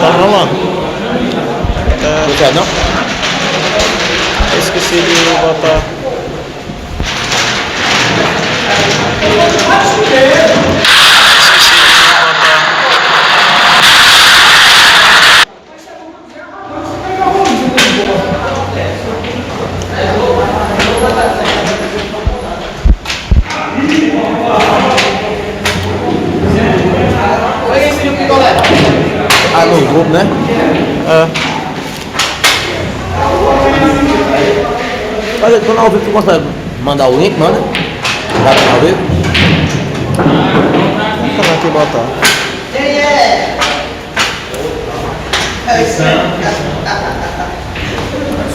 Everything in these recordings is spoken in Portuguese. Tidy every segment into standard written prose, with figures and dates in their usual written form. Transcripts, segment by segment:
Tá rolando. Não quer não? Esqueci de botar. Ah, no grupo, né? É. Olha, quando ao vivo tu consegue mandar o link, manda. Dá pra ao vivo? Como é que botar?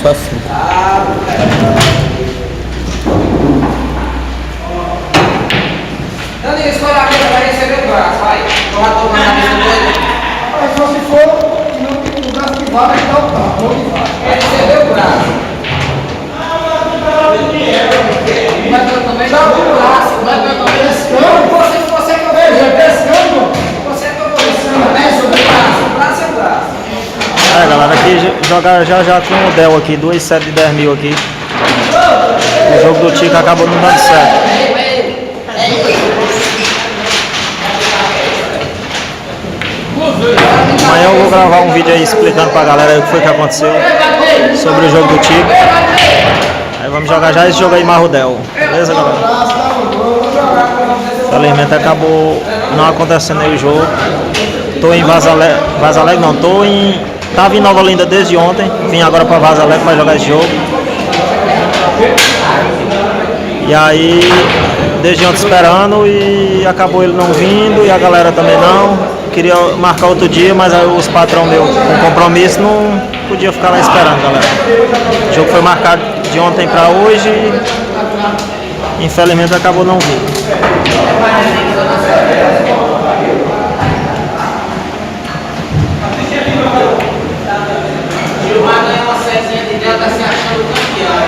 Só assim. Dani, escolhe a mesa para receber o braço, vai. Não vai tomar na mesa doida. Mas só se for o braço que vale, então tá. Vai receber o braço. Vai também dá o braço. Vai também pescando. Você que eu vejo, pescando. Você que eu vou pescando. Mexe o braço é o braço. É, galera, aqui jogar já com o Del aqui, 2 sets de 10 mil aqui. O jogo do Tico acabou não dando certo. Amanhã eu vou gravar um vídeo aí explicando pra galera o que foi que aconteceu sobre o jogo do Tico. Aí vamos jogar já esse jogo aí Marrudel. Beleza, galera? Infelizmente acabou não acontecendo aí o jogo. Tô em Vaza Alegre não, tava em Nova Olinda desde ontem. Vim agora pra Vaza Alegre pra jogar esse jogo. E aí, desde ontem esperando e acabou ele não vindo e a galera também não. Queria marcar outro dia, mas aí os patrão meu com compromisso não podia ficar lá esperando, galera. O jogo foi marcado de ontem pra hoje e infelizmente acabou não vindo. Gilmar ganhou uma sériezinha de Del, tá se achando campeão.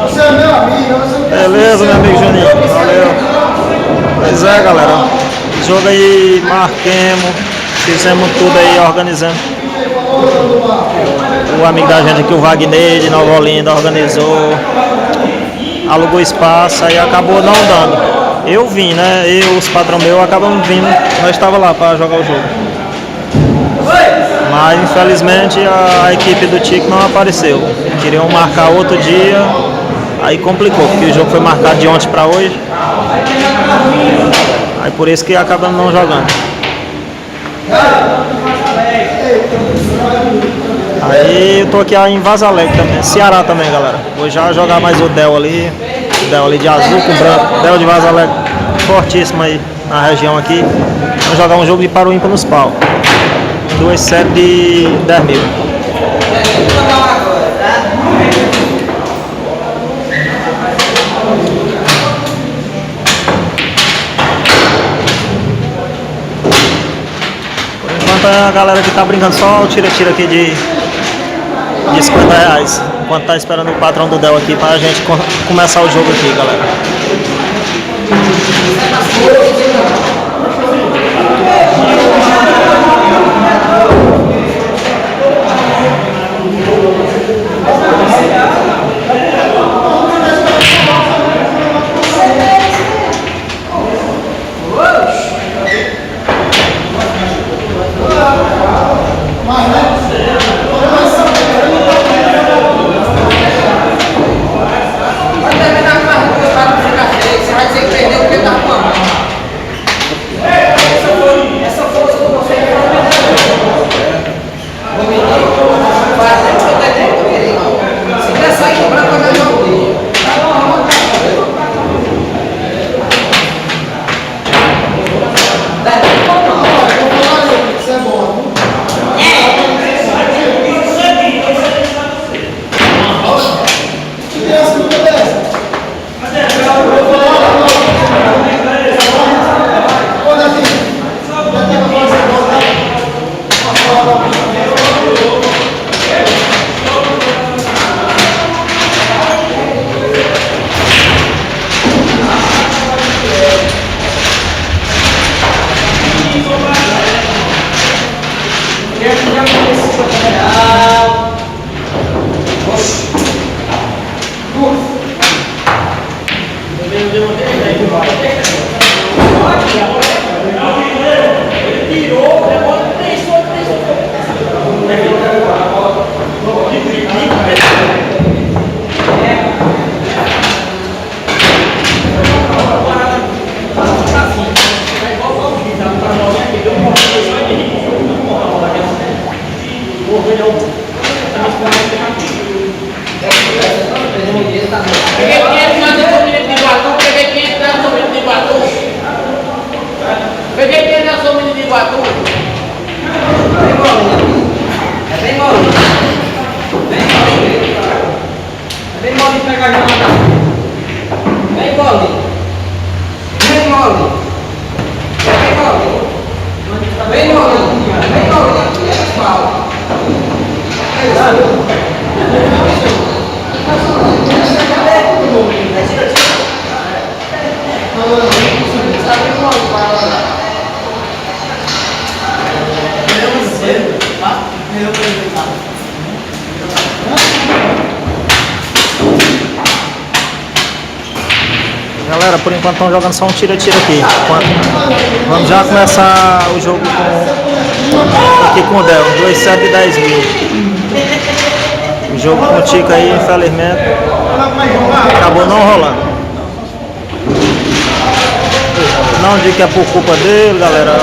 Você é meu amigo, você não Beleza, meu amigo Juninho, valeu. Pois é, galera, jogo aí, marquemos, fizemos tudo aí, organizando. O amigo da gente aqui, o Wagner de Nova Olinda, organizou, alugou espaço, aí acabou não dando. Eu vim, né? Os patrão meus acabamos vindo, nós estávamos lá para jogar o jogo. Mas infelizmente a equipe do Tico não apareceu. Queriam marcar outro dia, aí complicou, porque o jogo foi marcado de ontem para hoje. Aí por isso que acabamos não jogando. Aí eu tô aqui em Vaza Alegre também, Ceará também, galera. Vou já jogar mais o Del ali de azul com branco. Del de Vaza Alegre, fortíssimo aí na região aqui. Vamos jogar um jogo de paro ímpar nos pau. 2 sets de 10 mil. Por enquanto a galera que tá brincando só o tira-tira aqui de R$50. Enquanto tá esperando o patrão do Del aqui pra gente começar o jogo aqui, galera. Vai terminar com as duas para não ficar feio. Você vai dizer que perdeu porque tá com a Vem novinha, aqui, é pau. Galera, por enquanto estão jogando só um tira-tira aqui. Vamos já começar o jogo aqui com o Del, 2,7 e 10 mil. O jogo com o Tica aí, infelizmente, acabou não rolando. Não digo que é por culpa dele, galera.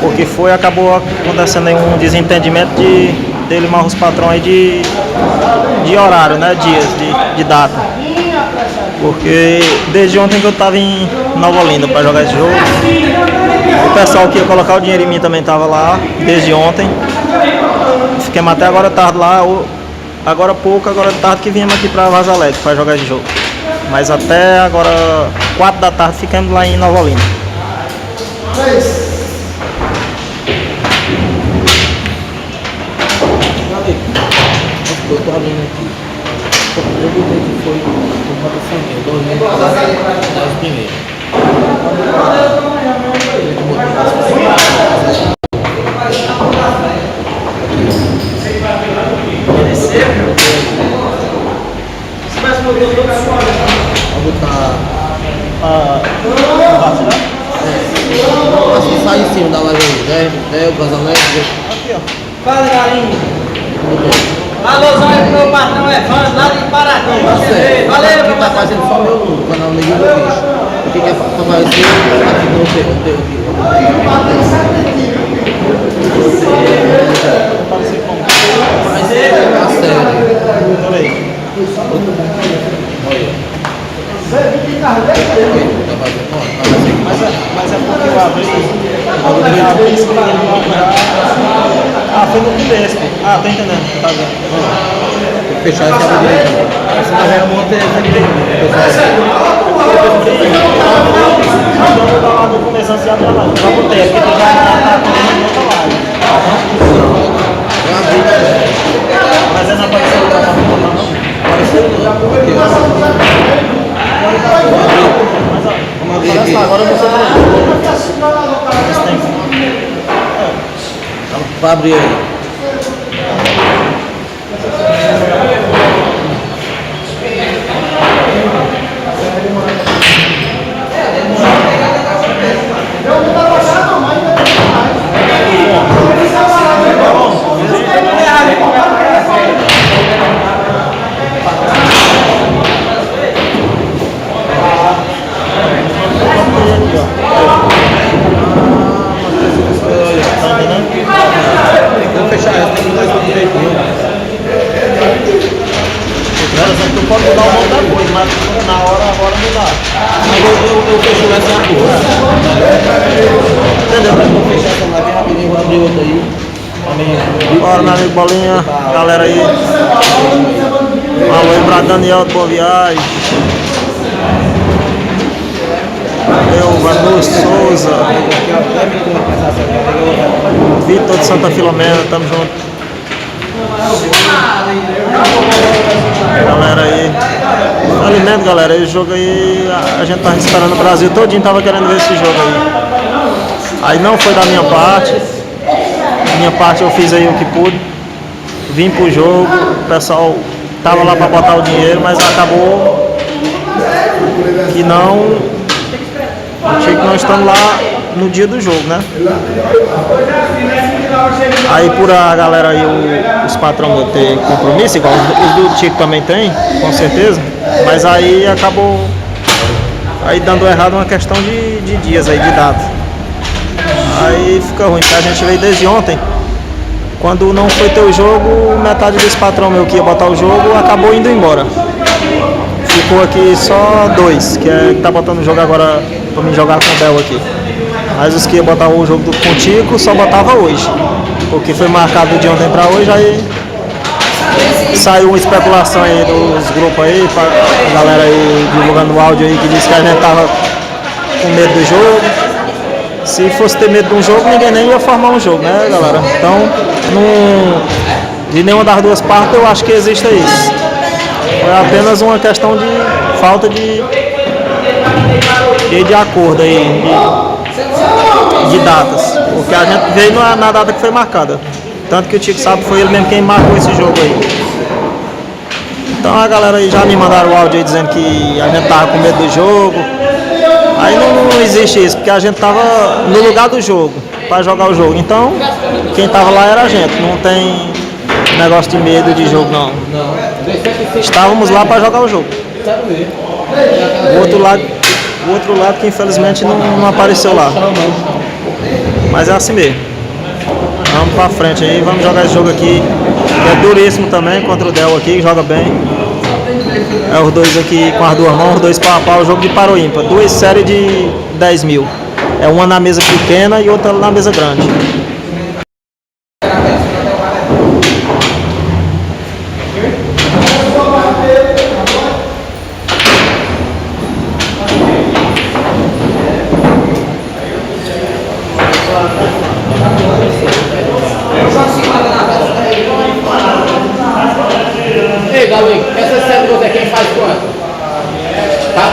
Porque foi, acabou acontecendo aí um desentendimento dele mais os patrões aí de horário, né? Dias, de data. Porque desde ontem que eu tava em Nova Olinda para jogar esse jogo. O pessoal que ia colocar o dinheiro em mim também tava lá, desde ontem. Fiquemos até agora tarde lá, agora pouco, agora tarde que viemos aqui para Vaza Alegre para jogar esse jogo. Mas até agora, 4 da tarde, ficamos lá em Nova Olinda. Eu tô abrindo aqui. Eu botei que foi uma rotação minha, 2 primeiros. Vou botar. Acho que sai em cima da live aí, né? O Vazalegre. Aqui, ó. Fala, galinha. Alôzão aí pro meu patrão Evandro, lá de Paradão. Valeu, meu Tá patrão. fazendo só meu canal no YouTube, bicho. O que é pra aparecer? Aqui no teu aqui. Mas é a série. Olha aí. Olha. Mas é porque eu abri. Ah, foi no começo. Ah, tô entendendo. Tá vendo. Tem que fechar essa direita. Essa na real monta essa direita. Eu vou dar lá no começo assim até lá. Já botei aqui, tu já tá comendo outra live. Mas essa apareceu não tá falando não? Apareceu não. Aqui, ó. Mas ó, Vamos abrir olha aqui. só, agora eu vou fazer. Pra abrir aí. Vamos fechar essa, tem que fazer direitinho. Tu pode mudar o nome da coisa, mas na hora agora não dá. Mas eu fecho essa porra. Entendeu? Eu vou fechar essa live rapidinho, vou abrir outra aí. Bora, meu amigo Bolinha, galera aí. Alô aí pra Daniel do Boa Viagem. Eu, Vanu Souza. Vitor de Santa Filomena, tamo junto. Galera aí. Alimento, galera. Esse jogo aí, a gente tava esperando o Brasil todinho, tava querendo ver esse jogo aí. Aí não foi da minha parte. Minha parte eu fiz aí o que pude. Vim pro jogo, o pessoal tava lá pra botar o dinheiro, mas acabou que não. Achei que nós estamos lá no dia do jogo, né? Aí por a galera aí, os patrões ter compromisso, igual os do Tico também tem, com certeza. Mas aí acabou aí dando errado uma questão de dias aí, de data. Aí fica ruim, porque a gente veio desde ontem. Quando não foi ter o jogo, metade desse patrão meu que ia botar o jogo acabou indo embora. Ficou aqui só 2, que tá botando o jogo agora pra mim jogar com o Del aqui. Mas os que ia botar o jogo com o Tico só botava hoje. Porque foi marcado de ontem pra hoje, aí saiu uma especulação aí dos grupos aí, pra galera aí divulgando o áudio aí que disse que a gente tava com medo do jogo. Se fosse ter medo de um jogo, ninguém nem ia formar um jogo, né, galera? Então, de nenhuma das duas partes eu acho que existe isso. Foi apenas uma questão de falta de acordo aí, de datas. Porque a gente veio na data que foi marcada. Tanto que o Tico sabe foi ele mesmo quem marcou esse jogo aí. Então a galera aí já me mandaram o áudio aí dizendo que a gente tava com medo do jogo. Aí não existe isso, porque a gente tava no lugar do jogo, para jogar o jogo. Então, quem tava lá era a gente, não tem negócio de medo de jogo não. Estávamos lá para jogar o jogo. O outro lado que infelizmente não apareceu lá. Mas é assim mesmo. Vamos pra frente aí, vamos jogar esse jogo aqui. Que é duríssimo também contra o Del aqui, que joga bem. É os dois aqui com as duas mãos, os dois pau a pau, o jogo de paro ímpar. Duas séries de 10 mil. É uma na mesa pequena e outra na mesa grande. Ei, Galinho, essa série você quem faz quanto? Tá?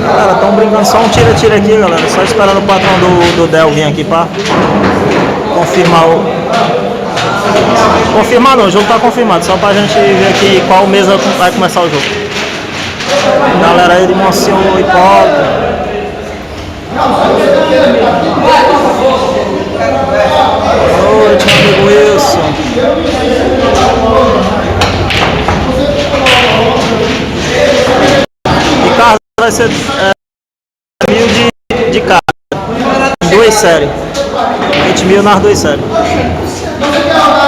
Galera, estão brincando só um tira-tira aqui, galera. Só esperando o patrão do Del vir aqui pra confirmar o... Confirmar não, o jogo tá confirmado. Só pra gente ver aqui qual mesa vai começar o jogo. Galera aí de Monsenhor Hipólito. Boa noite, meu amigo Wilson. E carro vai ser 1000 de carro. 2 séries. 20 mil nas 2 séries.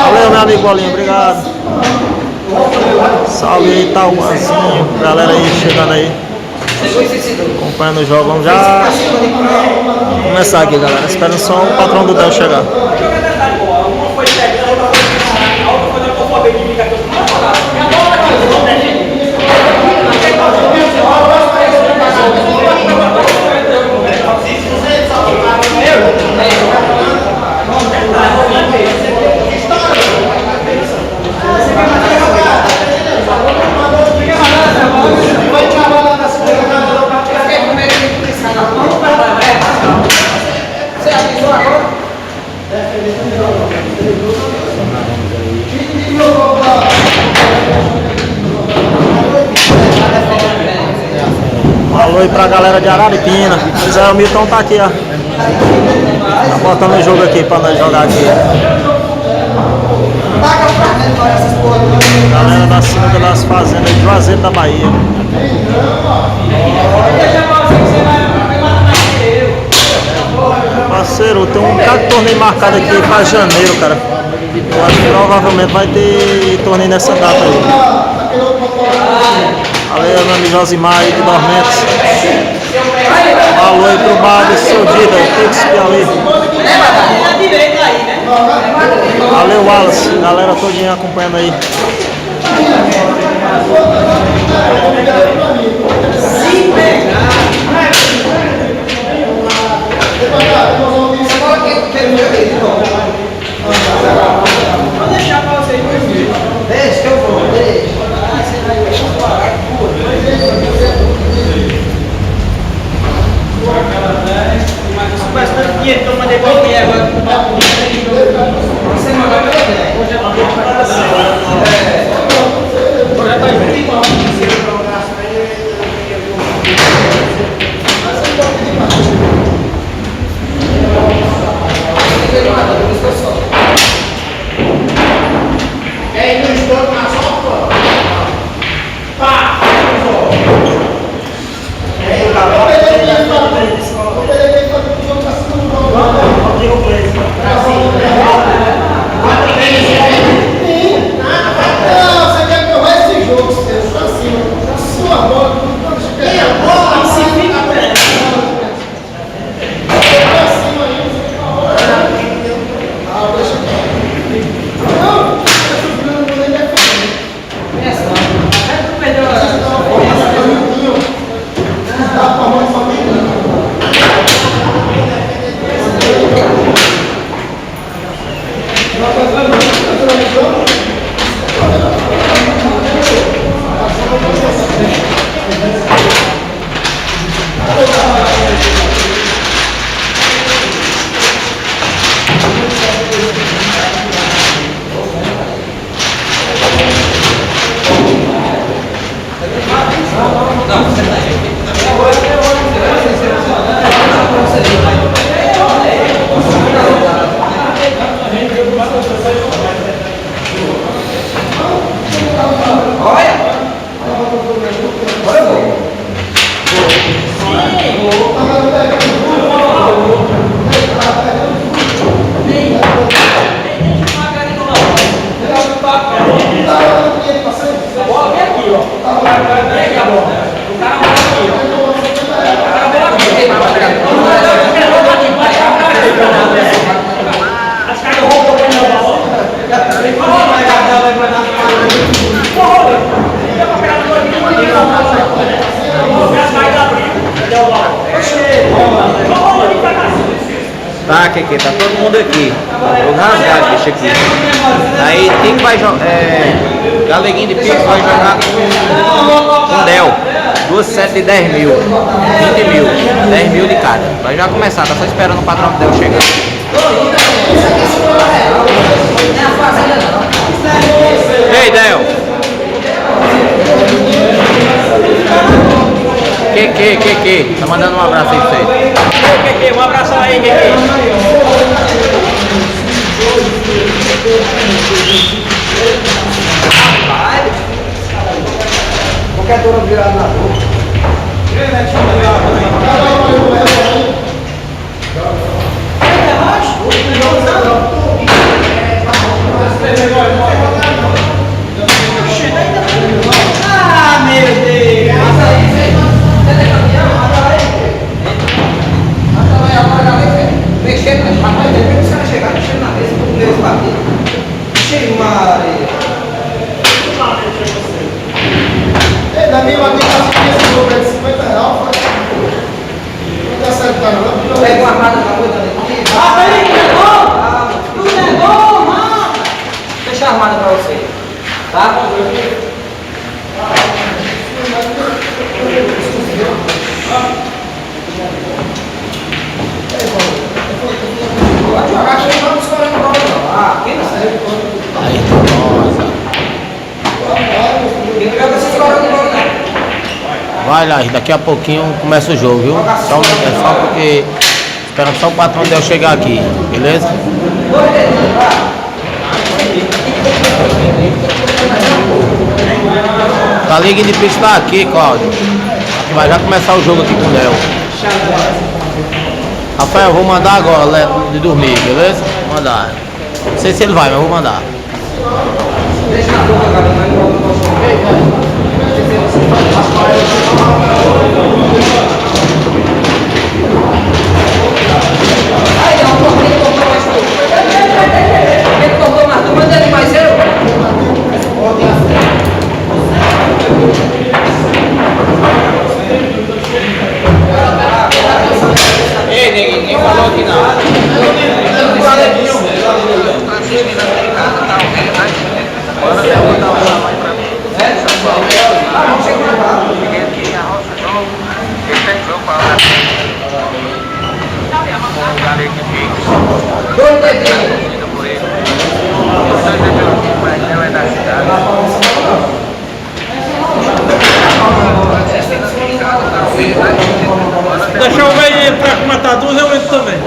Valeu, meu amigo Bolinha, obrigado. Salve aí, Tauazinho. Galera aí chegando aí. Acompanhando o jogo. Vamos já começar aqui, galera. Esperando só o patrão do Del chegar. alô aí pra galera de Araripina. Pois é, o Milton tá aqui, ó. Tá botando o jogo aqui pra nós jogar aqui. Galera da Sinuca das Fazendas de Juazeiro da Bahia. Parceiro, tem um bocado de torneio marcado aqui pra janeiro, cara. Eu acho que provavelmente vai ter torneio nessa data aí. Valeu, meu amigo Josimar aí de Dormentes. Alô aí pro bar do seu Dida, Pix Piauí. Valeu, Wallace, galera todinha acompanhando aí. Vou deixar pra vocês dois. Deixa que eu vou, deixa. Bastante dinheiro, então mandei bom dinheiro agora. Você mandou pelo 10. Hoje já tá em Tá, Keke, tá todo mundo aqui. Vou rasgar, bicho, aqui. Aí quem que vai jogar? Galeguinho de Pix vai jogar com Del. 2 sets de 10 mil. 20 mil. 10 mil de cada. Vai já começar, tá só esperando o patrão do Del chegar. Ei, Del. Que, tá mandando um abraço aí pra você. Que, um abraço aí, que. Qualquer dor virada na boca. Ah, meu Deus! Mexendo, rapaz, depois que você chegar, mexendo na mesa, com o meu bater. Cheio, Maria. Da minha amiga, acho que esse jogo é de 50 reais. Não dá certo, não. Pega uma armada pra coisa ali. Ah, peraí, tudo é bom, mano. Deixa a armada pra você. Tá? Pode jogar, que eu não tô escolhendo o nome, não. Ah, quem não serve? Aí, nossa. Quem não joga, você escolhe o nome, não. Vai lá, daqui a pouquinho começa o jogo, viu? Só porque esperando só o patrão dele chegar aqui, beleza? Tá liga de pista tá aqui, Cláudio. Vai já começar o jogo aqui com o Del. Rafael, vou mandar agora de dormir, beleza? Vou mandar. Não sei se ele vai, mas vou mandar. Ei, ninguém falou aqui não. Deixa o velho entrar com matadores, eu entro também.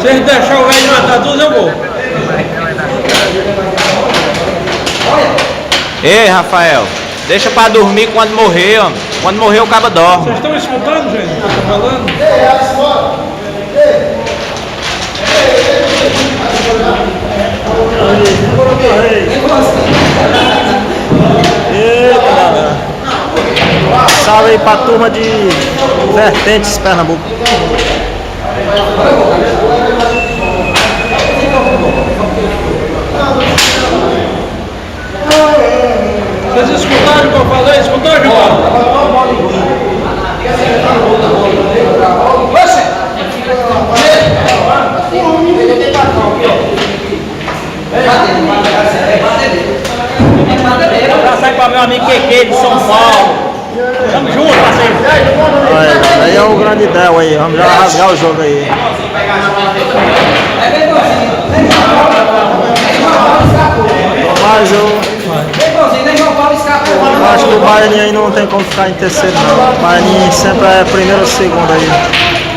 Se ele deixar o velho matadores, eu vou. Ei, Rafael, deixa pra dormir quando morrer, ó. Quando morrer o cabo dorme. Vocês estão escutando, gente? O que eu tô falando? Eita, galera. Salve aí pra turma de Vertentes, Pernambuco. Vocês escutaram o que eu falei? Escutou, João? Sai para meu amigo Keke de São Paulo. Tamo junto, parceiro. Aí é o grande Del aí, vamos já rasgar o jogo aí. Mas eu acho que o Bayern aí não tem como ficar em terceiro não. O Bayern sempre é primeiro ou segundo aí.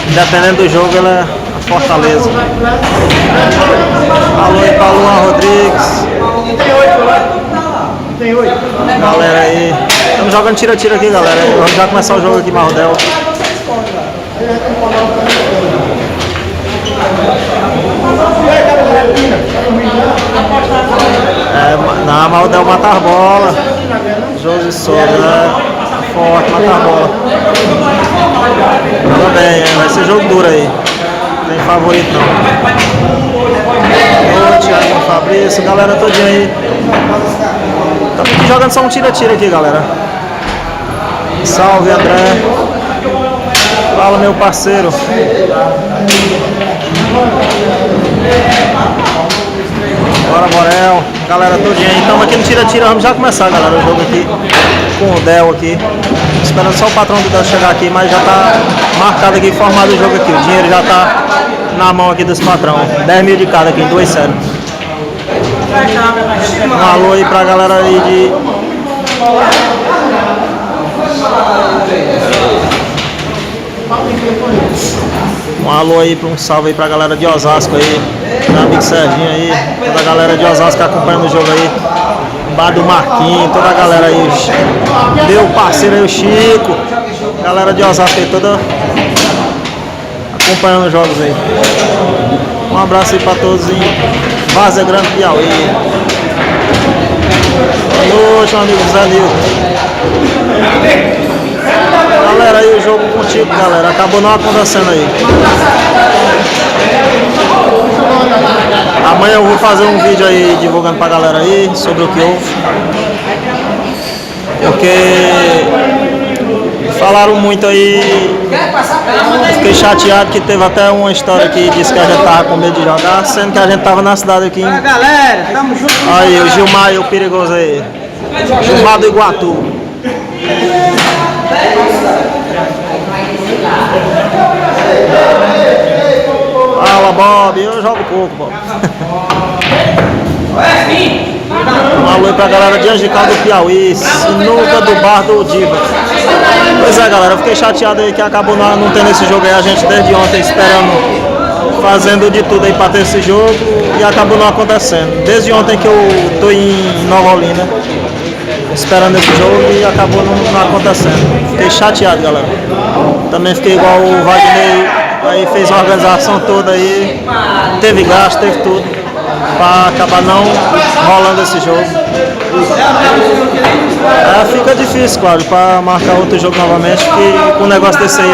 Independente do jogo, ele é a Fortaleza. Alô aí pra Luan Rodrigues. Galera aí. Estamos jogando tira-tira aqui, galera. Vamos já começar o jogo aqui, Mardel. Não, Mardel mata a bola. José Souza, né? Forte, mata a bola. Joga bem, vai ser jogo duro aí. Não tem favorito não. Ô, Thiago Fabrício, galera todinha aí. Estamos aqui jogando só um tira-tira aqui, galera. Salve, André. Fala, meu parceiro. Bora, Borel. Galera todinha aí. Estamos aqui no tira-tira. Vamos já começar, galera, o jogo aqui com o Del aqui. Esperando só o patrão do Del chegar aqui, mas já tá marcado aqui, formado o jogo aqui. O dinheiro já tá na mão aqui dos patrão. 10 mil de cada aqui, 2-0. Um alô aí pra galera aí de... Um alô aí, um salve aí pra galera de Osasco aí. Meu amigo Serginho aí. Toda a galera de Osasco acompanhando o jogo aí. Bar do Marquinhos, toda a galera aí. Meu parceiro aí, o Chico. Galera de Osasco aí, toda acompanhando os jogos aí. Um abraço aí pra todos em Várzea Grande, Piauí. Boa noite, meu amigo Zé Nilton. Galera, aí o jogo contigo, galera. Acabou não acontecendo aí. Amanhã eu vou fazer um vídeo aí divulgando pra galera aí sobre o que houve. Porque falaram muito aí. Fiquei chateado que teve até uma história que disse que a gente tava com medo de jogar, sendo que a gente tava na cidade aqui. Galera, tamo junto. Aí, o Gilmar, o perigoso aí. Gilmar do Iguatu. Fala, Bob. Eu joga o coco, pô. Um alô aí pra galera de Angical do Piauí, Sinuca do Bar do Diva. Pois é, galera, eu fiquei chateado aí que acabou não tendo esse jogo aí, a gente desde ontem esperando, fazendo de tudo aí pra ter esse jogo e acabou não acontecendo. Desde ontem que eu tô em Nova Olinda, esperando esse jogo e acabou não acontecendo. Fiquei chateado, galera. Também fiquei igual o Wagner, aí fez uma organização toda aí, teve gasto, teve tudo, pra acabar não rolando esse jogo. Fica difícil, claro, pra marcar outro jogo novamente, que com um negócio desse aí.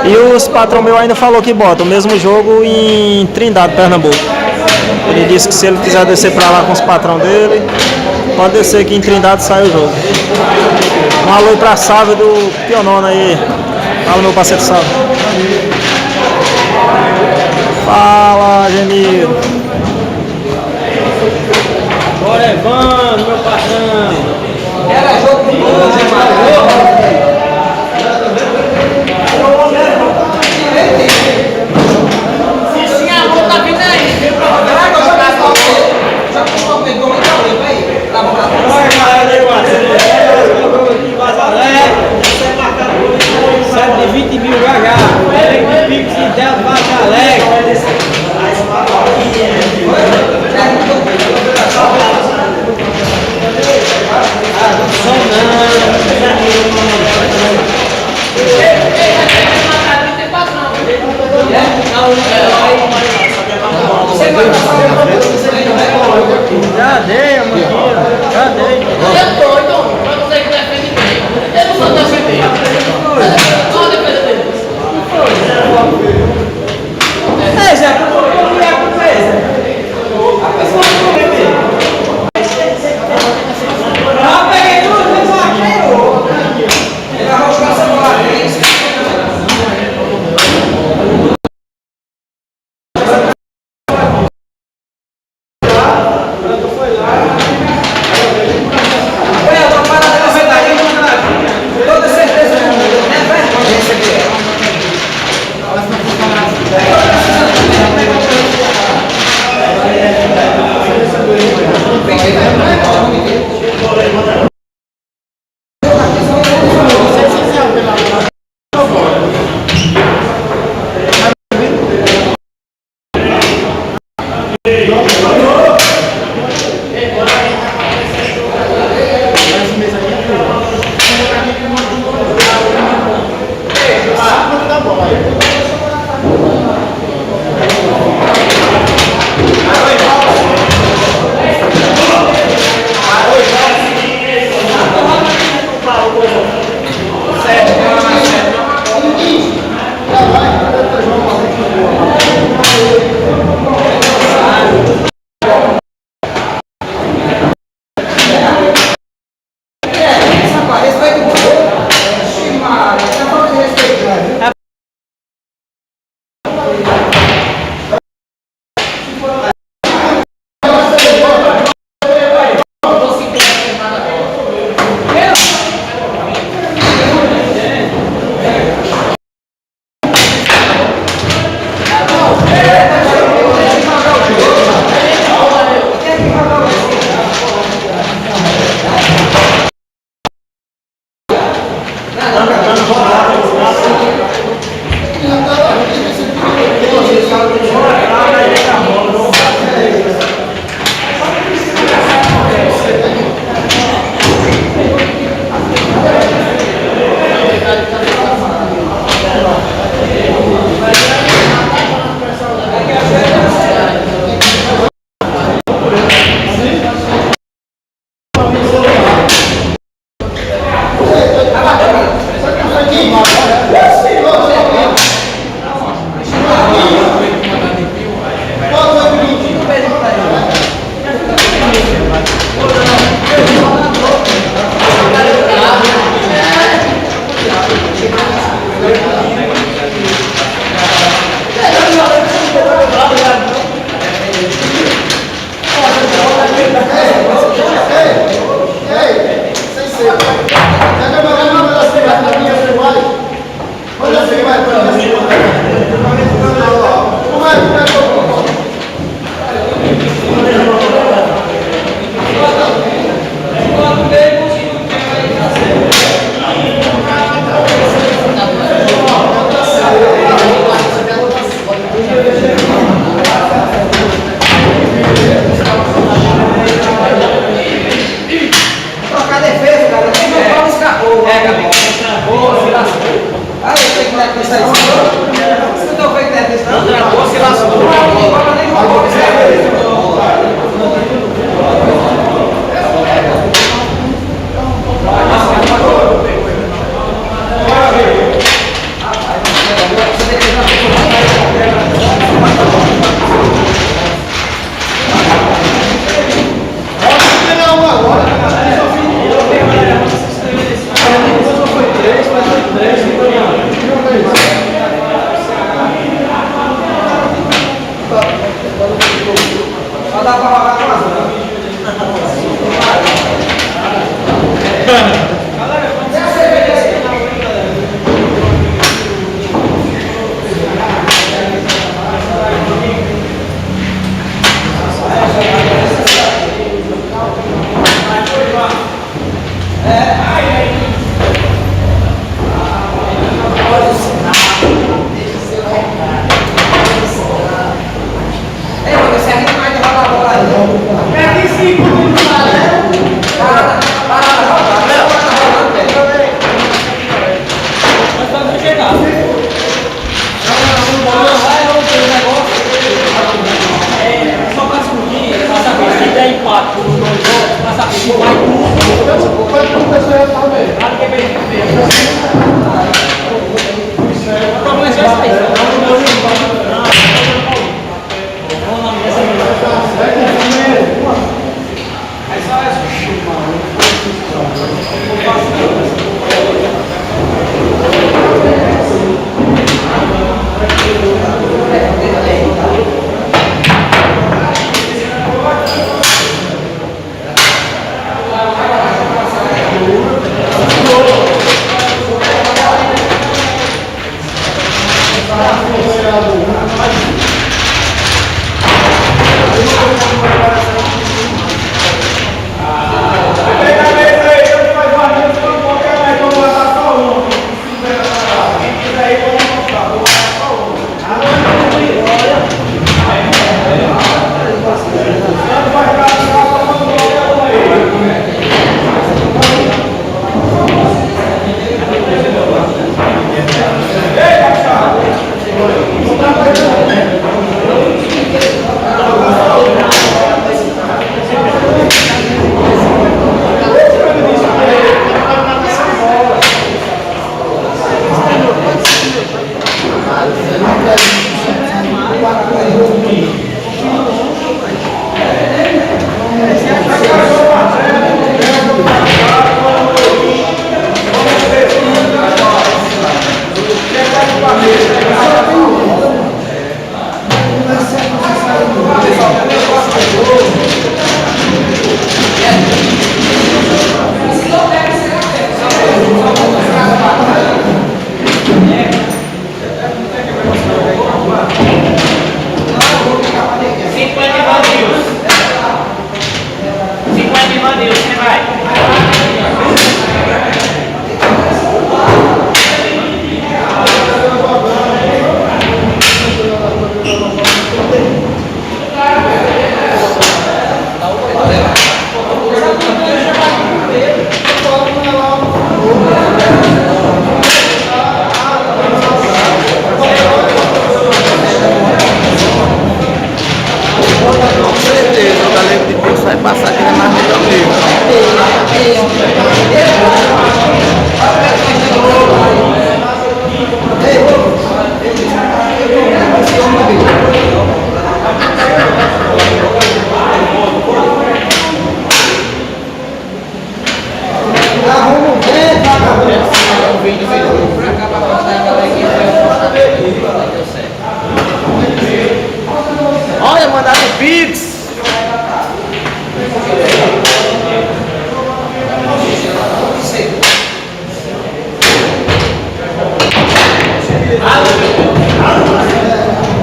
E os patrão meu ainda falou que bota o mesmo jogo em Trindade, Pernambuco. Ele disse que se ele quiser descer pra lá com os patrão dele, pode descer que em Trindade sai o jogo. Um alô pra Sávio do Pionona aí. Fala, meu parceiro Sávio. Fala, Genil. Bora, Evandro, meu patrão. Era jogo de música, mano. Sim, a mão tá vindo aí. Já pegou muito aí. Tá bom, tá bom. Olha, galera, aí, Marcelo. Aqui, Vazalé. 720 mil já. Eric Pix e Del Vazalé. Já dei, Amantinha. Já dei. Eu tô, então, pra você que defende bem. Eu não sou defender. Qual a defesa dele? É, Zé, eu mulher com esse. A pessoa não vai ver. Eu peguei tudo, eu marquei. Ele arrojou essa bola. Olha assim, vai.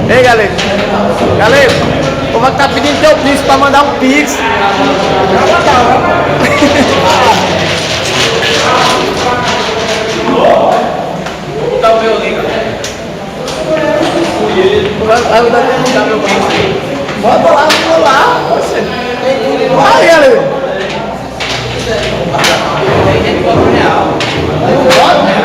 Ei, galera. Galera, o povo tá pedindo teu Pix pra mandar um Pix. Vou botar o meu ali, galera. Vai botar meu Pix aí. Bota lá, vou lá. Vai, galera. Bota.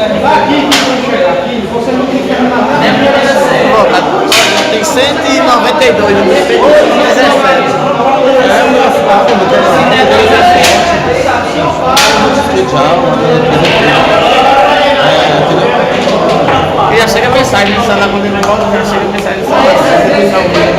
Daqui que vão chegar aqui, você não tem que terminar nada. Tem 192 no defeito de 17. E já chega a mensagem no celular quando ele volta, já chega a mensagem no celular.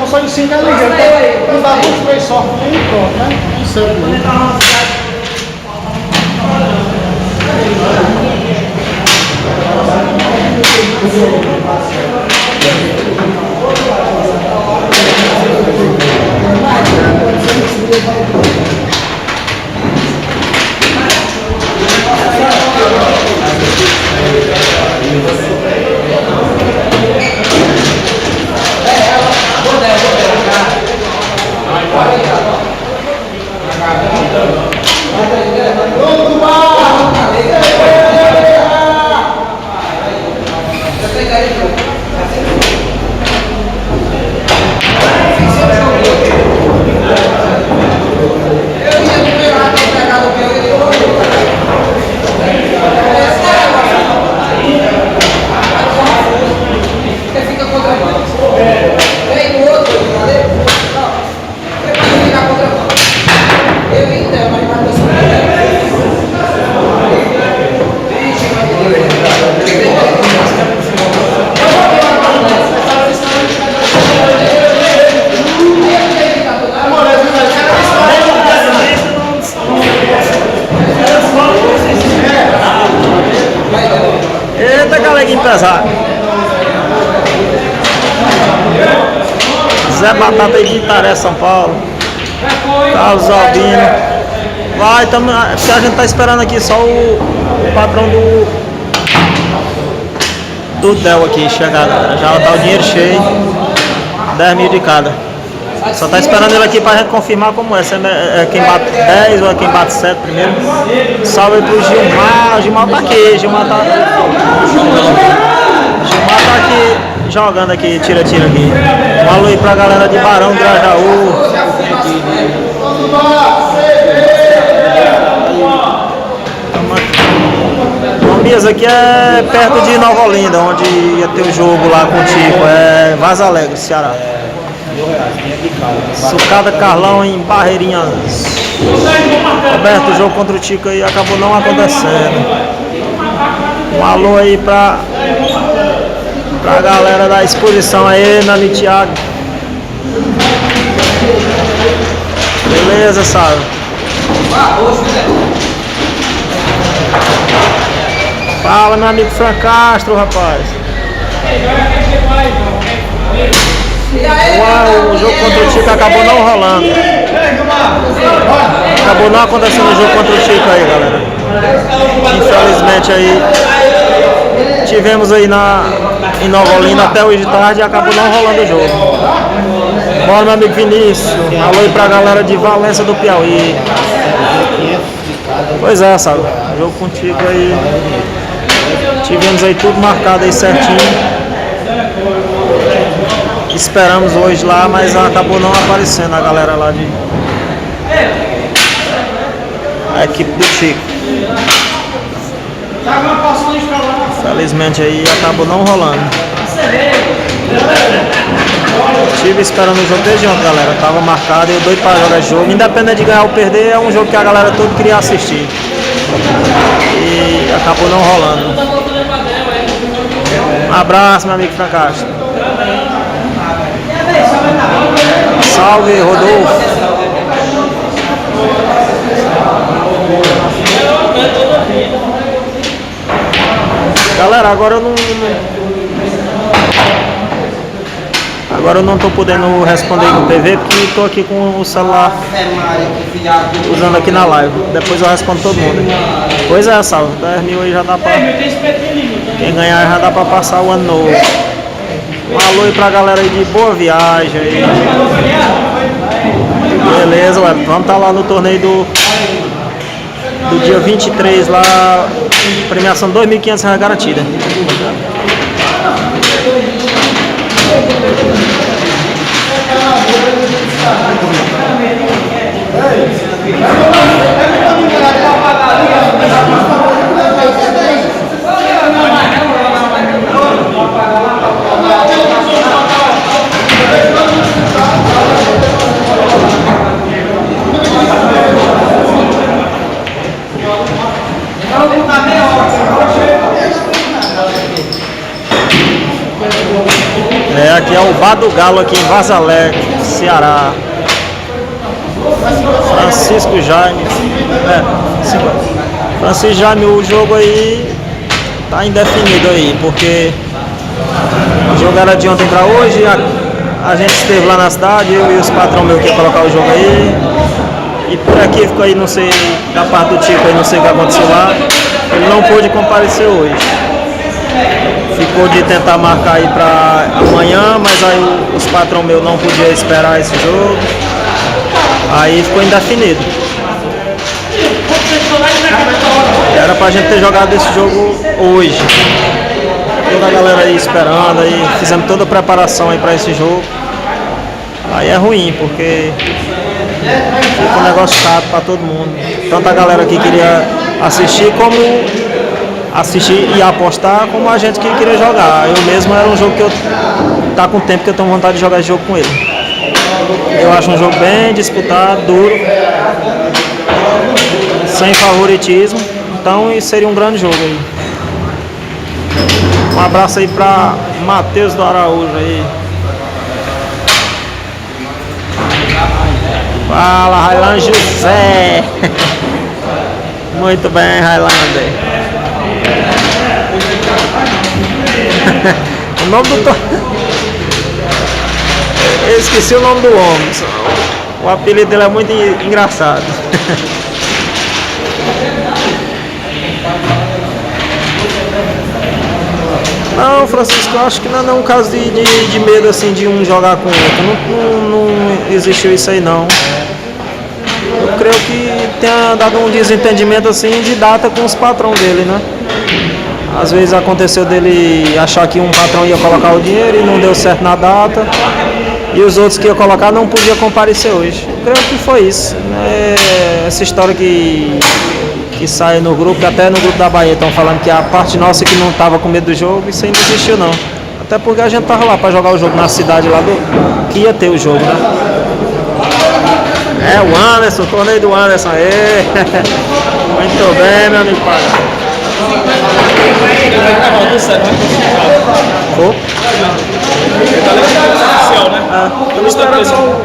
Só em 5 é ligeiro, não dá 23 só, e pronto, né? Vai, Eita, galeguinho pesado. Zé Batata aí de Itaré, São Paulo. Carlos Albino. Vai, porque a gente tá esperando aqui só o patrão do Del aqui chegar, galera. Já tá o dinheiro cheio. 10 mil de cada. Só tá esperando ele aqui pra gente confirmar como é. Se é quem bate 10 ou é quem bate 7 primeiro. Salve aí pro Gilmar. O Gilmar tá aqui. Gilmar tá aqui jogando aqui, tira aqui. Um alô aí pra galera de Barão do Grajaú. Tomias aqui é perto de Nova Olinda, onde ia ter o jogo lá contigo. É Vaz Alegre, Ceará. Sucada Carlão em Barreirinhas. Roberto, o jogo contra o Tico aí acabou não acontecendo. Um alô aí pra galera da exposição aí, Nani Thiago. Beleza, sabe? Fala, meu amigo Fran Castro, rapaz. O jogo contra o Tico acabou não rolando. Acabou não acontecendo o jogo contra o Tico aí, galera. Infelizmente aí tivemos aí em Nova Olinda até hoje de tarde e acabou não rolando o jogo. Bora, meu amigo Vinícius. Alô aí pra galera de Valença do Piauí. Pois é, sabe? O jogo contigo aí. Tivemos aí tudo marcado aí certinho. Esperamos hoje lá, mas acabou não aparecendo a galera lá de a equipe do Chico. Felizmente aí acabou não rolando. Estive esperando o jogo desde ontem, galera. Tava marcado e eu doido pra jogar jogo. Independente de ganhar ou perder, é um jogo que a galera toda queria assistir. E acabou não rolando. Um abraço, meu amigo Fran Castro. Salve, Rodolfo. Galera, agora eu não tô podendo responder no PV porque tô aqui com o celular usando aqui na live. Depois eu respondo todo mundo. Pois é, Salve, 10 mil aí já dá pra... Quem ganhar já dá pra passar o ano novo. Um alô aí pra galera aí de Boa Viagem aí. Beleza, ué. Vamos estar lá no torneio do dia 23 lá. Premiação R$2.500 garantida. Aqui é o Bar do Galo aqui em Vaz Alegre, Ceará. Francisco Jaime. Francisco Jaime, o jogo aí tá indefinido aí, porque o jogo era de ontem pra hoje, a gente esteve lá na cidade, eu e os patrão meu que ia colocar o jogo aí. E por aqui ficou aí, não sei, da parte do Tico aí, não sei o que aconteceu lá. Ele não pôde comparecer hoje. Ficou de tentar marcar aí pra amanhã, mas aí os patrão meu não podia esperar esse jogo. Aí ficou indefinido. Era pra gente ter jogado esse jogo hoje. Toda a galera aí esperando, aí fizemos toda a preparação aí pra esse jogo. Aí é ruim, porque fica um negócio chato pra todo mundo. Tanto a galera que queria assistir e apostar, como a gente que queria jogar. Eu mesmo era um jogo que eu tá com tempo que eu tenho vontade de jogar esse jogo com ele. Eu acho um jogo bem disputado, duro, sem favoritismo. Então seria um grande jogo aí. Um abraço aí pra Matheus do Araújo aí. Fala, Railan José. Muito bem, Railander. O nome do Eu esqueci o nome do homem. O apelido dele é muito engraçado. Não, Francisco, eu acho que não é um caso de medo assim de um jogar com o outro. Não existiu isso aí não. Eu creio que tenha dado um desentendimento assim de data com os patrões dele, né? Às vezes aconteceu dele achar que um patrão ia colocar o dinheiro e não deu certo na data. E os outros que ia colocar não podiam comparecer hoje. Eu creio que foi isso. Essa história que sai no grupo, até no grupo da Bahia estão falando que a parte nossa que não estava com medo do jogo, isso aí não existiu não. Até porque a gente tava lá para jogar o jogo na cidade lá que ia ter o jogo, né? O Anderson, torneio do Anderson aí. Muito bem, meu amigo Paga. Estamos esperando só o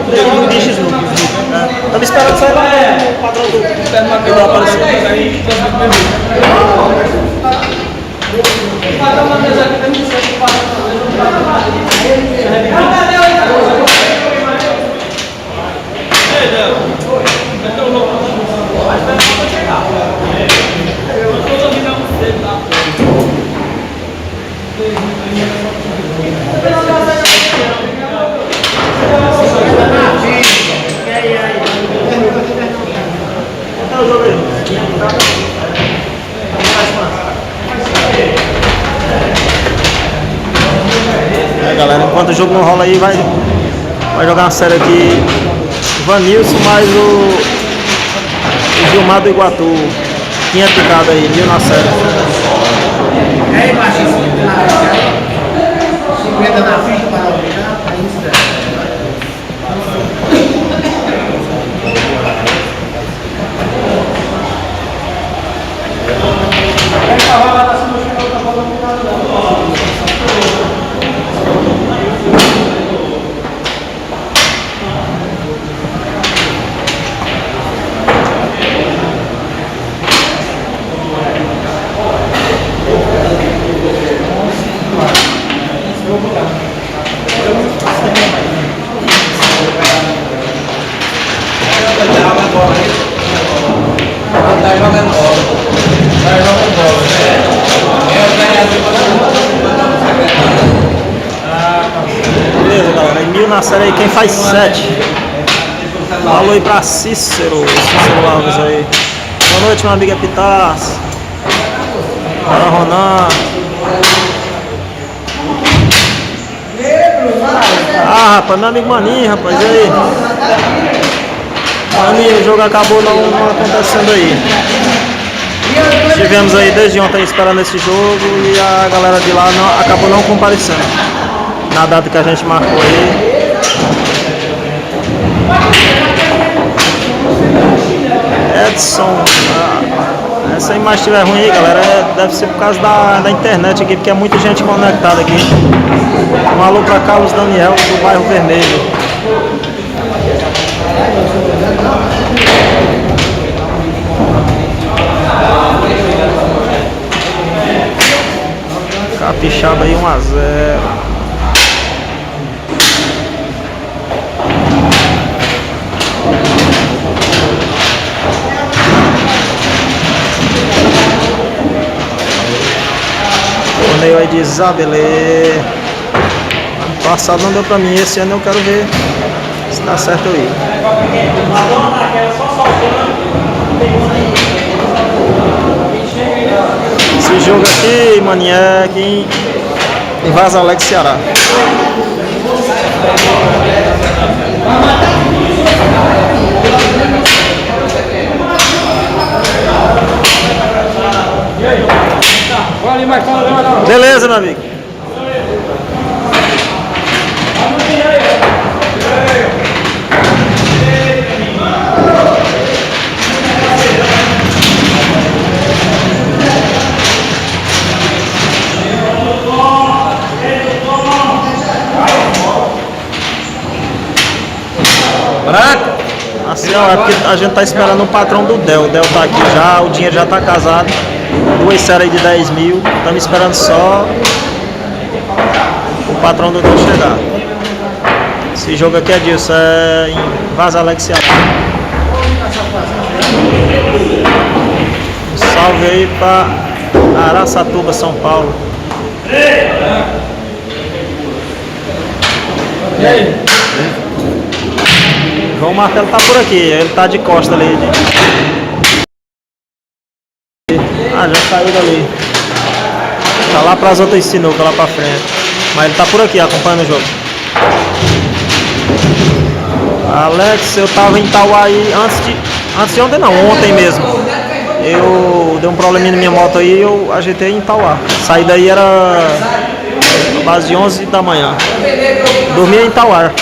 bichos núcleos. Estamos esperando só o padrão do aparecer. Galera, enquanto o jogo não rola aí, vai jogar uma série aqui. Vanilson mais o Gilmar do Iguatu. Tinha picado aí, viu, na série. Aí, baixinho, 50 na frente para obrigar, para isso. Beleza, galera. Emil na série aí, quem faz 7. Alô aí pra Cícero Alves aí. Boa noite, meu amigo Epitácio. Para Ronan. Rapaz, meu amigo Maninho, rapaz, e aí? Maninho, o jogo acabou não acontecendo aí. Estivemos aí desde ontem esperando esse jogo e a galera de lá acabou não comparecendo na data que a gente marcou aí. Edson, essa imagem estiver ruim aí, galera, deve ser por causa da internet aqui, porque é muita gente conectada aqui. Um alô para Carlos Daniel, do bairro Vermelho. Capixaba aí 1-0. Torneio aí de Isabelê. Ano passado não deu pra mim, esse ano eu quero ver se dá certo eu ir. Esse jogo aqui, maninho, é aqui em Vaza Alegre, Ceará. Beleza, meu amigo. Assim, ó, é porque a gente tá esperando o patrão do Del. O Del tá aqui já, o dinheiro já tá casado. 2 séries de 10 mil. Estamos esperando só patrão do Deus chegar. Esse jogo aqui é disso, é em Vaza Alegre, Ceará. Um salve aí pra Araçatuba, São Paulo. João Marcelo tá por aqui, ele tá de costa ali. Ah, já saiu dali. Tá lá pras outras sinucas, lá pra frente. Mas ele tá por aqui, acompanhando o jogo. Alex, eu tava em Itauá aí antes de ontem não, ontem mesmo. Eu dei um probleminha na minha moto aí e eu ajeitei em Itauá. Saí daí era quase 11 da manhã. Dormia em Itauá.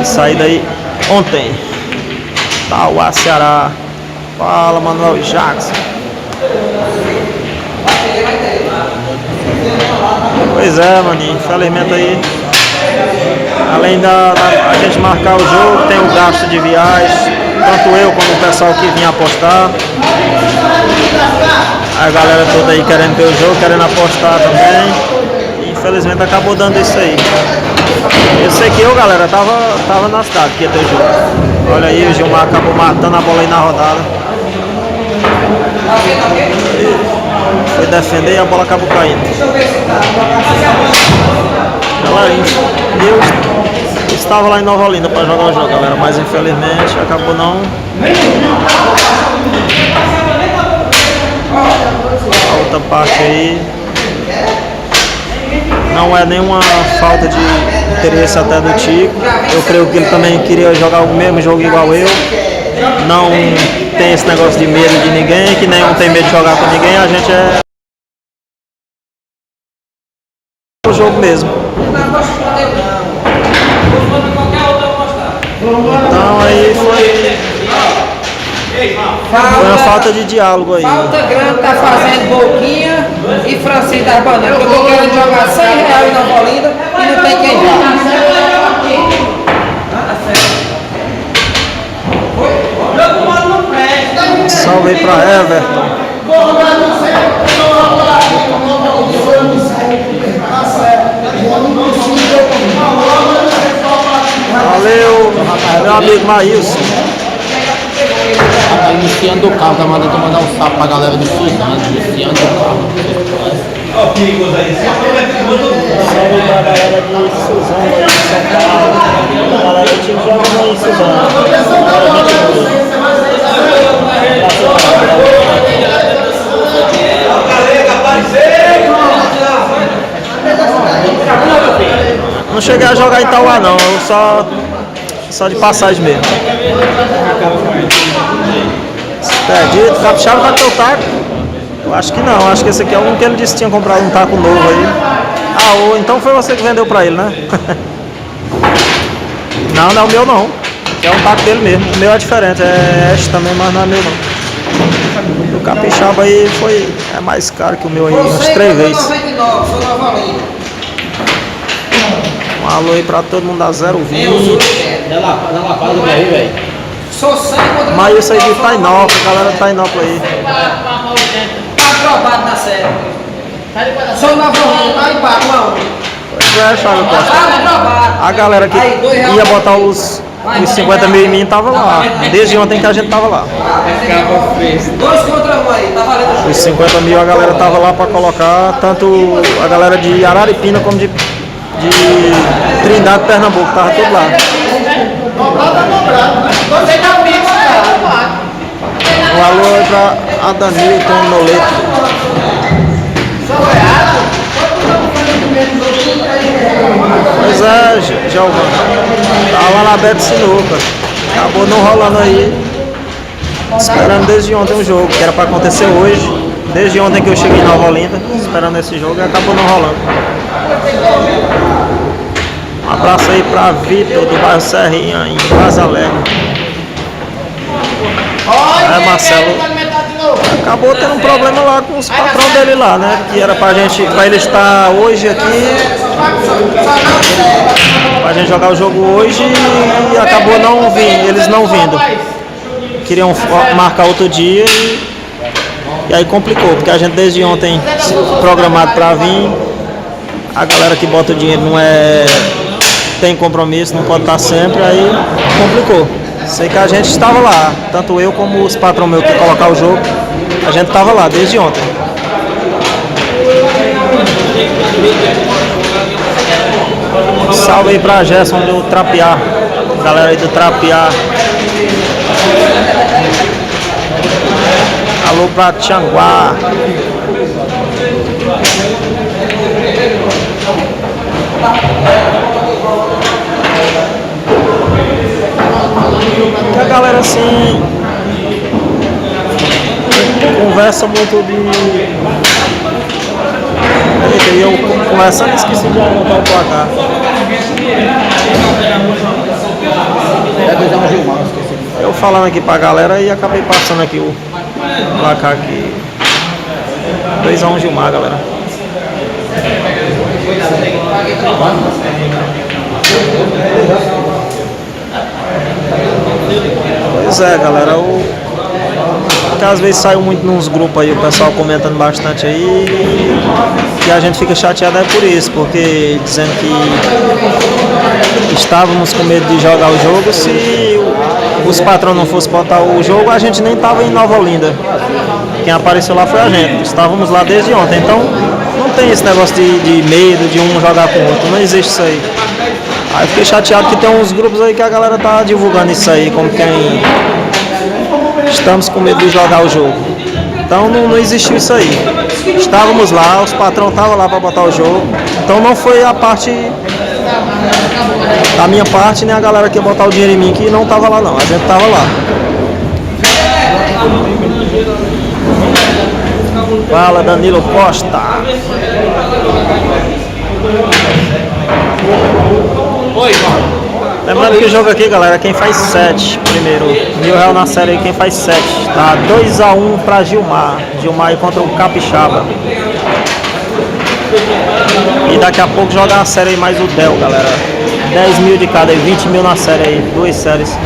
E saí daí ontem. Itauá, Ceará. Fala, Manuel Jackson. Pois é, maninho, infelizmente aí, além da a gente marcar o jogo, tem o gasto de viagem, tanto eu como o pessoal que vinha apostar. A galera toda aí querendo ver o jogo, querendo apostar também. E infelizmente acabou dando isso aí. Eu sei que eu, galera, tava na cidade que ia ter o jogo. Olha aí, o Gilmar acabou matando a bola aí na rodada. Foi defender e a bola acabou caindo. Eu estava lá em Nova Olinda para jogar o jogo, galera, mas infelizmente acabou não. A outra parte aí não é nenhuma falta de interesse até do Tico. Eu creio que ele também queria jogar o mesmo jogo igual eu. Não tem esse negócio de medo de ninguém, que nenhum tem medo de jogar com ninguém, a gente é o jogo mesmo. Então aí foi uma falta de diálogo aí. Falta grande, tá fazendo boquinha e Francisco das Bananas. Eu tô querendo jogar R$100 na Olinda e não tem quem vá. Salve aí pra Everton. Valeu, meu amigo Maílson. Aí Luciano do Carro tá mandando eu mandar um salve pra galera do Suzano, Luciano do Carro. Salve pra galera de Suzano, de São Paulo. A galera do time joga em Suzano. Não cheguei a jogar em Itauá não, eu só de passagem mesmo. Perdido, Capixaba vai ter o taco? Eu acho que não, acho que esse aqui é um que ele disse que tinha comprado um taco novo aí. Ah, ou então foi você que vendeu pra ele, né? Não, não é o meu não. É um taco dele mesmo. O meu é diferente, é este também, mas não é meu não. O Capixaba aí é mais caro que o meu aí, umas 3 vezes. Um alô aí pra todo mundo da 020. Dá lá, fala do aí, velho. Mas isso aí de Tainópolis, a galera de Tainópolis aí. Tá aprovado na série. Sou Nova Olinda, tá empate, 1 a 1. Pois é, Thiago Costa. A galera que ia botar os 50 mil em mim tava lá. Desde ontem que a gente tava lá. 2 contra 1 aí, tá valendo o jogo. Os 50 mil a galera tava lá pra colocar, tanto a galera de Araripina como de Trindade, Pernambuco, tava tudo lá. Um alô aí pra Adanilton Noleto. Pois é, Giovanni. Tava lá na Beto Sinuca. Acabou não rolando aí. Esperando desde ontem um jogo, que era pra acontecer hoje. Desde ontem que eu cheguei em Nova Olinda, esperando esse jogo e acabou não rolando. Um abraço aí pra Vitor do bairro Serrinha, em Vaza Alegre. Marcelo acabou tendo um problema lá com os patrões dele lá, né? Que era pra ele estar hoje aqui, pra gente jogar o jogo hoje e acabou não vindo, eles não vindo. Queriam marcar outro dia e aí complicou, porque a gente desde ontem programado pra vir a galera que bota o dinheiro não tem compromisso, não pode estar sempre, aí complicou. Sei que a gente estava lá, tanto eu como os patrão meu que colocar o jogo, a gente estava lá desde ontem. Salve aí pra Gerson do Trapear, galera aí do Trapear. Alô pra Tianguá. E a galera assim conversa muito de. E eu conversando, esqueci de anotar o placar. Eu falando aqui pra galera e acabei passando aqui o placar aqui. 2-1 Gilmar, galera. Pois é, galera, que às vezes saiu muito nos grupos aí, o pessoal comentando bastante aí, e a gente fica chateado é por isso, porque dizendo que estávamos com medo de jogar o jogo, se os patrões não fossem botar o jogo, a gente nem estava em Nova Olinda. Quem apareceu lá foi a gente, estávamos lá desde ontem, então não tem esse negócio de medo de um jogar com o outro, não existe isso aí. Aí eu fiquei chateado que tem uns grupos aí que a galera tá divulgando isso aí, como quem estamos com medo de jogar o jogo. Então não existiu isso aí. Estávamos lá, os patrões estavam lá para botar o jogo. Então não foi a parte da minha parte, nem a galera que ia botar o dinheiro em mim que não estava lá não. A gente estava lá. Fala, Danilo Costa. Oi, mano. Lembrando que o jogo aqui, galera, quem faz 7 primeiro, R$1.000 na série aí, quem faz 7, tá 2-1 pra Gilmar aí contra o Capixaba. E daqui a pouco joga a série aí mais o Del, galera, 10 mil de cada, 20 mil na série aí, 2 séries,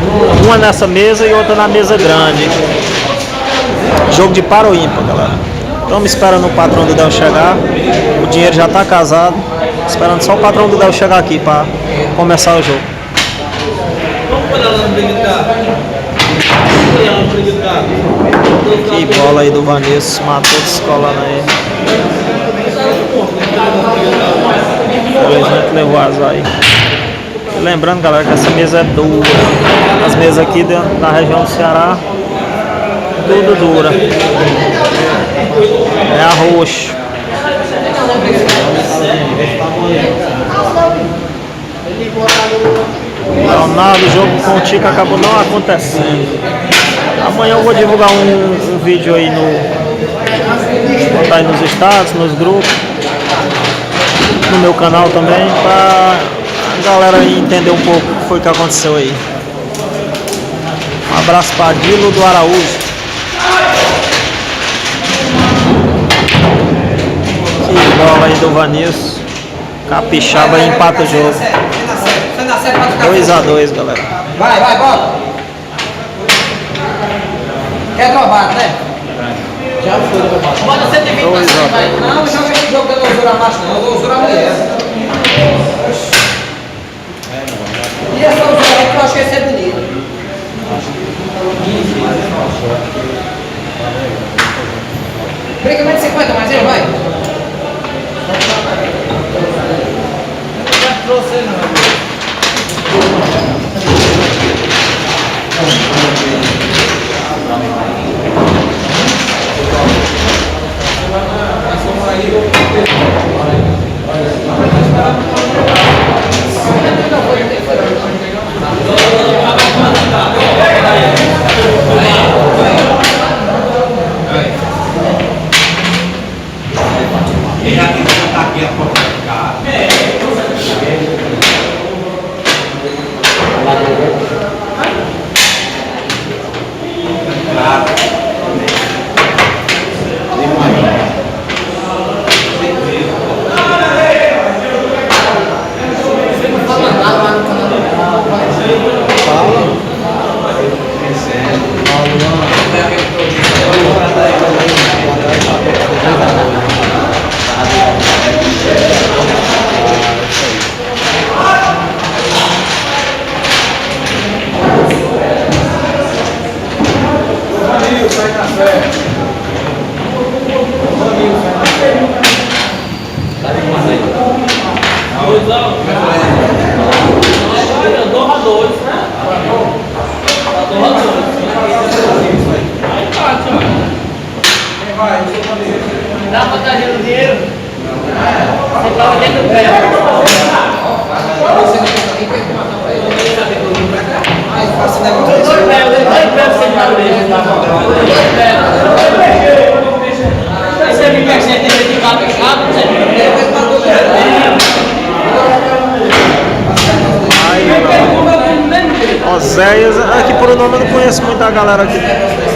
uma nessa mesa e outra na mesa grande. Jogo de par ou ímpar, galera. Estamos esperando o patrão do Del chegar, o dinheiro já tá casado, esperando só o patrão do Del chegar aqui pra começar o jogo. Que bola aí do Vanessa, matou descolando aí. Felizmente levou azar aí. E lembrando, galera, que essa mesa é dura. As mesas aqui da região do Ceará, tudo dura. É arroxo. Leonardo, o jogo com o Tica acabou não acontecendo. Amanhã eu vou divulgar um vídeo aí botar aí nos status, nos grupos, no meu canal também, pra a galera aí entender um pouco o que foi que aconteceu aí. Um abraço pra Dilo do Araújo. Que bola aí do Vanilson. Capixaba e empata o jogo. 2-2, galera. Vai, bota. Quer dropado, né? Já foi dropado. Bota 120 pra cima, vai. Não, joga esse jogo que eu não usura macho, não. Eu vou usurar mulher. E essa usura aí que eu acho que ia ser bonita. Brincamento de 50, mas ele vai. Já trouxe ele, não. Olha, 2-2, né? 2-2. Aí tá, tio. Dá pra trazer o dinheiro? Você tava dentro do pé. Você me percebe de caprichado, Oséias, aqui por nome eu não conheço muita galera aqui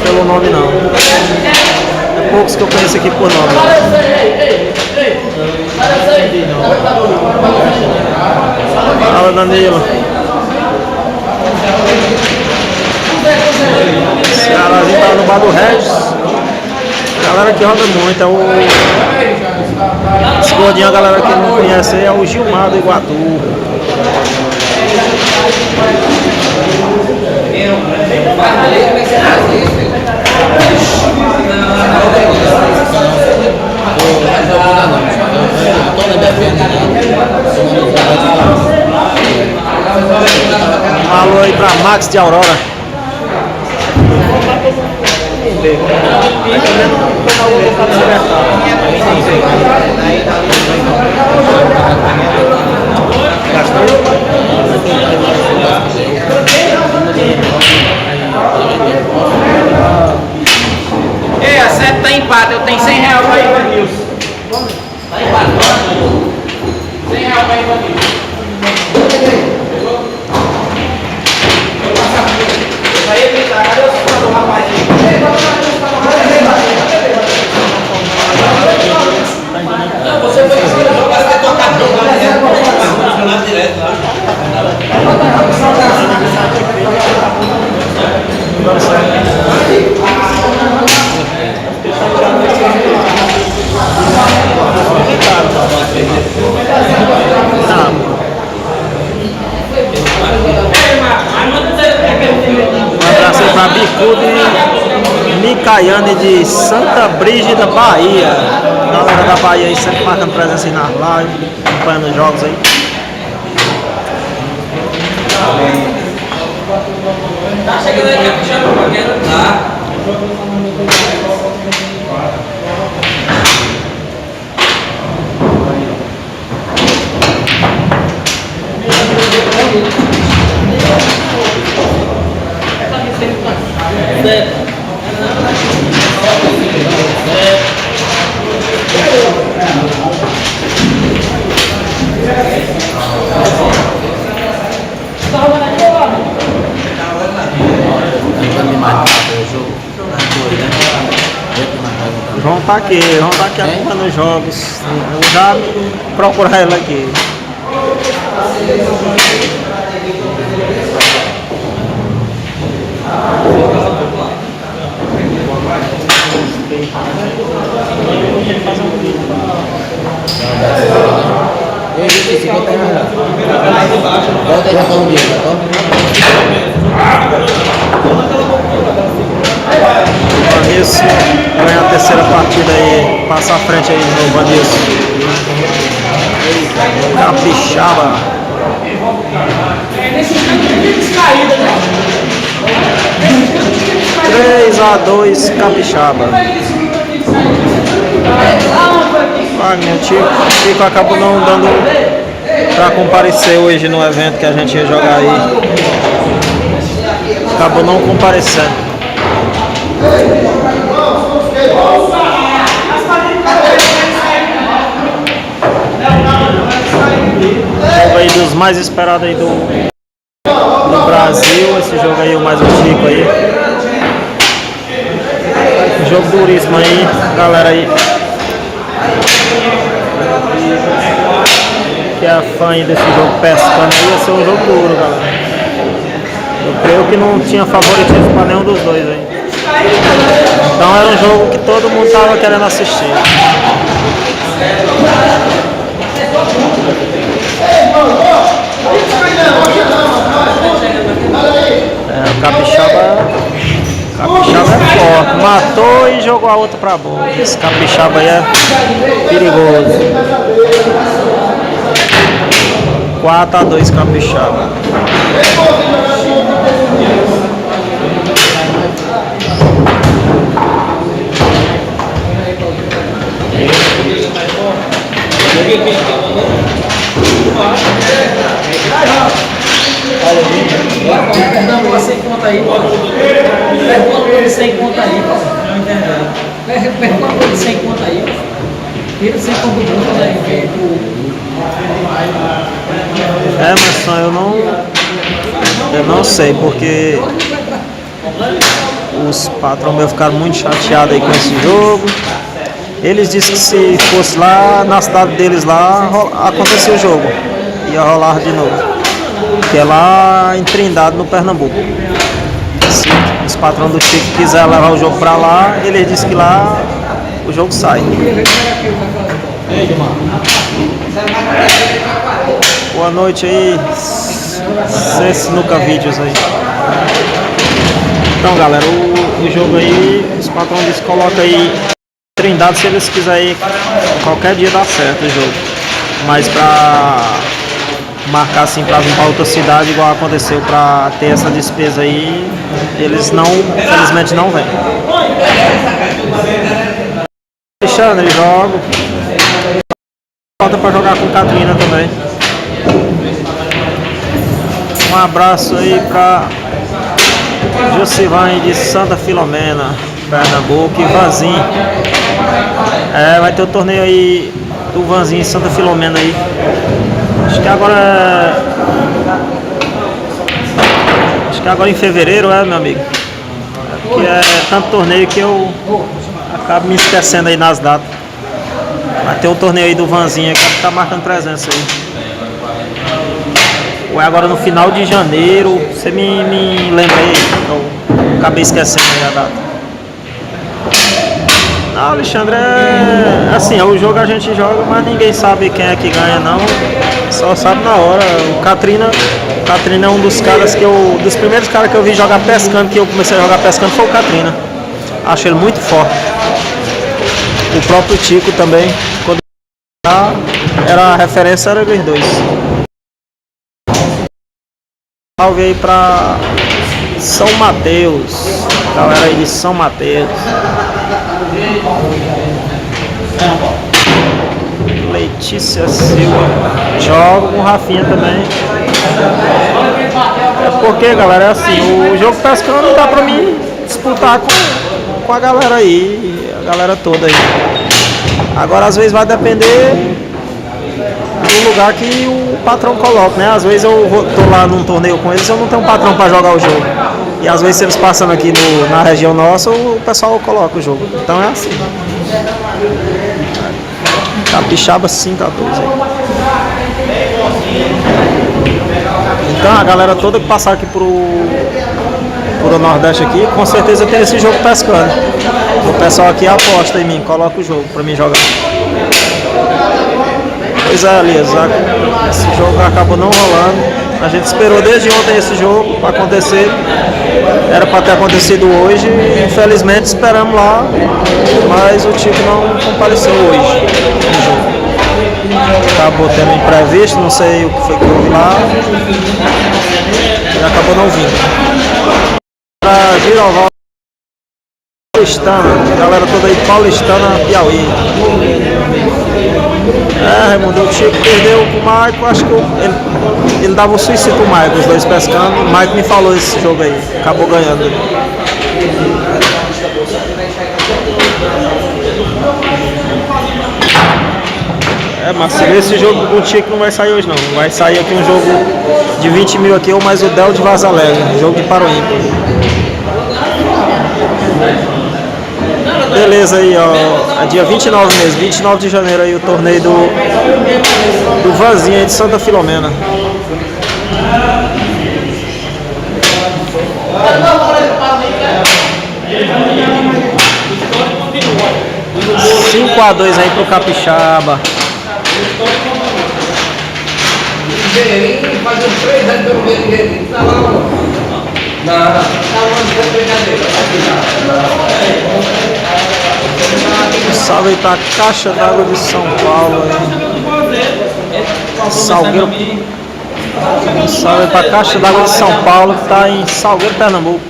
pelo nome não. É poucos que eu conheço aqui por nome. Fala, Danilo. Esse carazinho tá no bar do Regis. A galera que roda muito, é o. Esse gordinho, a galera que não conhece é o Gilmar do Iguatu. Um alô aí pra Max de Aurora. Ei, a 7 tá empate, eu tenho 100 reais pra Ivanilson. Tá empate, 100 reais pra Ivanilson. Aí ele tá, cadê o rapaz aí? Você foi jogar, vai tocar direto lá. Um abraço aí pra Bicudo e Micaiane de Santa Brígida, Bahia. Galera da Bahia aí sempre marcando presença aí nas lives, acompanhando os jogos aí. Tá chegando aí, capixaba, pra quem não tá. O João tá aqui acompanhando os jogos. Eu vou já procurar ele aqui. Eu disse 50 reais. Volta aí já tá um dia, tá bom? Vanilson ganha a terceira partida aí, passa à frente aí no Vanilson. Capixaba. Nesse momento tem descaída, né? 3-2 Capixaba. Wagner, Chico acabou não dando pra comparecer hoje no evento que a gente ia jogar aí. Acabou não comparecendo. Jogo aí dos mais esperados aí do Brasil. Esse jogo aí, o mais antigo aí. Jogo duríssimo aí, galera aí que é fã aí desse jogo pescando aí, ia ser um jogo duro, galera. Eu creio que não tinha favoritismo para nenhum dos dois aí. Então era um jogo que todo mundo tava querendo assistir. O Capixaba é forte, matou e jogou a outra pra boca. Esse Capixaba aí é perigoso. 4-2 Capixaba. Pernambuco sem conta aí. Pergunta ele sem conta aí. Não entendeu. Pergunta ele sem conta aí. Tira sem conta do mundo, né? Mas só eu não sei, porque os patrões meus ficaram muito chateados aí com esse jogo. Eles disseram que se fosse lá na cidade deles lá, acontecia o jogo. Ia rolar de novo. Que é lá em Trindade, no Pernambuco. Se os patrões do Chico quiserem levar o jogo pra lá, eles dizem que lá o jogo sai. Boa noite aí, Sinuca Vídeos aí. Então galera, o jogo aí, os patrões colocam aí Trindade se eles quiserem ir, qualquer dia dá certo o jogo. Mas pra marcar assim pra vir pra outra cidade, igual aconteceu pra ter essa despesa aí, eles não, infelizmente não vêm. Alexandre, jogo. Falta pra jogar com Catrina também. Um abraço aí pra Josivane de Santa Filomena, Pernambuco, e Vanzinho. Vai ter o torneio aí do Vanzinho em Santa Filomena aí. Acho que agora em fevereiro, meu amigo. Porque é tanto torneio que eu acabo me esquecendo aí nas datas. Vai ter o torneio aí do Vanzinho que tá marcando presença aí. Ou é agora no final de janeiro, você me lembrei, eu acabei esquecendo aí a data. Não, Alexandre, assim, o jogo a gente joga, mas ninguém sabe quem é que ganha não. Só sabe na hora. O Catrina é um dos caras dos primeiros caras que eu vi jogar pescando, que eu comecei a jogar pescando, foi o Catrina. Acho ele muito forte. O próprio Tico também, quando a referência era eles dois. Salve aí pra São Mateus, galera aí de São Mateus. Letícia Silva, jogo com o Rafinha também. É porque, galera, é assim, o jogo pescando dá pra mim disputar com a galera aí, a galera toda aí. Agora às vezes vai depender do lugar que o patrão coloca, né? Às vezes eu tô lá num torneio com eles, eu não tenho um patrão pra jogar o jogo. E às vezes eles passando aqui na região nossa, o pessoal coloca o jogo. Então é assim. Capixaba 5-2 aí. Então a galera toda que passar aqui pro Nordeste aqui, com certeza tem esse jogo pescando. O pessoal aqui aposta em mim, coloca o jogo pra mim jogar. Pois é, Elias, esse jogo acabou não rolando. A gente esperou desde ontem esse jogo para acontecer. Era para ter acontecido hoje e infelizmente esperamos lá, mas o Tico não compareceu hoje no jogo. Acabou tendo imprevisto, não sei o que foi que houve lá e acabou não vindo. Para Giroval Paulistana, galera toda aí Paulistana, Piauí. Raimundo, o Chico perdeu pro Maico, acho que ele dava um suicídio pro Maico, os dois pescando. O Maico me falou esse jogo aí, acabou ganhando. Mas esse jogo do Chico não vai sair hoje não. Vai sair aqui um jogo de 20 mil aqui, ou mais o Del de Vaza Alegre, jogo de Paroímpa. Beleza aí, ó. É dia 29 mesmo, 29 de janeiro aí o torneio do Vanzinho aí de Santa Filomena. 5-2 aí pro Capixaba. Fazendo 3 anos que eu não vejo ninguém. Tá lá, não, Salve aí pra Caixa d'Água de São Paulo aí. Salgueiro Um salve pra Caixa d'Água de São Paulo, que tá em Salgueiro, Pernambuco.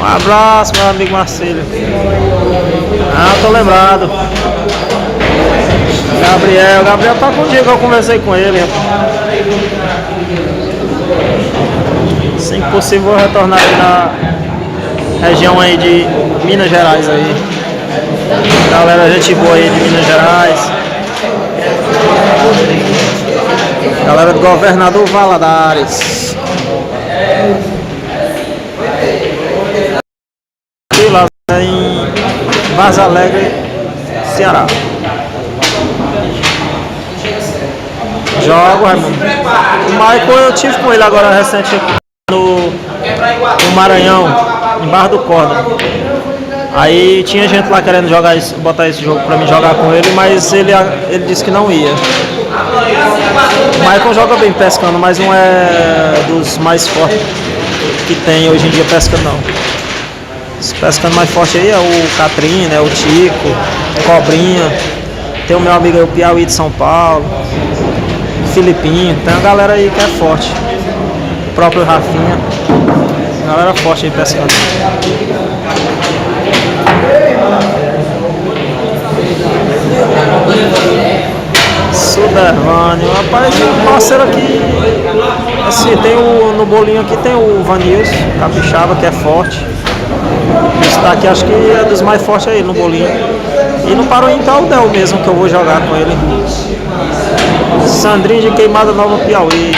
Um abraço, meu amigo Marcelo. Ah, tô lembrado. Gabriel tá com o dia que eu conversei com ele. Assim que possível, vou retornar aí na região aí de Minas Gerais aí. Galera, gente boa aí de Minas Gerais. Galera do Governador Valadares. E lá em Vaz Alegre, Ceará. Jogo, Raimundo. O Michael eu tive com ele agora recente aqui no Maranhão, em Barra do Corda. Aí tinha gente lá querendo jogar botar esse jogo pra mim jogar com ele, mas ele disse que não ia. O Michael joga bem pescando, mas não é dos mais fortes que tem hoje em dia pescando não. Esse pescando mais forte aí é o Catrina, é o Tico, Cobrinha. Tem o meu amigo aí, o Piauí de São Paulo, o Filipinho, tem uma galera aí que é forte. O próprio Rafinha. Galera forte aí pescando. Sudervânio, rapaz, um parceiro aqui. Assim, tem no bolinho aqui tem o Vanilson, capixaba, que é forte. Esse daqui acho que é dos mais fortes aí no bolinho. E no Paroim tá o Del mesmo que eu vou jogar com ele. Sandrinho de Queimada Nova, Piauí.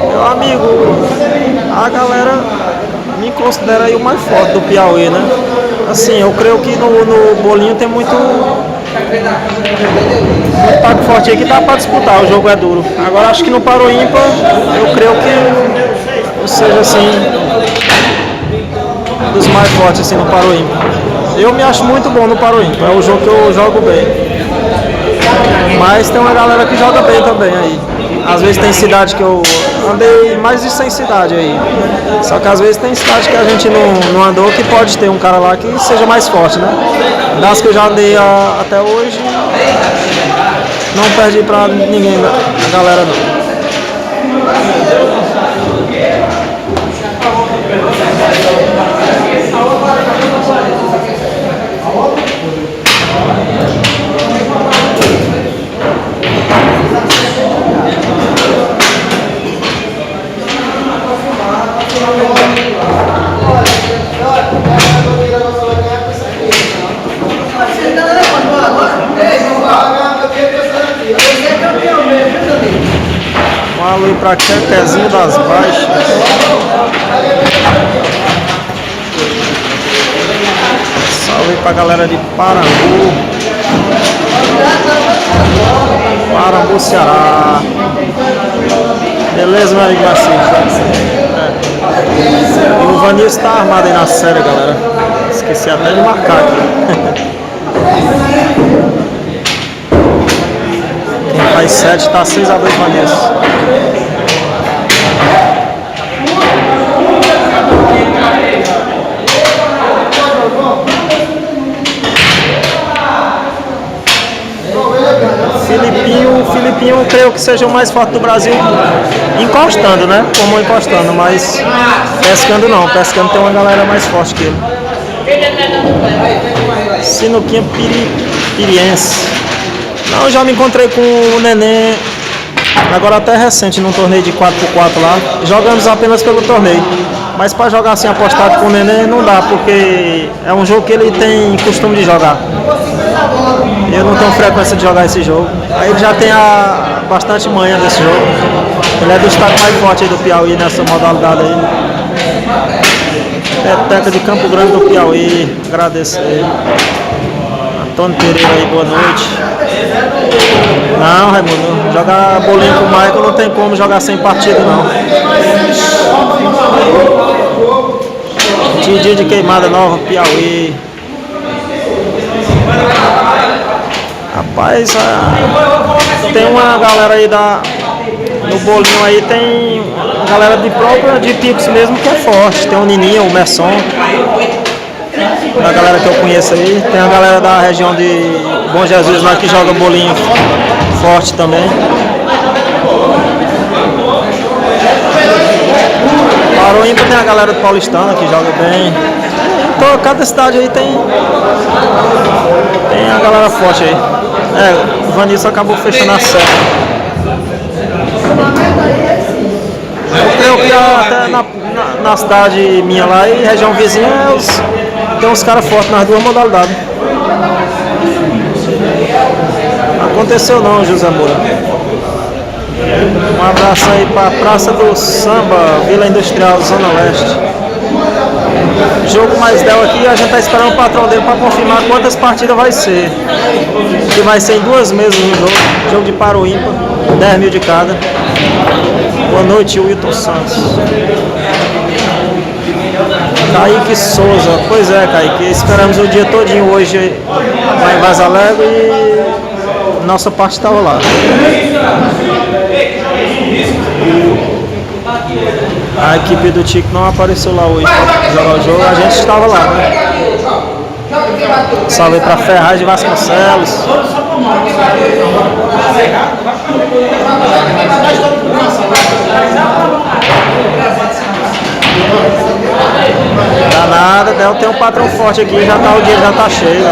Meu amigo, a galera me considera aí o mais forte do Piauí, né? Assim, eu creio que no bolinho tem muito paco forte aí que dá pra disputar, o jogo é duro. Agora acho que no Paroímpa, eu creio que seja assim, dos mais fortes assim no Paroímpa. Eu me acho muito bom no Paroímpa, é o jogo que eu jogo bem. Mas tem uma galera que joga bem também aí. Às vezes tem cidade que eu andei mais de 100 cidade aí. Só que às vezes tem cidade que a gente não andou que pode ter um cara lá que seja mais forte, né? Das que eu já andei até hoje, não perdi pra ninguém, a galera não. Um alô pra Quequezinho das Baixas. Salve pra galera de Parambu. Parambu, Ceará. Beleza, meu amigo Marcinho? E o Vanilson tá armado aí na série, galera. Esqueci até de marcar aqui. Quem faz 7 tá 6-2 Vanilson. Filipinho, eu creio que seja o mais forte do Brasil encostando, né? Como encostando, mas pescando não. Pescando tem uma galera mais forte que ele. Sinuquinha Piriense. Não, eu já me encontrei com o Neném, agora até recente, num torneio de 4x4 lá. Jogamos apenas pelo torneio. Mas para jogar assim apostado com o Neném não dá, porque é um jogo que ele tem costume de jogar. Eu não tenho frequência de jogar esse jogo. Aí ele já tem bastante manha desse jogo. Ele é do estado mais forte aí do Piauí nessa modalidade aí. Peteca de Campo Grande do Piauí. Agradecer. Antônio Pereira aí, boa noite. Não, Raimundo, jogar bolinho com o Michael não tem como jogar sem partida não. Dia de Queimada Nova, Piauí. Rapaz, tem uma galera aí no bolinho aí, tem uma galera de Picos mesmo que é forte. Tem o Nininho, o Merson, a galera que eu conheço aí. Tem a galera da região de Bom Jesus lá que joga bolinho forte também. Paroímpa tem a galera do Paulistano que joga bem. Então, cada cidade aí tem a galera forte aí. O Vanilson acabou fechando a série. Eu que até na cidade minha lá e região vizinha tem uns caras fortes nas duas modalidades. Não aconteceu não, José Moura. Um abraço aí pra Praça do Samba, Vila Industrial, Zona Leste. Jogo mais Del aqui, a gente tá esperando o patrão dele para confirmar quantas partidas vai ser. Que vai ser em 2 meses no jogo de Paroímpa, 10 mil de cada. Boa noite, Wilton Santos. Kaique Souza, pois é, Kaique, esperamos o dia todinho hoje lá em Vaz Alegre e nossa parte estava lá. A equipe do Tico não apareceu lá hoje para jogar o jogo, a gente estava lá, né? Salve para Ferraz de Vasconcelos. Danada, Del tem um patrão forte aqui, já tá, o dia já tá cheio.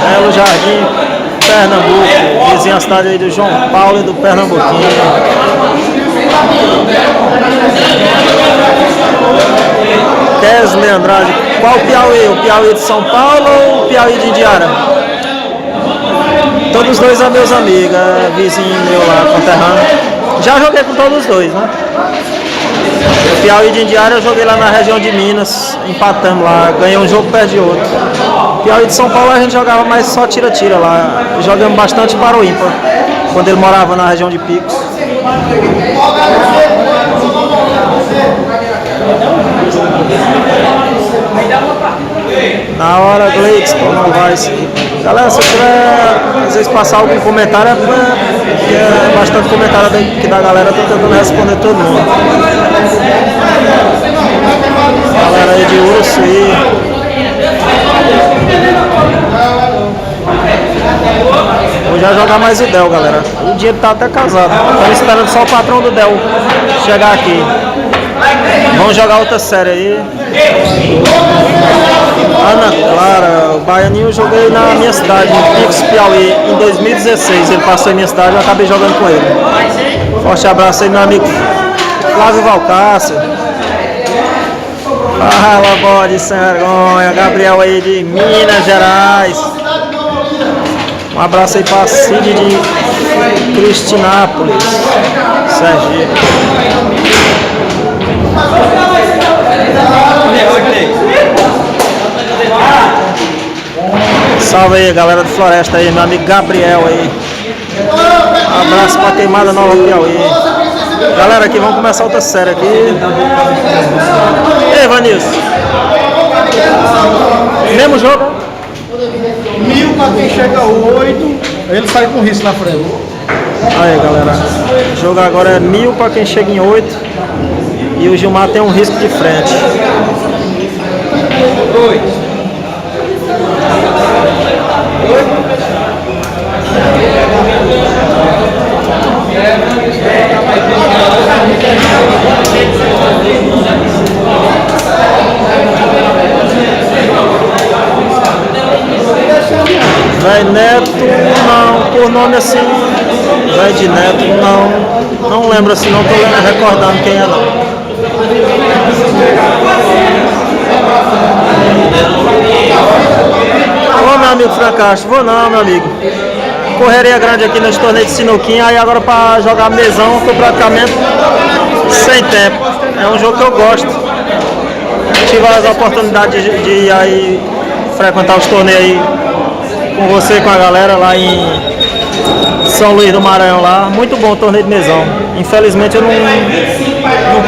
Belo Jardim, Pernambuco, vizinha a cidade aí do João Paulo e do Pernambuquinho. Tesle Andrade, qual Piauí? O Piauí de São Paulo ou o Piauí de Indiara? Todos os dois são meus amigos, vizinho meu lá, conterrâneo. Já joguei com todos os dois, né? O Piauí de Indiara eu joguei lá na região de Minas, empatamos lá, ganhei um jogo perto de outro. Piauí de São Paulo a gente jogava mais só tira-tira lá, jogamos bastante Paroímpa, quando ele morava na região de Picos. Na hora, Gleides, como vai ser? Galera, se eu tiver, às vezes, passar algum comentário, porque é bastante comentário aqui da galera, tô tentando responder todo mundo. Galera aí de Uruçuí. Vou já jogar mais o Del, galera. O dinheiro tá até casado. Estamos esperando só o patrão do Del chegar aqui. Vamos jogar outra série aí. Ana Clara, o Baianinho eu joguei na minha cidade, em Picos, Piauí, em 2016. Ele passou em minha cidade e eu acabei jogando com ele. Forte abraço aí, meu amigo Flávio Valcácio. Fala, bode sem vergonha. Gabriel aí de Minas Gerais. Um abraço aí pra Cid de Cristinápolis, Sergipe. Salve aí, galera do Floresta aí, meu amigo Gabriel aí. Um abraço pra Queimada Nova Piauí. Galera, aqui vamos começar outra série aqui. Ei, Vanilson. Mesmo jogo? 1000 pra quem chega 8, ele sai com risco na frente. Aí, galera. O jogo agora é 1000 pra quem chega em 8. E o Gilmar tem um risco de frente. Véi Neto, não, por nome assim, Véi de Neto, não lembro assim, não tô recordando quem é não. Ô meu amigo Francastro, vou não, meu amigo. Correria grande aqui nos torneios de sinuquinha, aí agora pra jogar mesão, tô praticamente sem tempo. É um jogo que eu gosto. Tive as oportunidades de ir aí frequentar os torneios aí com você, com a galera lá em São Luís do Maranhão lá. Muito bom o torneio de mesão. Infelizmente eu não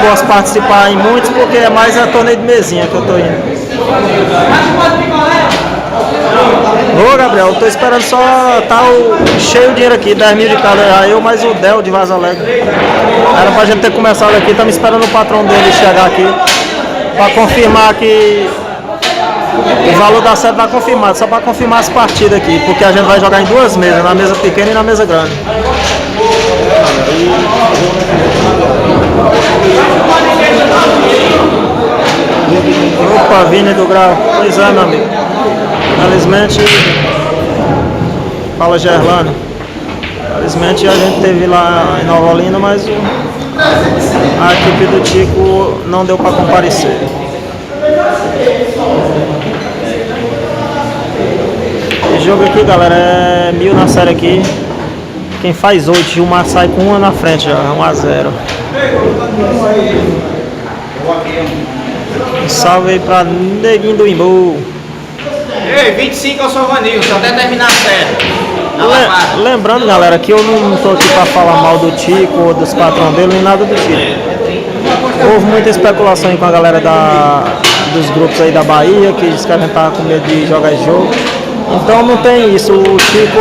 posso participar em muitos porque é mais a torneio de mesinha que eu tô indo. Ô Gabriel, eu tô esperando só tá cheio o dinheiro aqui, 10 mil de cada, já eu mais o Del de Vaza Alegre. Era pra gente ter começado aqui, estamos esperando o patrão dele chegar aqui pra confirmar que o valor da sede tá confirmado, só pra confirmar as partidas aqui, porque a gente vai jogar em duas mesas, na mesa pequena e na mesa grande. Opa, Vini do Grau, pois é, meu amigo. Infelizmente, fala Gerlano. Infelizmente a gente teve lá em Nova Olinda, mas a equipe do Tico não deu para comparecer. Esse jogo aqui, galera, é 1000 na série aqui. Quem faz 8, Gilmar sai com 1 na frente já, 1-0. Um salve aí pra Neguinho do Imbu. Ei, 25 eu sou Vanil, só até terminar a série. Lembrando, galera, que eu não tô aqui pra falar mal do Tico ou dos patrões dele, nem nada do tipo. Houve muita especulação aí com a galera dos grupos aí da Bahia, que diz que a gente tava com medo de jogar esse jogo. Então não tem isso, o Tico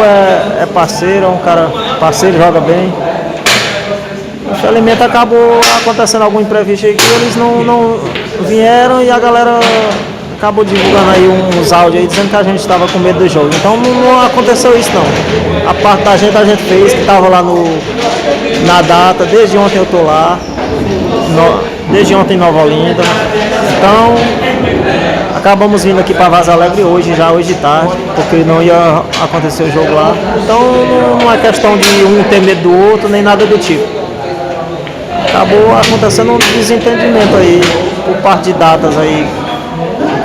é parceiro, é um cara parceiro, joga bem. Infelizmente acabou acontecendo algum imprevisto aí que eles não vieram e a galera acabou divulgando aí uns áudios aí dizendo que a gente estava com medo do jogo. Então não aconteceu isso não. A parte da gente a gente fez, que estava lá na data, desde ontem eu tô lá, desde ontem em Nova Olinda. Então acabamos vindo aqui para Vaza Alegre hoje de tarde, porque não ia acontecer o jogo lá. Então não é questão de um ter medo do outro, nem nada do tipo. Acabou acontecendo um desentendimento aí, por parte de datas aí,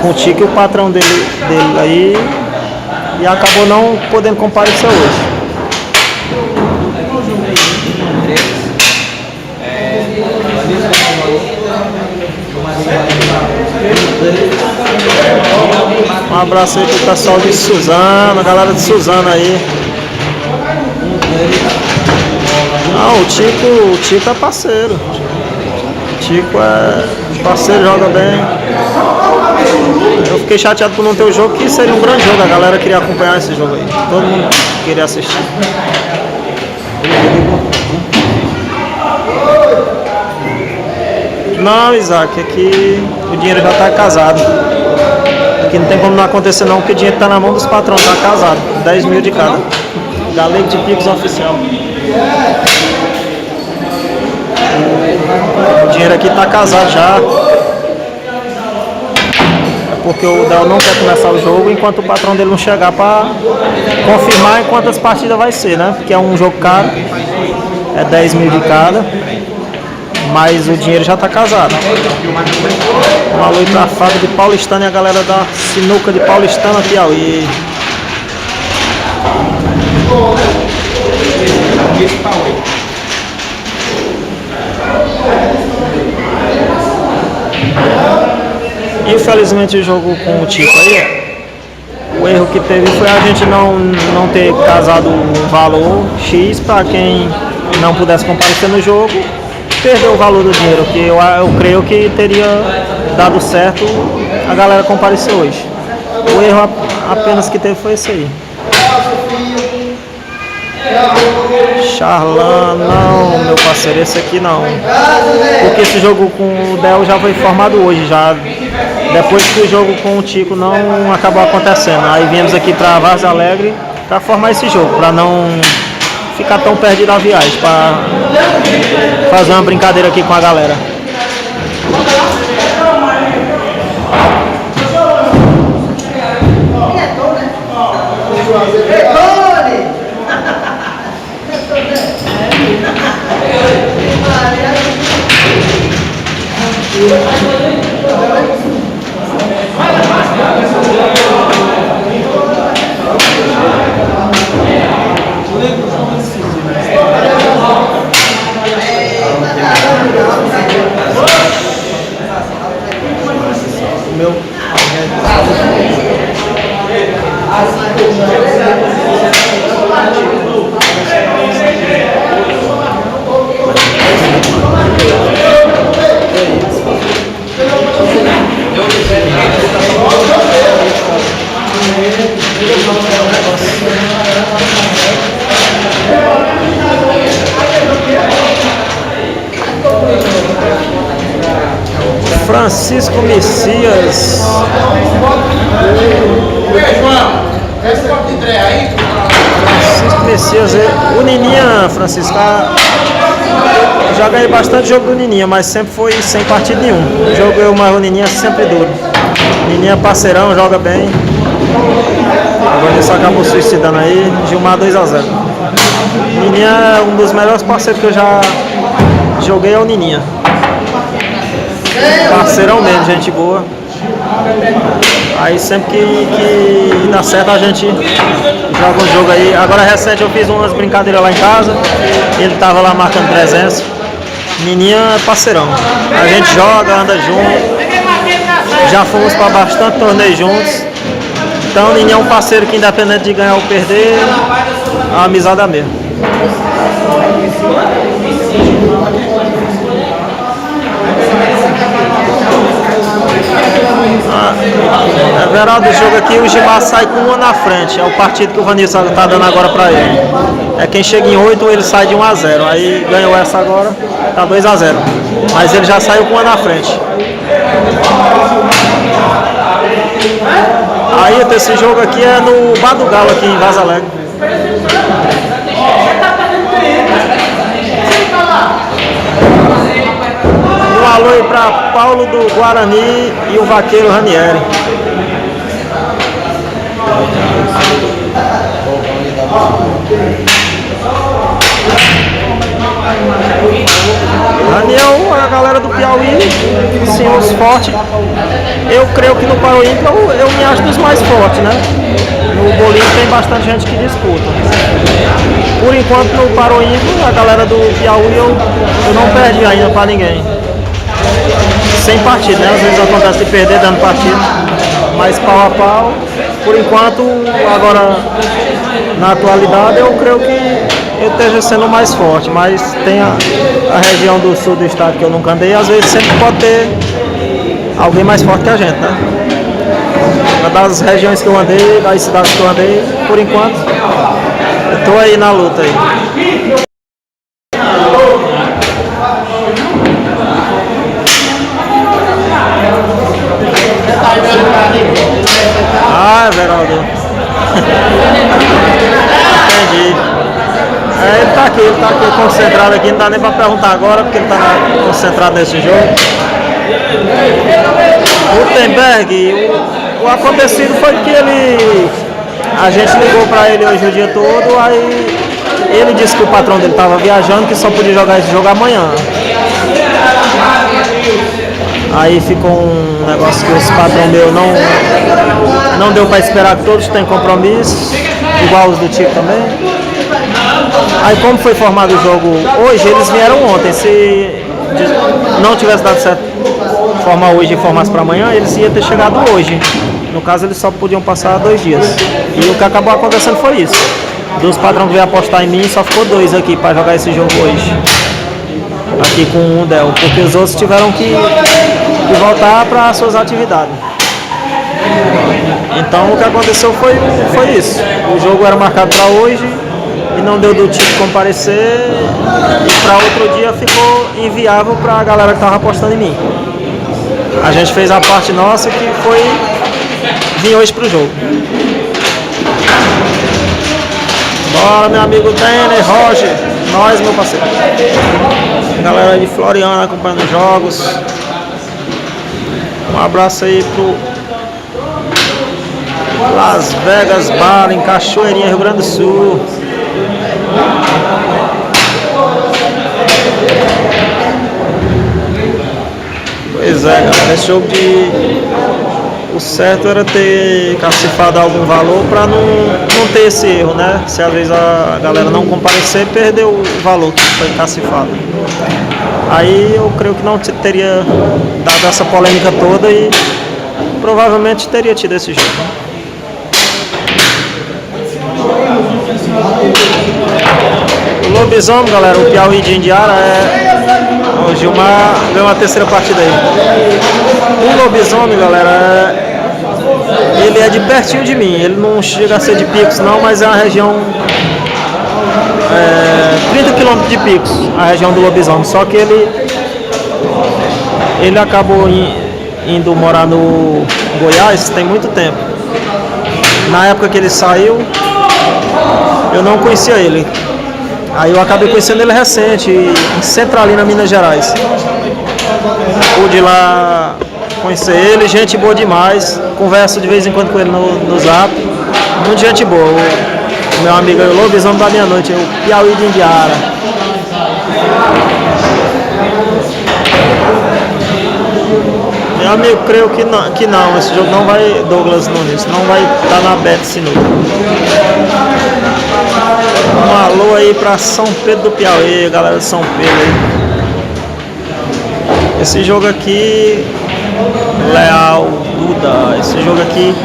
com o Tico e o patrão dele aí, e acabou não podendo comparecer hoje. Um abraço aí pro pessoal de Suzano, a galera de Suzano aí. Não, o Tico é parceiro. O Tico é parceiro, joga bem. Eu fiquei chateado por não ter o jogo, que seria um grande jogo. A galera queria acompanhar esse jogo aí. Todo mundo queria assistir. Não, Isaac, aqui o dinheiro já está casado. Aqui não tem como não acontecer não, porque o dinheiro está na mão dos patrões, está casado. 10 mil de cada. Galego de Pix oficial. O dinheiro aqui está casado já. É porque o Del não quer começar o jogo enquanto o patrão dele não chegar para confirmar em quantas partidas vai ser, né? Porque é um jogo caro. É 10 mil de cada. Mas o dinheiro já está casado. Um alô para a fábrica de Paulistana e a galera da sinuca de Paulistana, Piauí. Infelizmente o jogo com o Tico aí, o erro que teve foi a gente não ter casado um valor X para quem não pudesse comparecer no jogo, perdeu o valor do dinheiro, que eu creio que teria dado certo a galera comparecer hoje. O erro apenas que teve foi esse aí. Charlan, não, meu parceiro, esse aqui não. Porque esse jogo com o Del já foi formado hoje, já depois que o jogo com o Tico não acabou acontecendo. Aí viemos aqui para Vaza Alegre para formar esse jogo, para não ficar tão perdido a viagem, para fazer uma brincadeira aqui com a galera. Francisco Messias. Francisco Messias, o Nininha, Francisco, já ganhei bastante jogo do Nininha, mas sempre foi sem partido nenhum. O jogo eu, mas o Nininha é sempre duro. Nininha é parceirão, joga bem. Agora ele só acabou suicidando aí. Gilmar 2-0. Nininha é um dos melhores parceiros que eu já joguei, é o Nininha. Parceirão mesmo, gente boa. Aí sempre que dá certo a gente joga um jogo aí. Agora recente eu fiz umas brincadeiras lá em casa. Ele tava lá marcando presença. Nininha é parceirão. A gente joga, anda junto. Já fomos para bastante torneios juntos. Então o Nininha é um parceiro que, independente de ganhar ou perder, a amizade é mesmo. Veraldo, o jogo aqui, o Gilmar sai com uma na frente. É o partido que o Vanilson tá dando agora pra ele. É quem chega em 8, ele sai de 1-0. Aí ganhou essa agora, tá 2-0. Mas ele já saiu com uma na frente. Aí esse jogo aqui é no Bar do Galo, aqui em Vaza Alegre. Um alô aí pra Paulo do Guarani e o vaqueiro Ranieri. Raniel, a galera do Piauí, sim, os fortes. Eu creio que no Paroímpico eu me acho dos mais fortes, né? No bolinho tem bastante gente que disputa. Por enquanto no Paroímpico, a galera do Piauí eu não perdi ainda pra ninguém. Sem partido, né? Às vezes acontece de perder dando partido, mas pau a pau. Por enquanto, agora na atualidade, eu creio que eu esteja sendo mais forte, mas tem a região do sul do estado que eu nunca andei, às vezes sempre pode ter alguém mais forte que a gente, né? Das regiões que eu andei, das cidades que eu andei, por enquanto, eu tô aí na luta aí. Ah, Veraldo. Entendi. Ele tá aqui concentrado aqui, não dá nem pra perguntar agora, porque ele tá concentrado nesse jogo. Gutenberg, o acontecido foi que a gente ligou pra ele hoje o dia todo, aí ele disse que o patrão dele tava viajando, que só podia jogar esse jogo amanhã. Aí ficou um negócio que os patrão meu não deu pra esperar, que todos têm compromisso, igual os do Tico também. Aí como foi formado o jogo hoje, eles vieram ontem. Se não tivesse dado certo formar hoje e formasse para amanhã, eles iam ter chegado hoje. No caso, eles só podiam passar 2 dias. E o que acabou acontecendo foi isso. Dos patrões que veio apostar em mim, só ficou 2 aqui para jogar esse jogo hoje. Aqui com um Del, porque os outros tiveram que voltar para suas atividades. Então o que aconteceu foi isso. O jogo era marcado para hoje e não deu do tipo comparecer, e para outro dia ficou inviável para a galera que estava apostando em mim. A gente fez a parte nossa, que foi vir hoje pro jogo. Bora, meu amigo Denner, Roger, nós, meu parceiro. Galera de Floriana acompanhando os jogos. Um abraço aí pro Las Vegas Bar, em Cachoeirinha, Rio Grande do Sul. Pois é, galera, esse jogo o certo era ter cacifado algum valor para não ter esse erro, né? Se às vezes a galera não comparecer, perdeu o valor que foi cacifado. Aí eu creio que não teria dado essa polêmica toda e provavelmente teria tido esse jogo. O Lobisomem, galera, o Piauí de Indiara o Gilmar ganhou a 3ª partida aí. O Lobisomem, galera, ele é de pertinho de mim. Ele não chega a ser de Picos não, mas é uma região 30 km de Picos, a região do Lobisomem. Só que ele acabou indo morar no Goiás tem muito tempo. Na época que ele saiu, eu não conhecia ele. Aí eu acabei conhecendo ele recente, em Centralina, Minas Gerais. Pude ir lá conhecer ele, gente boa demais. Converso de vez em quando com ele no Zap. Muito gente boa. O meu amigo é o Lobisomem da Meia-Noite, o Piauí de Indiara. Meu amigo, creio que não. Esse jogo não vai, Douglas Nunes, não vai estar na Bet Sinuca. Um alô aí pra São Pedro do Piauí, galera de São Pedro aí. Esse jogo aqui, Leal, Duda, esse jogo aqui,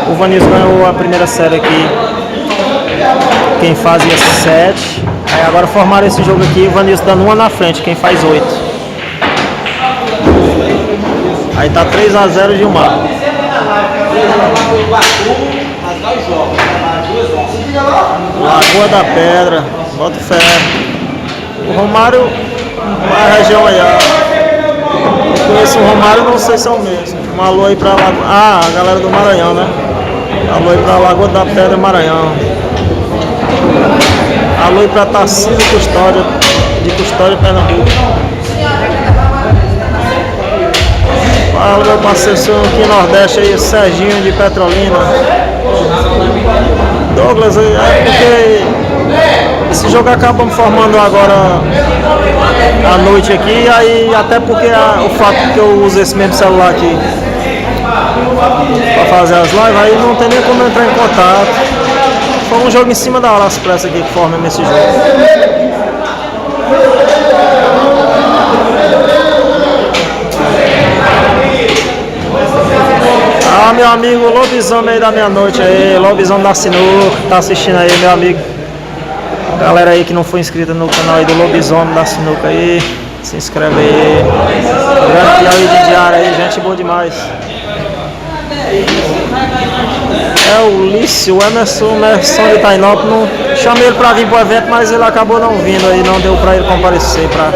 o Vanilson ganhou a primeira série aqui, quem fazia 7. Aí agora formaram esse jogo aqui, o Vanilson dando uma na frente, quem faz 8. Aí tá 3-0 Gilmar. Lagoa da Pedra, bota fé. O Romário, a região aí, eu conheço o Romário, não sei se é o mesmo. Um alô aí pra Lagoa. Ah, a galera do Maranhão, né? Alô aí pra Lagoa da Pedra, Maranhão. Alô aí pra Tarcísio Custódia, de Custódia, Pernambuco. Fala, meu parceiro aqui no Nordeste aí, Serginho de Petrolina. Douglas, é porque esse jogo acabamos formando agora à noite aqui, aí até porque o fato que eu uso esse mesmo celular aqui para fazer as lives, aí não tem nem como entrar em contato. Foi um jogo em cima da hora, as pressas aqui que formam esse jogo. Ah, meu amigo Lobisomem aí da Meia-Noite aí, Lobisomem da Sinuca, tá assistindo aí, meu amigo. Galera aí que não foi inscrita no canal aí do Lobisomem da Sinuca aí, se inscreve aí. Grande Piauí de Indiara aí, gente boa demais. É o Lício, o Emerson de Tainópolis, não chamei ele pra vir pro evento, mas ele acabou não vindo aí, não deu pra ele comparecer, pra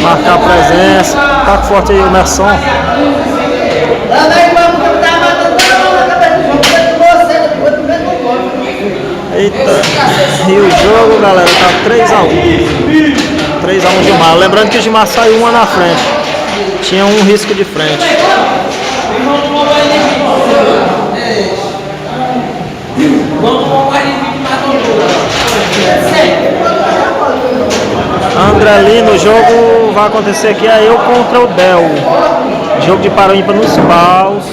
marcar a presença. Tá forte aí o Emerson. Eita, e o jogo, galera, tá 3-1. 3-1 Gilmar. Lembrando que o Gilmar saiu uma na frente. Tinha um risco de frente. Andrelino, o jogo vai acontecer aqui, é eu contra o Del. Jogo de Paroímpa nos paus.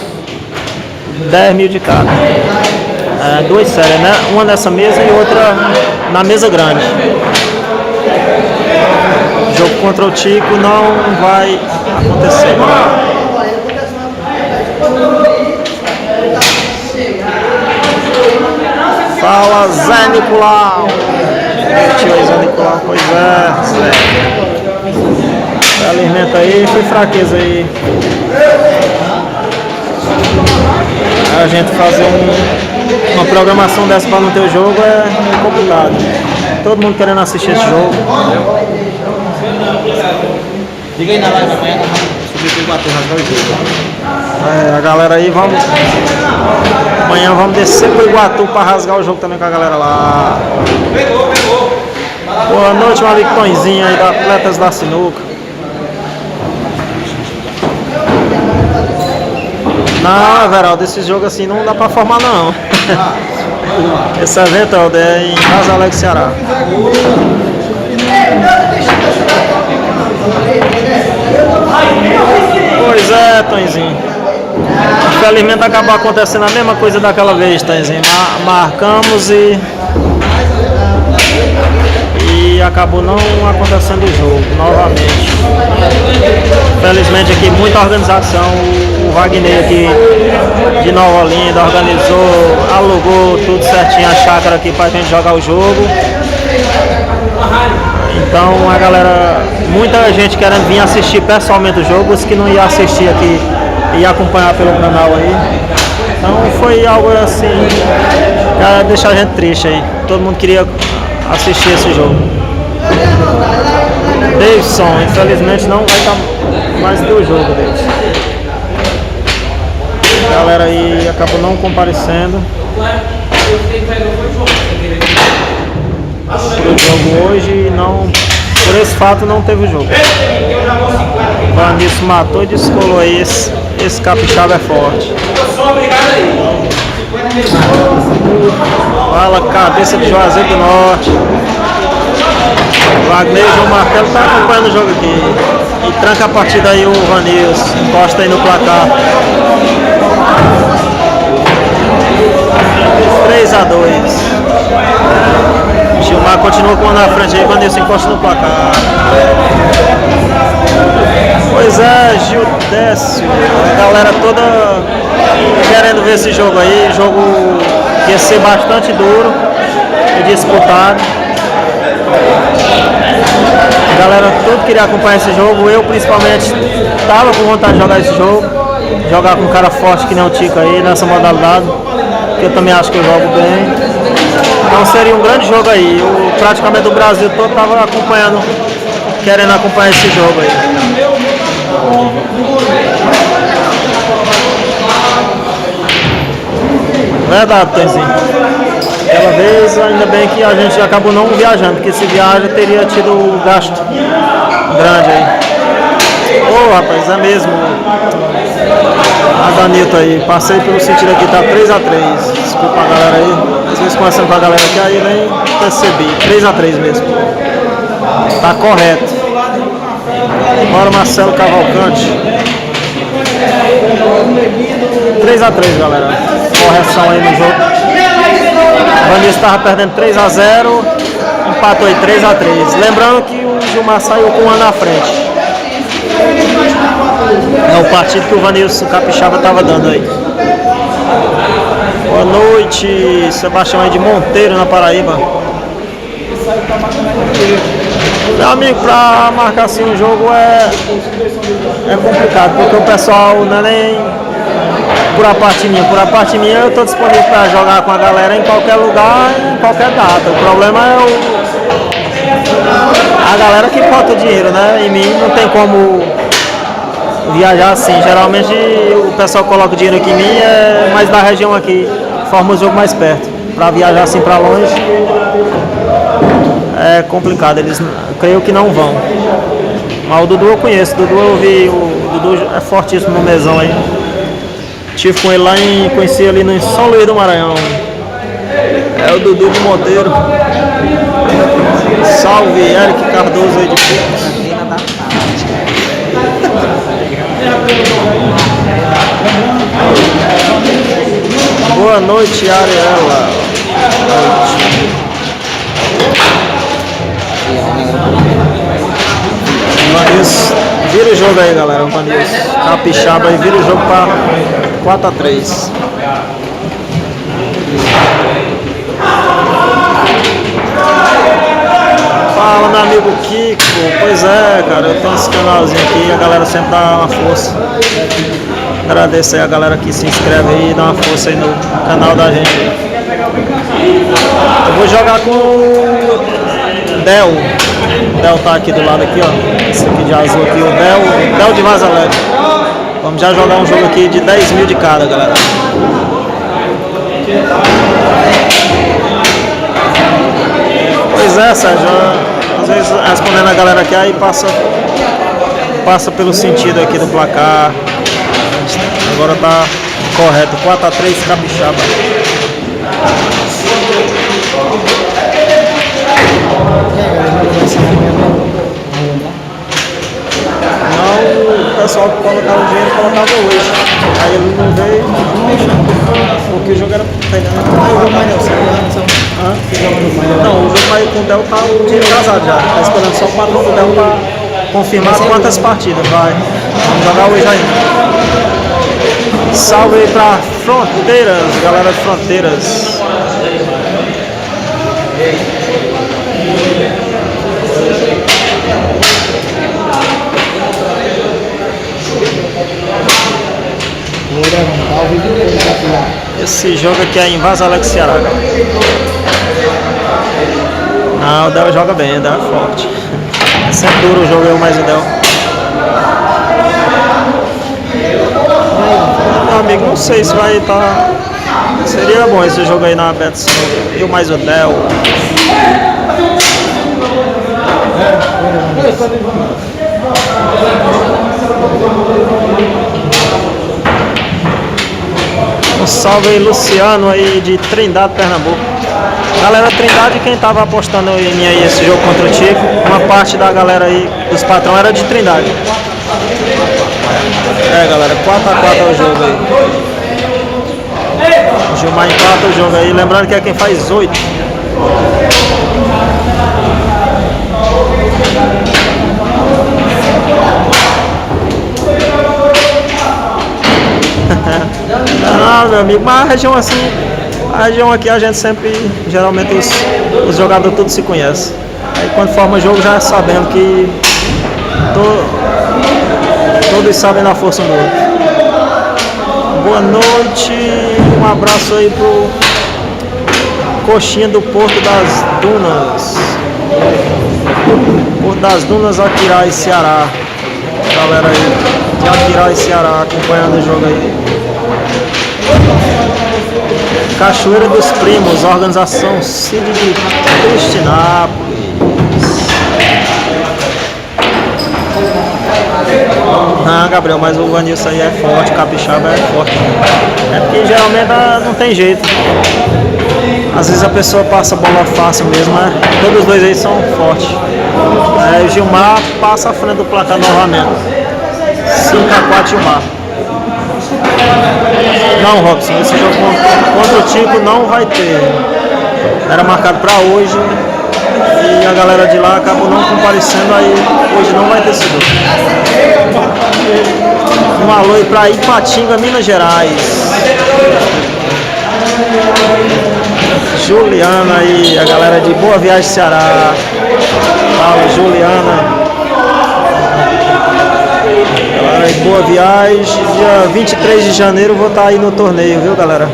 10 mil de cada. Duas séries, né? Uma nessa mesa e outra na mesa grande. O jogo contra o Tico não vai acontecer. Fala Zé Nicolau. Tio Zé Nicolau, pois é, Zé. Alimenta aí, foi fraqueza aí. A gente fazer uma programação dessa para não ter o jogo é complicado. Todo mundo querendo assistir esse jogo. Diga aí na live amanhã, nós vamos subir pro Iguatu, rasgar o jogo. A galera aí, vamos. Amanhã vamos descer pro Iguatu para rasgar o jogo também com a galera lá. Boa noite, meu amigo Tonzinho aí, da Atletas da Sinuca. Não, Everaldo, esse jogo assim não dá pra formar não. Esse evento é em Casa Alegre, Ceará. Pois é, Tonzinho. Infelizmente acabou acontecendo a mesma coisa daquela vez, Tonzinho. Marcamos e acabou não acontecendo o jogo novamente. Felizmente aqui muita organização, o Wagner aqui de Nova Olinda organizou, alugou tudo certinho a chácara aqui pra gente jogar o jogo. Então a galera, muita gente querendo vir assistir pessoalmente o jogo, os que não ia assistir aqui e acompanhar pelo canal aí. Então foi algo assim, que deixar a gente triste aí. Todo mundo queria assistir esse jogo. Davidson, infelizmente não vai estar mais do jogo deles. A galera aí acabou não comparecendo pro jogo hoje e não, por esse fato não teve o jogo. O Vanilson matou e descolou aí, esse capixaba é forte. Fala, cabeça de Juazeiro do Norte. Wagner e João Martelo tá acompanhando o jogo aqui. E tranca a partida aí o Vanilson. Encosta aí no placar. 3-2. Gilmar continua com uma na frente aí. Vanilson encosta no placar. Pois é, Gil Décio. A galera toda querendo ver esse jogo aí. Jogo que ia ser bastante duro e disputado. A galera toda queria acompanhar esse jogo. Eu principalmente estava com vontade de jogar esse jogo. Jogar com um cara forte que nem o Tico aí nessa modalidade. Que eu também acho que eu jogo bem. Então seria um grande jogo aí. Praticamente o Brasil todo estava acompanhando, querendo acompanhar esse jogo aí. Verdade, Tenzinho. Aquela vez, ainda bem que a gente acabou não viajando, porque se viaja teria tido um gasto grande aí. Ô, rapaz, é mesmo. A Danito aí, passei pelo sentido aqui, tá 3-3. Desculpa a galera aí. Às vezes conversando com a galera aqui, aí nem percebi. 3-3 mesmo. Tá correto. Bora, Marcelo Cavalcante. 3-3, galera. Correção aí no jogo. O Vanilson estava perdendo 3-0. Empatou aí 3-3. Lembrando que o Gilmar saiu com uma na frente. É o partido que o Vanilson Capixaba estava dando aí. Boa noite, Sebastião aí de Monteiro, na Paraíba. Meu amigo, pra marcar assim um jogo é complicado, porque o pessoal não é nem por a parte minha. Por a parte minha eu estou disponível para jogar com a galera em qualquer lugar, em qualquer data. O problema é a galera que bota o dinheiro, né? Em mim não tem como viajar assim. Geralmente o pessoal coloca o dinheiro aqui em mim, é mais da região aqui, forma o jogo mais perto. Para viajar assim para longe é complicado, eles creio que não vão. Mas o Dudu eu conheço, o Dudu eu vi, o Dudu é fortíssimo no mesão aí. Tive com ele lá conheci ali no São Luís do Maranhão. É o Dudu de Monteiro. Salve, Eric Cardoso aí de Picos. Boa noite, Ariela. Boa noite. Vanilson, vira o jogo aí, galera. O Vanilson Capixaba aí, vira o jogo para 4-3. Fala, meu amigo Kiko. Pois é, cara, eu tenho esse canalzinho aqui, a galera sempre dá uma força. Agradeço aí a galera que se inscreve aí e dá uma força aí no canal da gente. Eu vou jogar com o Del. O Del tá aqui do lado aqui, ó. Esse aqui de azul aqui, o Del de Vaza Leve. Vamos já jogar um jogo aqui de 10 mil de cada, galera. Pois é, Sérgio. Às vezes respondendo a galera aqui, aí passa pelo sentido aqui do placar. Agora tá correto, 4-3 Capixaba. Não, o pessoal que colocava o dinheiro colocava hoje. Aí ele não veio, porque o jogo era pegando. Não, o jogo vai com o Del, tá o dinheiro casado já. Tá esperando só o patrão do Del pra confirmar quantas partidas vai. Vamos jogar hoje ainda. Salve aí pra Fronteiras, galera de Fronteiras. Esse jogo aqui é em Vaza Alex, Ceará. Não, o Del joga bem, o Del é forte. sempre duro o jogo, eu mais o Del. Meu amigo, não sei se vai estar. Seria bom esse jogo aí na Betis. Eu mais o Del. Um salve aí, Luciano aí de Trindade, Pernambuco. Galera, Trindade, quem tava apostando em mim aí esse jogo contra o Tico, uma parte da galera aí, dos patrões, era de Trindade. É, galera, 4x4 é o jogo aí. O Gilmar empata o jogo aí, lembrando que é quem faz 8. Não, meu amigo, mas a região assim, a região aqui a gente sempre, geralmente os jogadores todos se conhecem. Aí quando forma jogo já sabendo que todos sabem da força um do outro. Boa noite, um abraço aí pro Coxinha do Porto das Dunas. Porto das Dunas, Aquirá e Ceará. Galera aí de Aquirá e Ceará acompanhando o jogo aí. Cachoeira dos Primos, organização Cid de Cristinápolis. Ah, Gabriel, mas o Vanilson aí é forte, o Capixaba é forte. É porque geralmente não tem jeito. Às vezes a pessoa passa a bola fácil mesmo, né? Todos os dois aí são fortes. O Gilmar passa à frente do placar novamente. 5x4 Gilmar. Não, Robson, esse jogo contra o Tico não vai ter. Era marcado para hoje e a galera de lá acabou não comparecendo, aí hoje não vai ter esse jogo. Um alô aí para Ipatinga, Minas Gerais. Juliana aí, a galera de Boa Viagem, Ceará. Fala, Juliana. Galera de Boa Viagem, dia 23 de janeiro vou estar aí no torneio, viu, galera?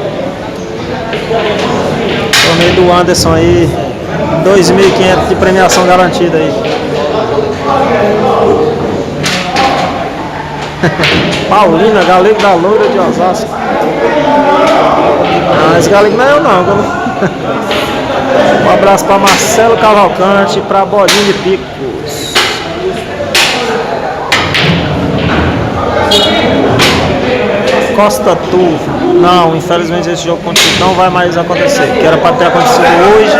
Torneio do Anderson aí, 2.500 de premiação garantida aí. Paulina, galego da Loura de Osasco. Ah, esse galego não é eu não. Um abraço para Marcelo Cavalcante, para Bolinho de Picos. Costa Turvo. Não, infelizmente esse jogo não vai mais acontecer, que era para ter acontecido hoje.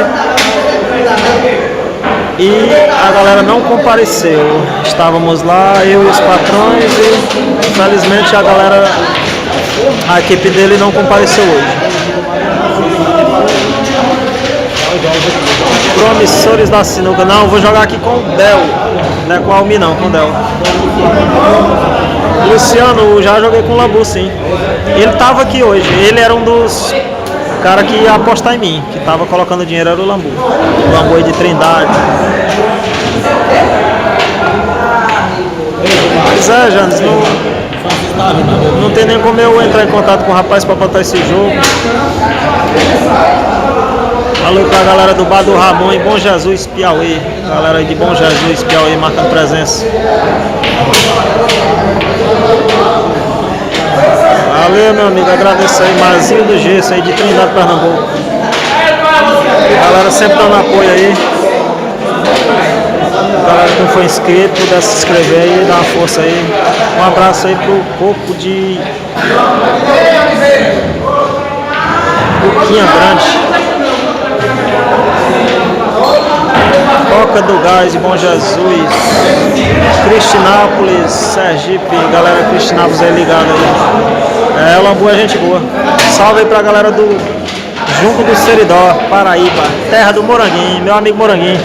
E a galera não compareceu. Estávamos lá, eu e os patrões, e infelizmente a equipe dele não compareceu hoje. Promissores da sinuca. Não, vou jogar aqui com o Del. Não é com o Almi não, com o Del. Luciano, já joguei com o Lambu, sim. Ele tava aqui hoje. Ele era um dos caras que ia apostar em mim, que tava colocando dinheiro, era o Lambu. O Lambu aí de Trindade. Pois é, Janes, não tem nem como eu entrar em contato com o rapaz para botar esse jogo. Alô pra galera do Bar do Ramon em Bom Jesus, Piauí. Galera aí de Bom Jesus, Piauí, marcando presença. Valeu, meu amigo, agradeço aí, Mazinho do Gesso aí de Trindade, Pernambuco. Galera sempre dando apoio aí. Galera que não foi inscrito, pudesse se inscrever aí, dar uma força aí. Um abraço aí pro Coco de Boquinha Grande. Toca do Gás de Bom Jesus. Cristinápolis, Sergipe, galera Cristinápolis aí ligada aí. É, Lambu é gente boa. Salve aí pra galera do Junco do Seridó, Paraíba, terra do Moranguinho, meu amigo Moranguinho.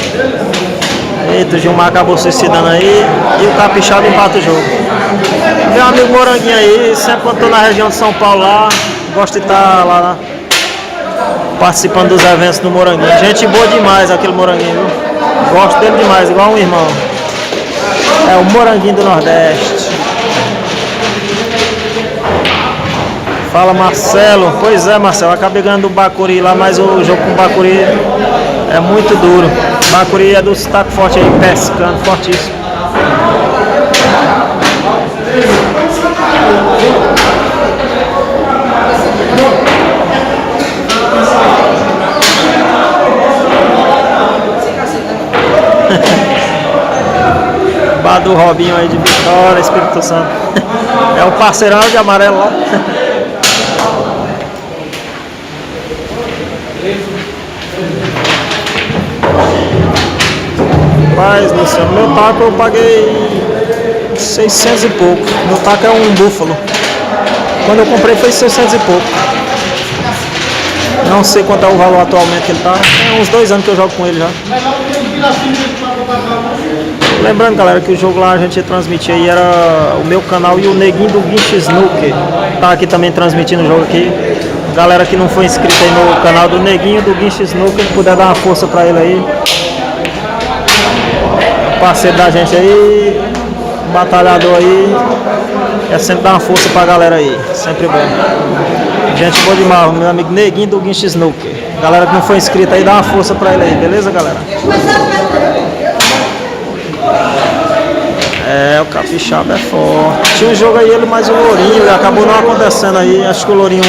Eita, o Gilmar acabou suicidando aí e o Capixaba empata o jogo. Meu amigo Moranguinho aí, sempre quando tô na região de São Paulo lá, gosto de estar lá participando dos eventos do Moranguinho. Gente boa demais aquele Moranguinho, viu? Gosto dele demais, igual um irmão. É o Moranguinho do Nordeste. Fala, Marcelo. Pois é, Marcelo, acabei ganhando o Bacuri lá, mas o jogo com o Bacuri é muito duro. Bacuri é dos tacos fortes aí, pescando, fortíssimo. Bar do Robinho aí de Vitória, Espírito Santo. É o parceirão de amarelo lá. Mas, Luciano, meu taco eu paguei 600 e pouco. Meu taco é um búfalo. Quando eu comprei foi 600 e pouco. Não sei quanto é o valor atualmente que ele tá. Tem uns 2 anos que eu jogo com ele já. Lembrando, galera, que o jogo lá a gente transmitia aí era o meu canal e o Neguinho do Guincho Snooker. Tá aqui também transmitindo o jogo aqui. Galera que não foi inscrita aí no canal do Neguinho do Guincho Snooker, puder dar uma força pra ele aí. Parceiro da gente aí, batalhador aí, é sempre dar uma força pra galera aí, sempre bom. Gente boa demais, meu amigo Neguinho do Guincho Snooker. Galera que não foi inscrita aí, dá uma força pra ele aí, beleza, galera? É, o capixaba é forte. Tinha um jogo aí, ele mais o Lourinho, e acabou não acontecendo aí, acho que o Lourinho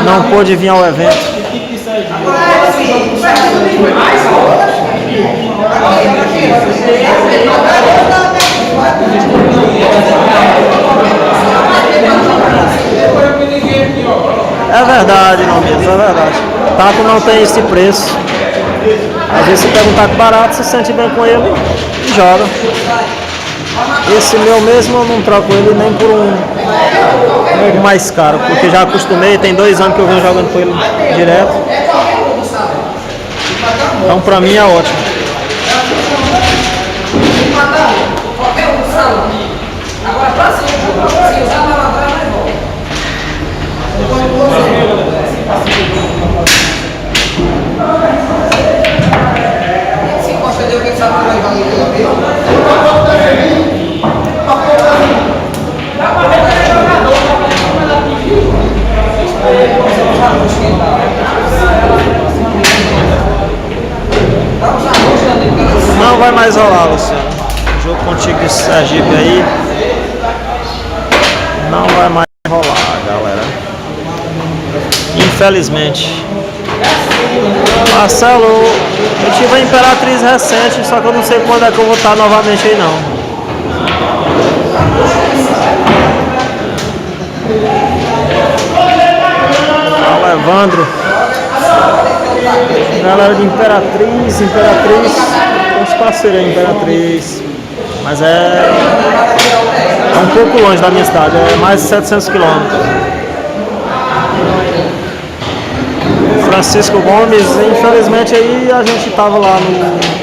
não pôde vir ao evento. É verdade, não mesmo, é verdade. Taco não tem esse preço. Às vezes você pega um taco barato, se sente bem com ele e joga. Esse meu mesmo eu não troco ele nem por um mais caro, porque já acostumei, tem 2 anos que eu venho jogando com ele direto. Então pra mim é ótimo. Agora pra cima, se usar na lavar, vai volta. Se encosta de alguém que sabe que vai valer pela vida. Não vai mais rolar, Luciano. Jogo contigo de Sergipe aí não vai mais rolar, galera. Infelizmente. Marcelo, eu tive a Imperatriz recente, só que eu não sei quando é que eu vou estar novamente aí não. Fala, Evandro. Galera de Imperatriz, os parceiros aí, Imperatriz. Mas é um pouco longe da minha cidade, é mais de 700 quilômetros. Francisco Gomes, infelizmente aí a gente estava lá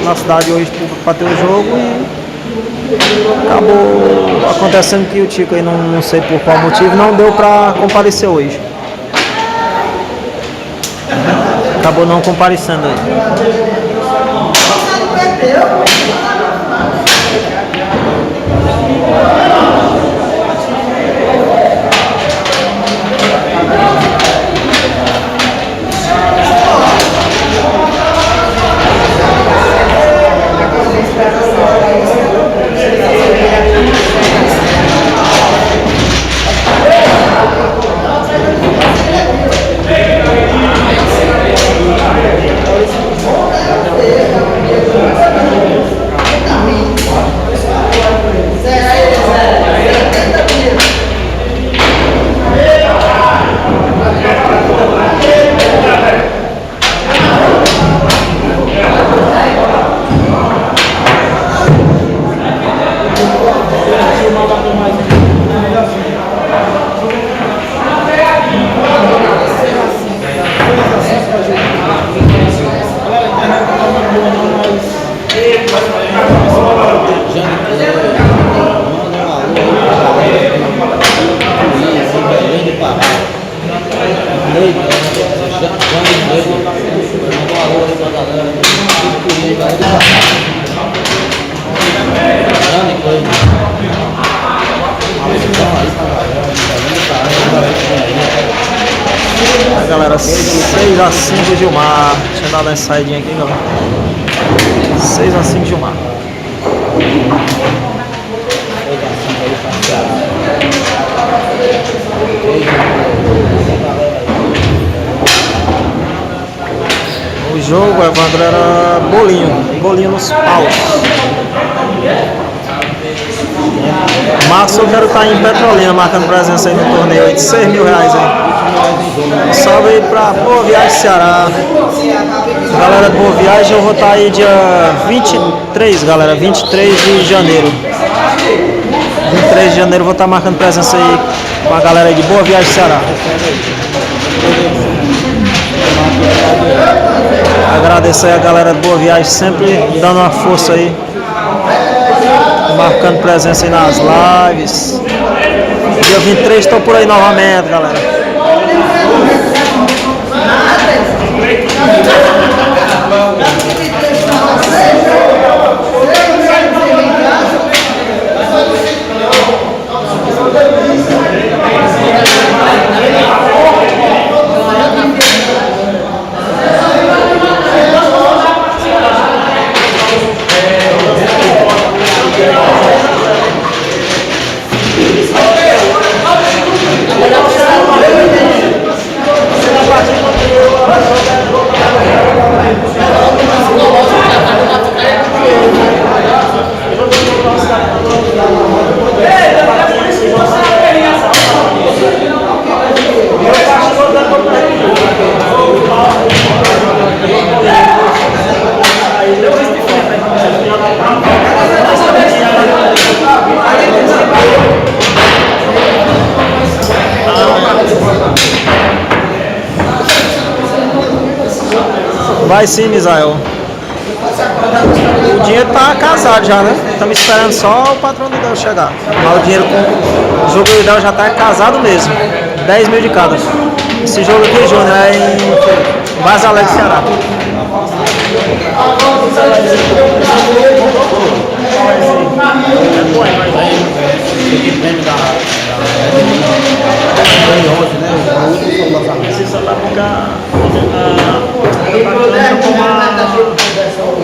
na cidade hoje para ter o jogo e acabou acontecendo que o Tico aí, não sei por qual motivo, não deu para comparecer hoje. Acabou não comparecendo aí. Galera, 6x5 Gilmar. Deixa eu dar uma saidinha aqui, galera. 6x5 Gilmar. O jogo, Evandro, era bolinho nos paus. Marcos, eu quero estar em Petrolina marcando presença aí no torneio aí de 6 mil reais aí. Um salve aí pra Boa Viagem, Ceará. Galera de Boa Viagem, eu vou estar aí dia 23, galera, 23 de janeiro. 23 de janeiro eu vou estar marcando presença aí com a galera aí de Boa Viagem, Ceará. Agradeço aí a galera de Boa Viagem, sempre dando uma força aí, marcando presença aí nas lives. Dia 23 estou por aí novamente, galera. Vai sim, Misael. O dinheiro tá casado já, né? Estamos esperando só o patrão do Del chegar. Mas o dinheiro com o jogo do Del já tá casado mesmo. 10 mil de cada. Esse jogo aqui, Júnior, é em Vaz Alegre, Ceará.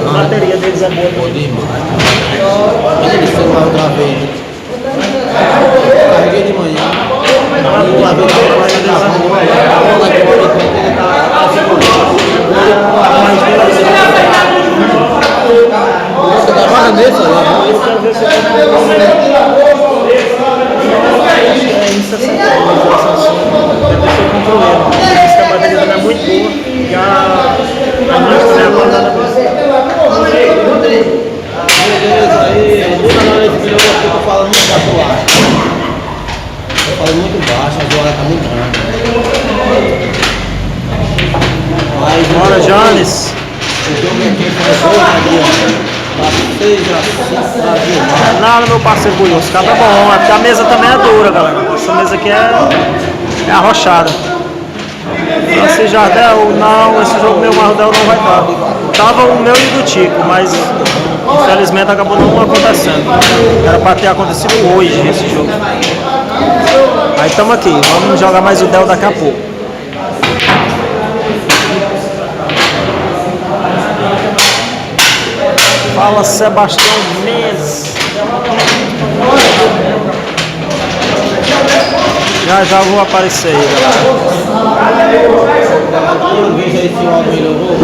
A bateria deles é boa demais. Eles estão lá outra vez. Carreguei de manhã. Você trabalha nesse lá? A bateria é muito boa e a marcha também é acordada. Beleza, aí, toda hora de vídeo eu fico falando muito baixo lá. Eu falo muito baixo, a zoada tá muito grande. Mas Bora, Jones. o jogo aqui começou na dia, tá 6x5. Nada, meu parceiro Bulhão, esse cara tá bom, porque a mesa também é dura, galera. Essa mesa aqui é arrochada. Esse Jardel, não, esse jogo meu Jardel não vai estar. Tava o meu e do Tico, mas infelizmente acabou não acontecendo. Era pra ter acontecido hoje esse jogo. Aí estamos aqui, vamos jogar mais o Del daqui a pouco. Fala Sebastião Mendes. Já vou aparecer aí, galera. Veja aí se o áudio melhorou.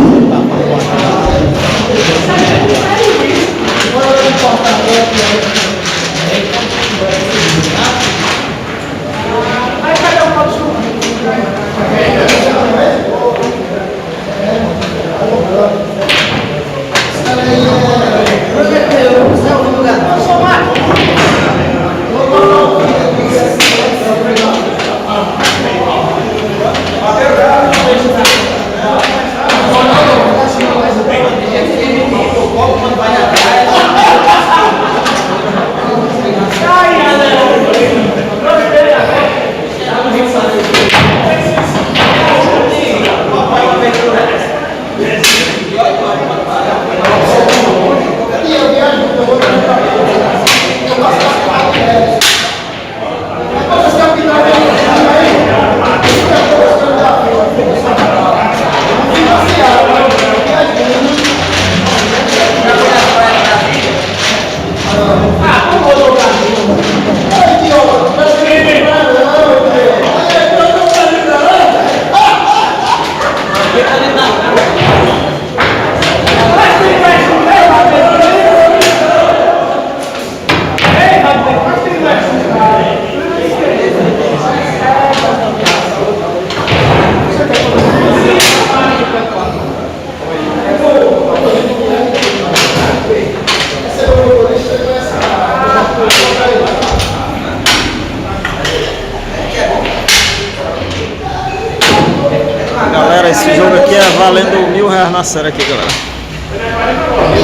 jogo aqui é valendo R$1.000 na série aqui, galera.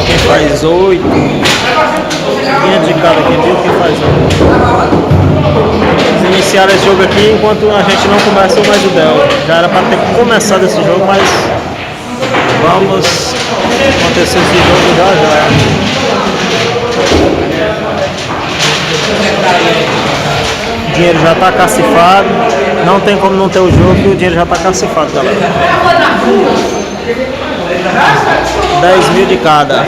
Quem faz 8. Linha de cada aqui, viu? Quem faz 8. Vamos iniciar esse jogo aqui enquanto a gente não começa mais o Del. Já era para ter começado esse jogo, mas vamos acontecer esse jogo já. O dinheiro já está cacifado. Não tem como não ter o jogo, porque o dinheiro já está cacifado, galera. 10.000 de cada.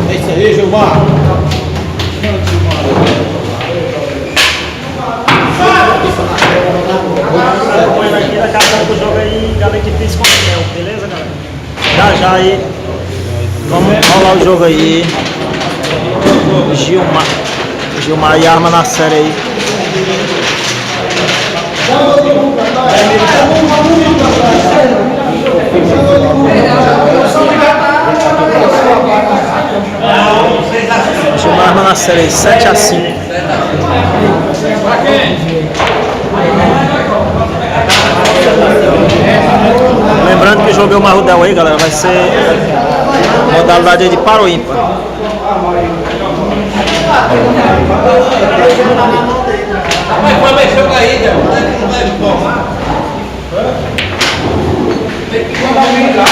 É isso aí, Gilmar. Daqui a pouco o jogo aí, galera que fez com o Del, beleza, galera? Já aí, vamos rolar o jogo aí. Gilmar e arma na série aí. Gilmar arma na série aí, 7-5. Lembrando que o jogo é o Marrudel aí, galera, vai ser modalidade aí de par ou ímpar. Mas vai mexer o aí, não vai formar. Tem que mandar alguém lá.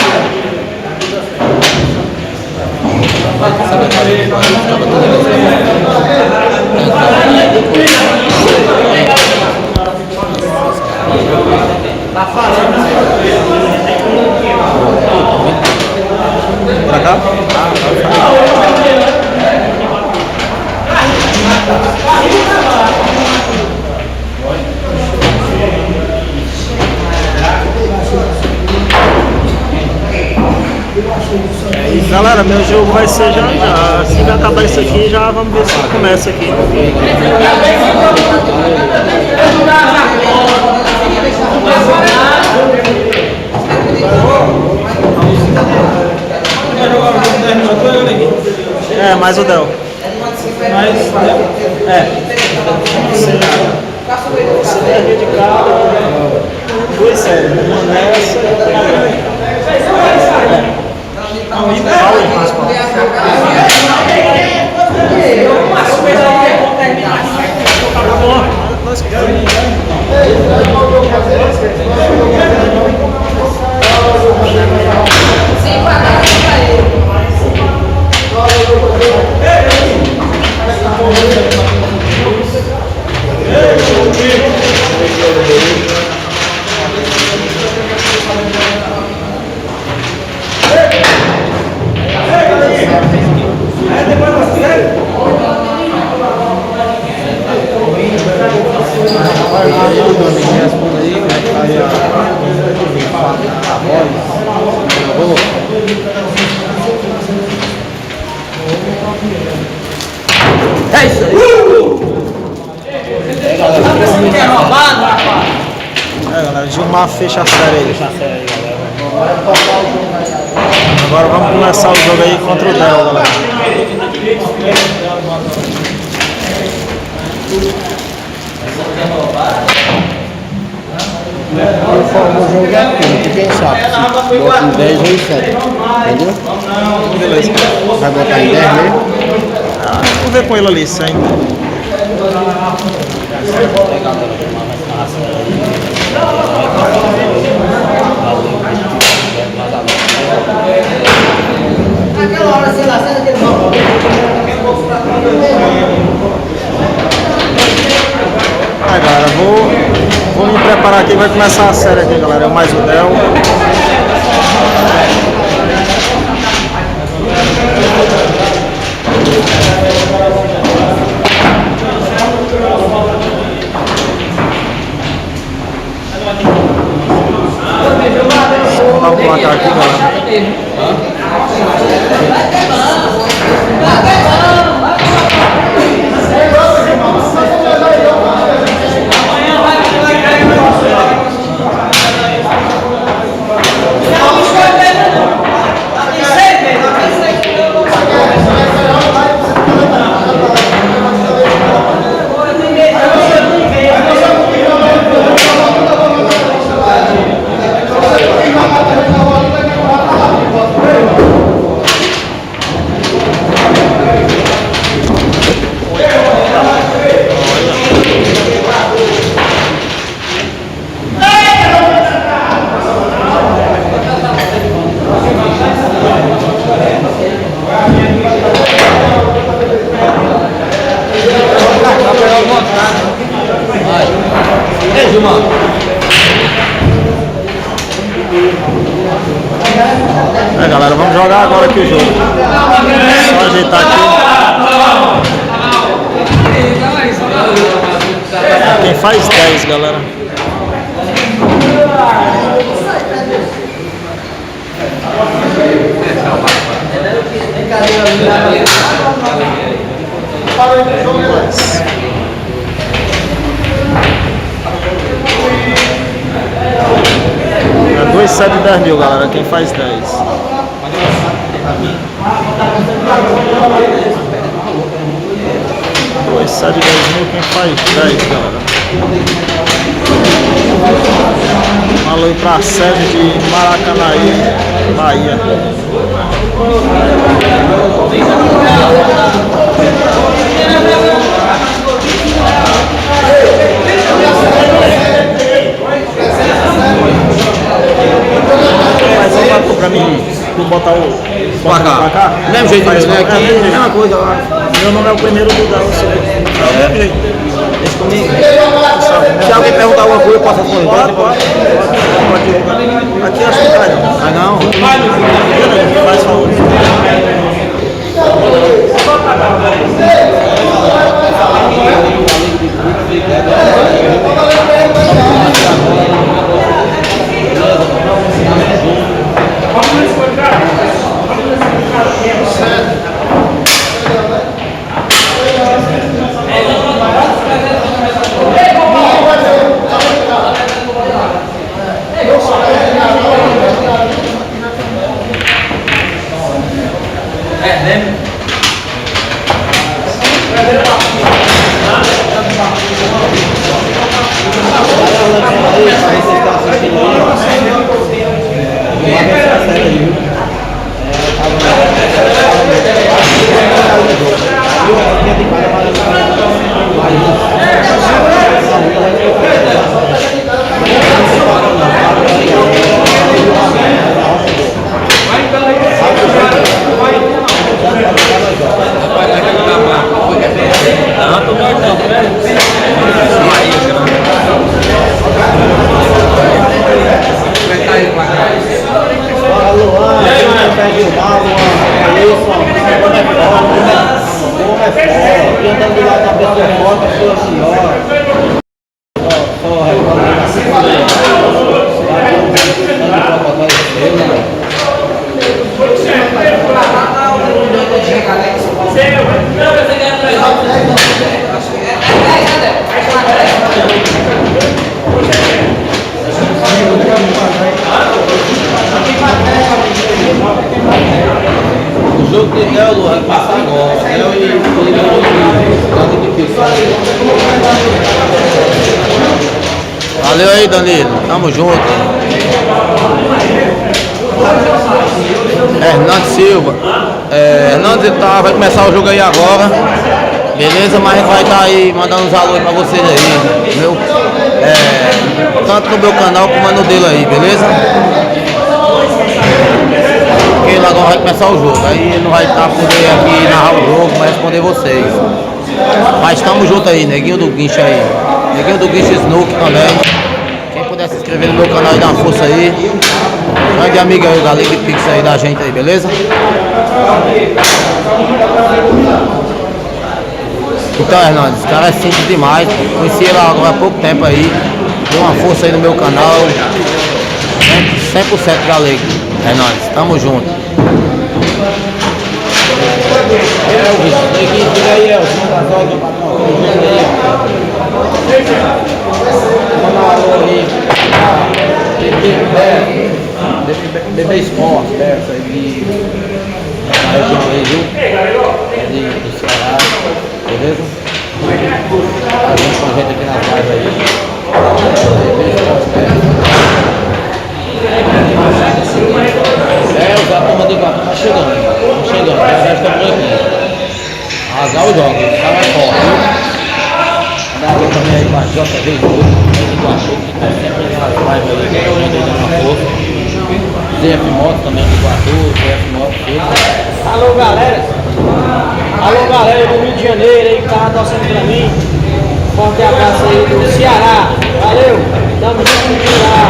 Tá falando. Pra cá? Galera, meu jogo vai ser já. Assim que acabar isso aqui, já vamos ver se começa aqui. É, mais o Del. Você deve de cara. Duas séries, uma nessa. É isso aí. Quer roubar, rapaz? É, galera, Gilmar fecha a série aí. Fecha a série aí, galera. Bora tocar o jogo aí. Agora vamos começar o jogo aí contra o Del, galera. Conforme o jogo é aqui, quem sabe? Se bota em 10 ou em 7. Entendeu? Beleza. Vai botar em 10 mesmo? Vou ver com ele ali, sem. Naquela hora, sei lá, sai daquele mal. Aí, galera, vou me preparar aqui, vai começar a série aqui, galera. Eu mais o Del. Vou dar o placar aqui, galera. É, galera, vamos jogar agora aqui o jogo. Só ajeitar aqui. Quem faz 10, galera. É 2, 7 e 10 mil, galera. Quem faz 10. 2, 7 e 10 mil. Quem faz 10, galera. Falou aí pra sede de Maracanaí, Bahia. Mas aí vai pra mim, vou botar o Pra cá. Mesmo jeito, faz, né? Aqui é a mesma coisa lá. Meu nome é o primeiro do Del, é o mesmo jeito. Deixa comigo. Se alguém perguntar alguma coisa, eu posso responder. Pode. Aqui acho que cai não. Ah, não? Faz favor. Léo, Lu, vai passar agora. Léo e valeu aí, Danilo. Tamo junto. Hernando Silva. Hernando vai começar o jogo aí agora. Beleza? Mas a gente vai estar aí mandando uns alô aí pra vocês aí. Tanto no meu canal como no dele aí, beleza? Porque ele agora vai começar o jogo. Aí ele não vai estar poder aqui narrar o jogo, vai responder vocês. Mas tamo junto aí, Neguinho do Guincho aí. Neguinho do Guincho Snook também. Quem puder se inscrever no meu canal e dar uma força aí. Grande amigo aí, o Galego de Pix aí da gente aí, beleza? Então, Hernandes, esse cara é simples demais. Conheci ele agora há pouco tempo aí. Deu uma força aí no meu canal. 100% galego. Hernandes, tamo junto. Elvis, neguinho, tira aí, Elvis. Bebê Esporte, essa aí de região aí, viu? Do Ceará, beleza? A gente com a gente aqui nas lives aí. Bebê Esporte, os arruma de gato, tá chegando, já estão por aqui. Arrasar o jogo, tá mais forte, viu? Mandar aqui também aí pra JV Jogo, que tá sempre nas lives aí, que a gente dando uma força. ZF Moto também do Iguatu, ZF Moto, tudo. Alô galera do Rio de Janeiro aí que tava torcendo pra mim. Forte abraço aí do Ceará. Valeu, tamo junto no Ceará.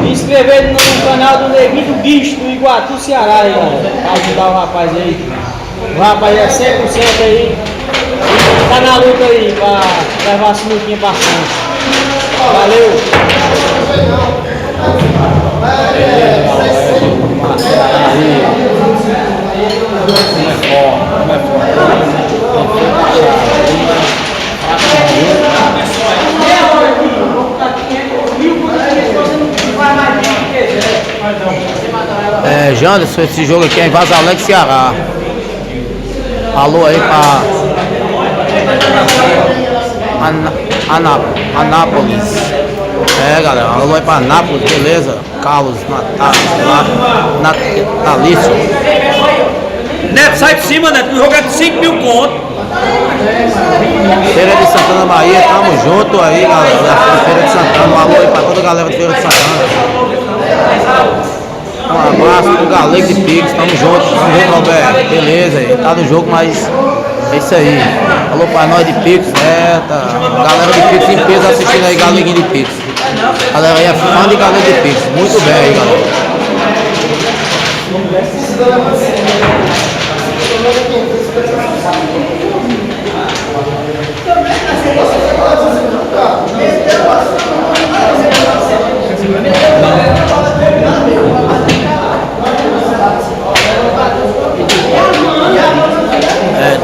Me inscrever no canal do Neguinho do Guincho do Iguatu, Ceará aí, galera. Pra ajudar o rapaz aí. O rapaz é 100% aí. Tá na luta aí pra levar a sinuquinha pra frente. Valeu! Janderson, esse jogo aqui é em Vazalete, Ceará. Alô aí pra Anápolis. Galera, alô aí pra Anápolis, beleza? Carlos Natalício. Neto, sai de cima, Neto, o jogo é de 5 mil conto. Feira de Santana, Bahia, tamo junto aí, galera. Feira de Santana, um alô aí pra toda a galera de Feira de Santana. Um abraço pro Galego de Pix, tamo junto, Roberto. Beleza aí, tá no jogo, mas é isso aí. Alô pra nós de Pix, tá. Galera de Pix em peso assistindo aí, Galeguinho de Pix. Galera aí é fã de Galego de Pix, muito bem aí, galera.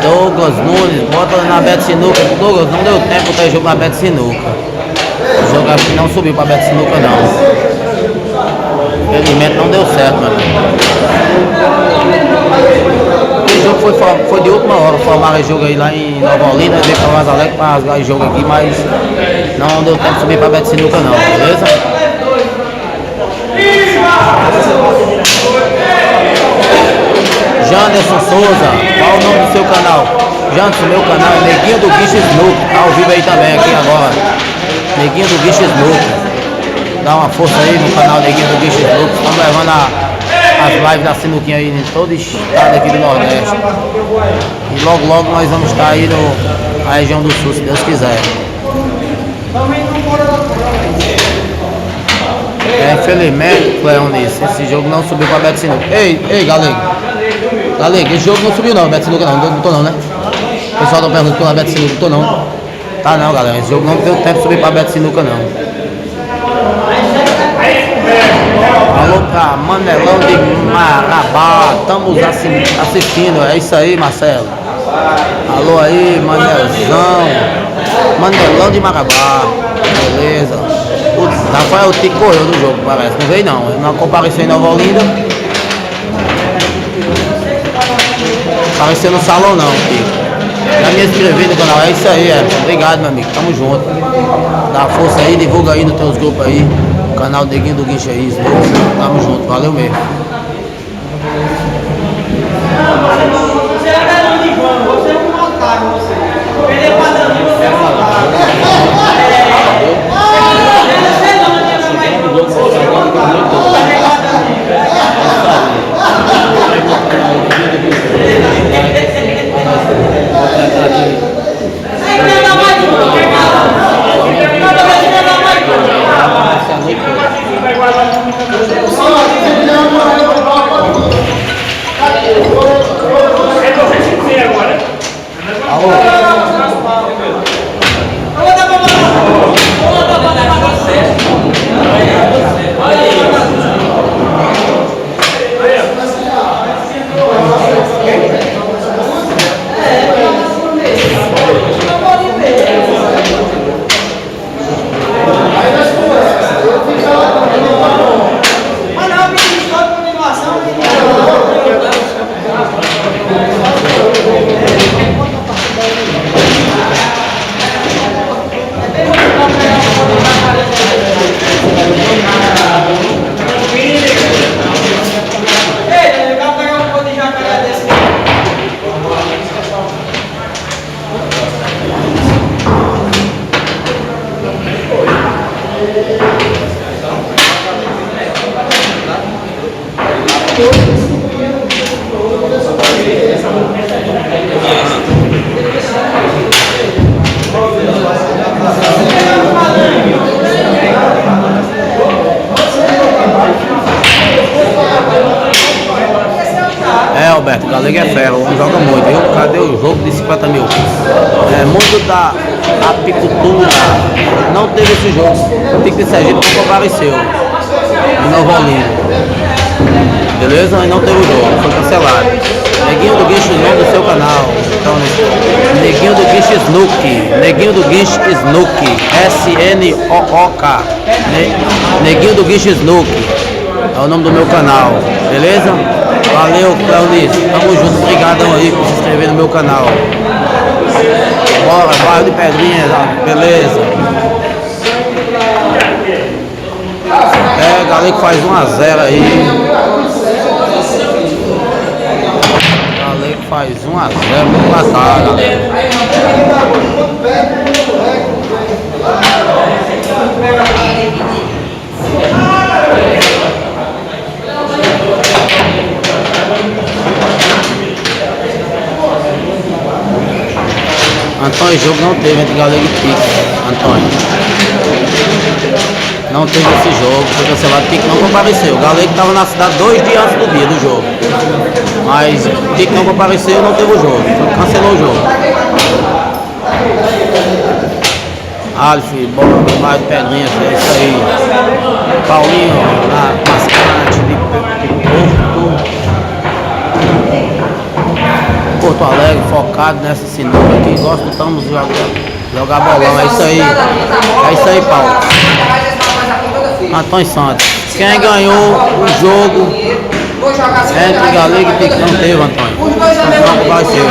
Douglas Nunes, bota na Beto Sinuca. Douglas, não deu tempo de jogo na Beto Sinuca. O jogo acho que não subiu pra Beto Sinuca não. Infelizmente não deu certo, mano. O jogo foi de última hora, formaram o jogo aí lá em Nova Olinda, veio pra Vazalete pra rasgar o jogo aqui, mas não deu tempo de subir pra Beto Sinuca não, beleza? Janderson Souza, qual o nome do seu canal? Janderson, meu canal é Neguinho do Guincho Snook, tá ao vivo aí também aqui agora. Neguinho do Guincho Snook. Dá uma força aí no canal Neguinho do Guincho Snook. Estamos levando as lives da sinuquinha aí em todo o estado aqui do Nordeste. E logo logo nós vamos estar aí na região do Sul, se Deus quiser. Infelizmente, Cleonice, esse jogo não subiu pra Beto Sinuca. Ei, Galego, esse jogo não subiu não, Beto Sinuca não botou não, né? O pessoal tá perguntando pela Beto Sinuca, botou não. Tá não, galera, esse jogo não deu tempo de subir pra Beto Sinuca não. Alô pra Manelão de Marabá, estamos assistindo, é isso aí, Marcelo. Alô aí, Manelão de Marabá, beleza. O Rafael Tico correu do jogo, parece, não veio não, ele não compareceu em Nova Olinda. aparecer no salão não, Pico. Já me inscrevi no canal, é isso aí, obrigado, meu amigo, tamo junto. Dá força aí, divulga aí nos teus grupos aí, o canal Neguinho do Guincho aí, tamo junto, valeu mesmo. Alberto, Galego é fera, o homem joga muito, viu? Cadê o jogo de 50 mil? Mundo da apicultura, não teve esse jogo. O Pico de Sergipe não compareceu em Nova Olinda. Beleza? E não teve o jogo, foi cancelado. Neguinho do Guincho, o nome do seu canal. Então, Neguinho do Guincho Snook. Neguinho do Guincho Snook. S-N-O-O-K. Neguinho do Guincho Snook. É o nome do meu canal. Beleza? Valeu, Cleonice. Tamo junto. Obrigadão aí por se inscrever no meu canal. Bora, bairro de Pedrinhas. Beleza? Galera que faz 1-0 aí. Galera que faz 1-0 pro placar, galera. Antônio, jogo não teve entre Galego e Pico, Antônio. Não teve esse jogo, foi cancelado, Pico não compareceu. O Galego estava na cidade 2 dias antes do dia do jogo. Mas Pico não compareceu, não teve o jogo, cancelou o jogo. Alf, bora do bairro de Pedrinhas, é isso aí. Paulinho, na mascate de Porto Alegre, focado nessa sinuca aqui, gostamos de jogar bolão, é isso aí. É isso aí, Paulo. Antônio Santos. Quem ganhou o jogo entre Galego e Pico? Não teve, Antônio. Não vai ser.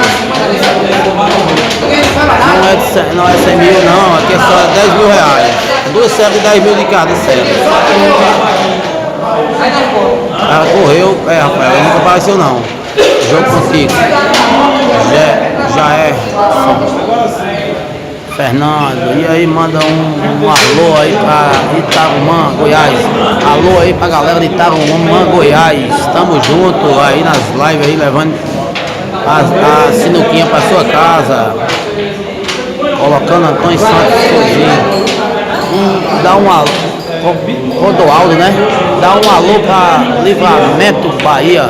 Não é 100 mil, não. Aqui é só 10 mil reais. 2 séries de 10 mil de cada série. Ela correu, Rafael, ele não compareceu não. Jogo contigo. Já é. Fernando, e aí manda um alô aí pra Itarumã, Goiás. Alô aí pra galera de Itarumã, Goiás. Tamo junto aí nas lives aí, levando a sinuquinha pra sua casa. Colocando Antônio Santos sozinho. Dá um alô, Rodoaldo, né? Dá um alô pra Livramento, Bahia.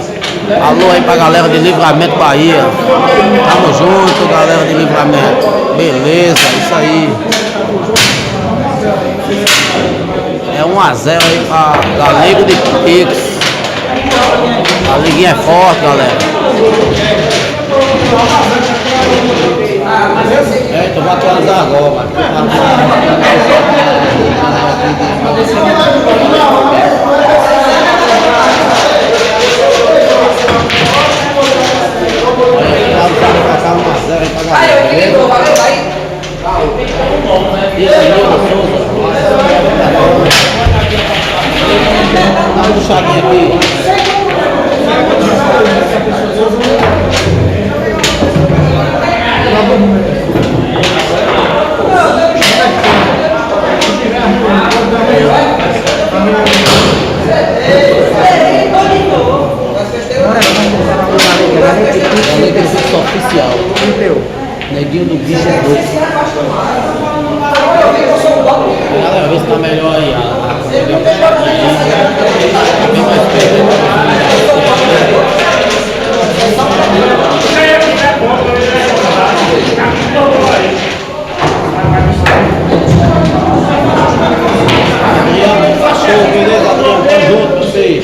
Alô aí pra galera de Livramento, Bahia. Tamo junto, galera de Livramento. Beleza, isso aí. É 1-0 aí pra Galego de Pix. A liguinha é forte, galera. Tu vai atualizar agora, mano. uma puxadinha aqui. Oficial. Neguinho do bicho é doido. Galera, vê se tá melhor aí. Bem mais Adriano, cachorro, beleza, Adriano? Tamo junto, vocês.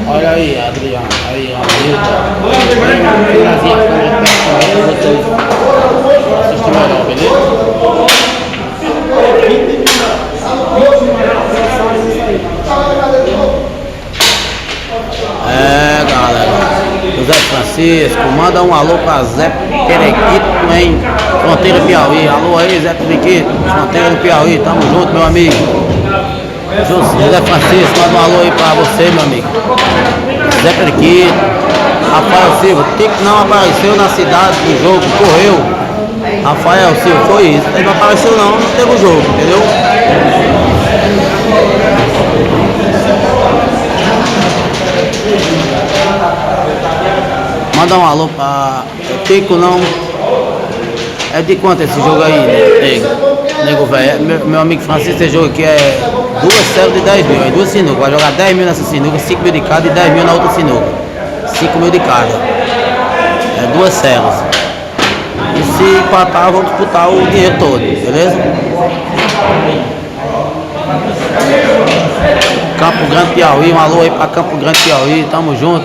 Olha aí, Adriano, aí, Adriano. Trazer a câmera perto de vocês. Assistir melhor, beleza? É, galera. José Francisco, manda um alô pra Zé Perequito em Fronteira Piauí. Alô aí, Zé Perequito, Fronteira do Piauí, tamo junto, meu amigo. José Francisco, manda um alô aí pra você, meu amigo. Zé Perequito, Rafael Silva, Tico não apareceu na cidade do jogo, correu. Rafael Silva, foi isso. Ele não apareceu não teve o jogo, entendeu? Manda um alô pra Tico não. É de quanto esse jogo aí, nego velho? Meu amigo Francisco, esse jogo aqui é 2 células de 10 mil, aí 2 sinucas. Vai jogar 10 mil nessa sinuca, 5 mil de cada e 10 mil na outra sinuca. 5 mil de cada. É 2 células. E se empatar, vamos disputar o dinheiro todo, beleza? Campo Grande Piauí, um alô aí pra Campo Grande Piauí, tamo junto.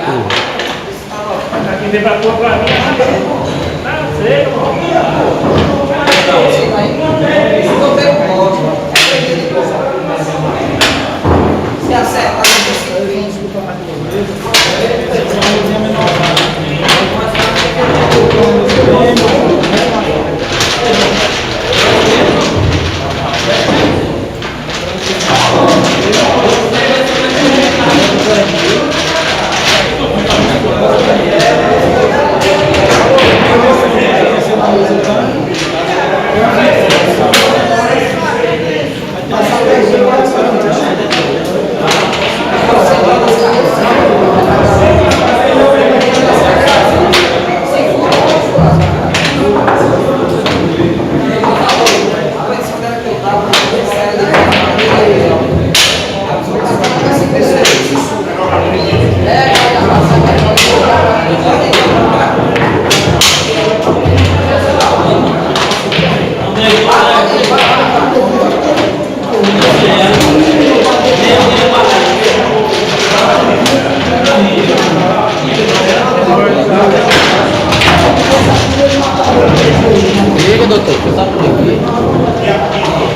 Liga, doutor, você sabe por aqui?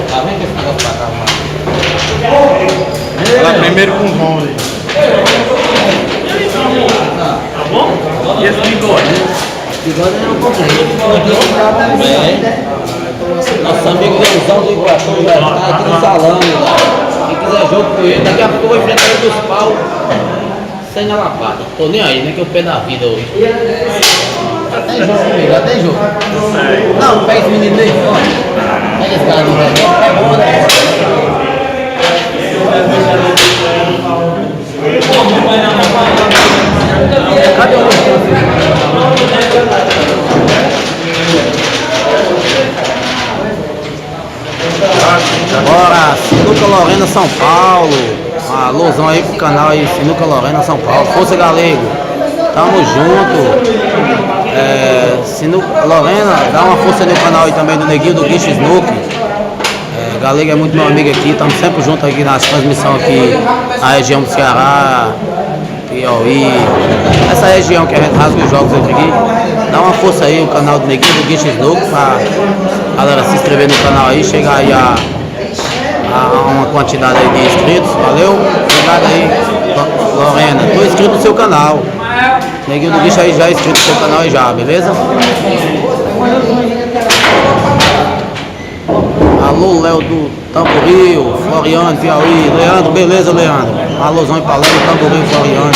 Tá vendo que esse negócio pra cá, mano? Lá primeiro com o Ron aí. Tá bom? E esse bigode? Bigode eu não comprei. Nosso amigo Leozão do Iguatu já está aqui no salão, né? Quem quiser jogo com ele, daqui a pouco eu vou enfrentar ele dos pau sem na lapada. Tô nem aí, né? Que eu pé da vida hoje. Tem jogo comigo, já tem jogo. Não, pega esse menino aí, ó. Pega esse cara do velho. Pega o né? Cadê o outro? Bora, Sinuca Lorena São Paulo. Alôzão aí pro canal aí, Sinuca Lorena São Paulo. Força Galego. Tamo junto. Lorena, dá uma força no canal aí também do Neguinho do Guincho Snook. Galego é muito meu amigo aqui, estamos sempre juntos aqui nas transmissões aqui na região do Ceará, Piauí, essa região que a gente rasga os jogos aqui. Dá uma força aí o canal do Neguinho do Guincho Snook pra galera se inscrever no canal aí, chegar aí a uma quantidade aí de inscritos, valeu? Obrigado aí, Lorena, tô inscrito no seu canal. Neguinho do Guicho aí já é inscrito no seu canal aí já, beleza? Alô, Léo do Tamboril, Floriano, Piauí. Leandro, beleza, Leandro? Alôzão pra Léo do Tamboril, Floriano.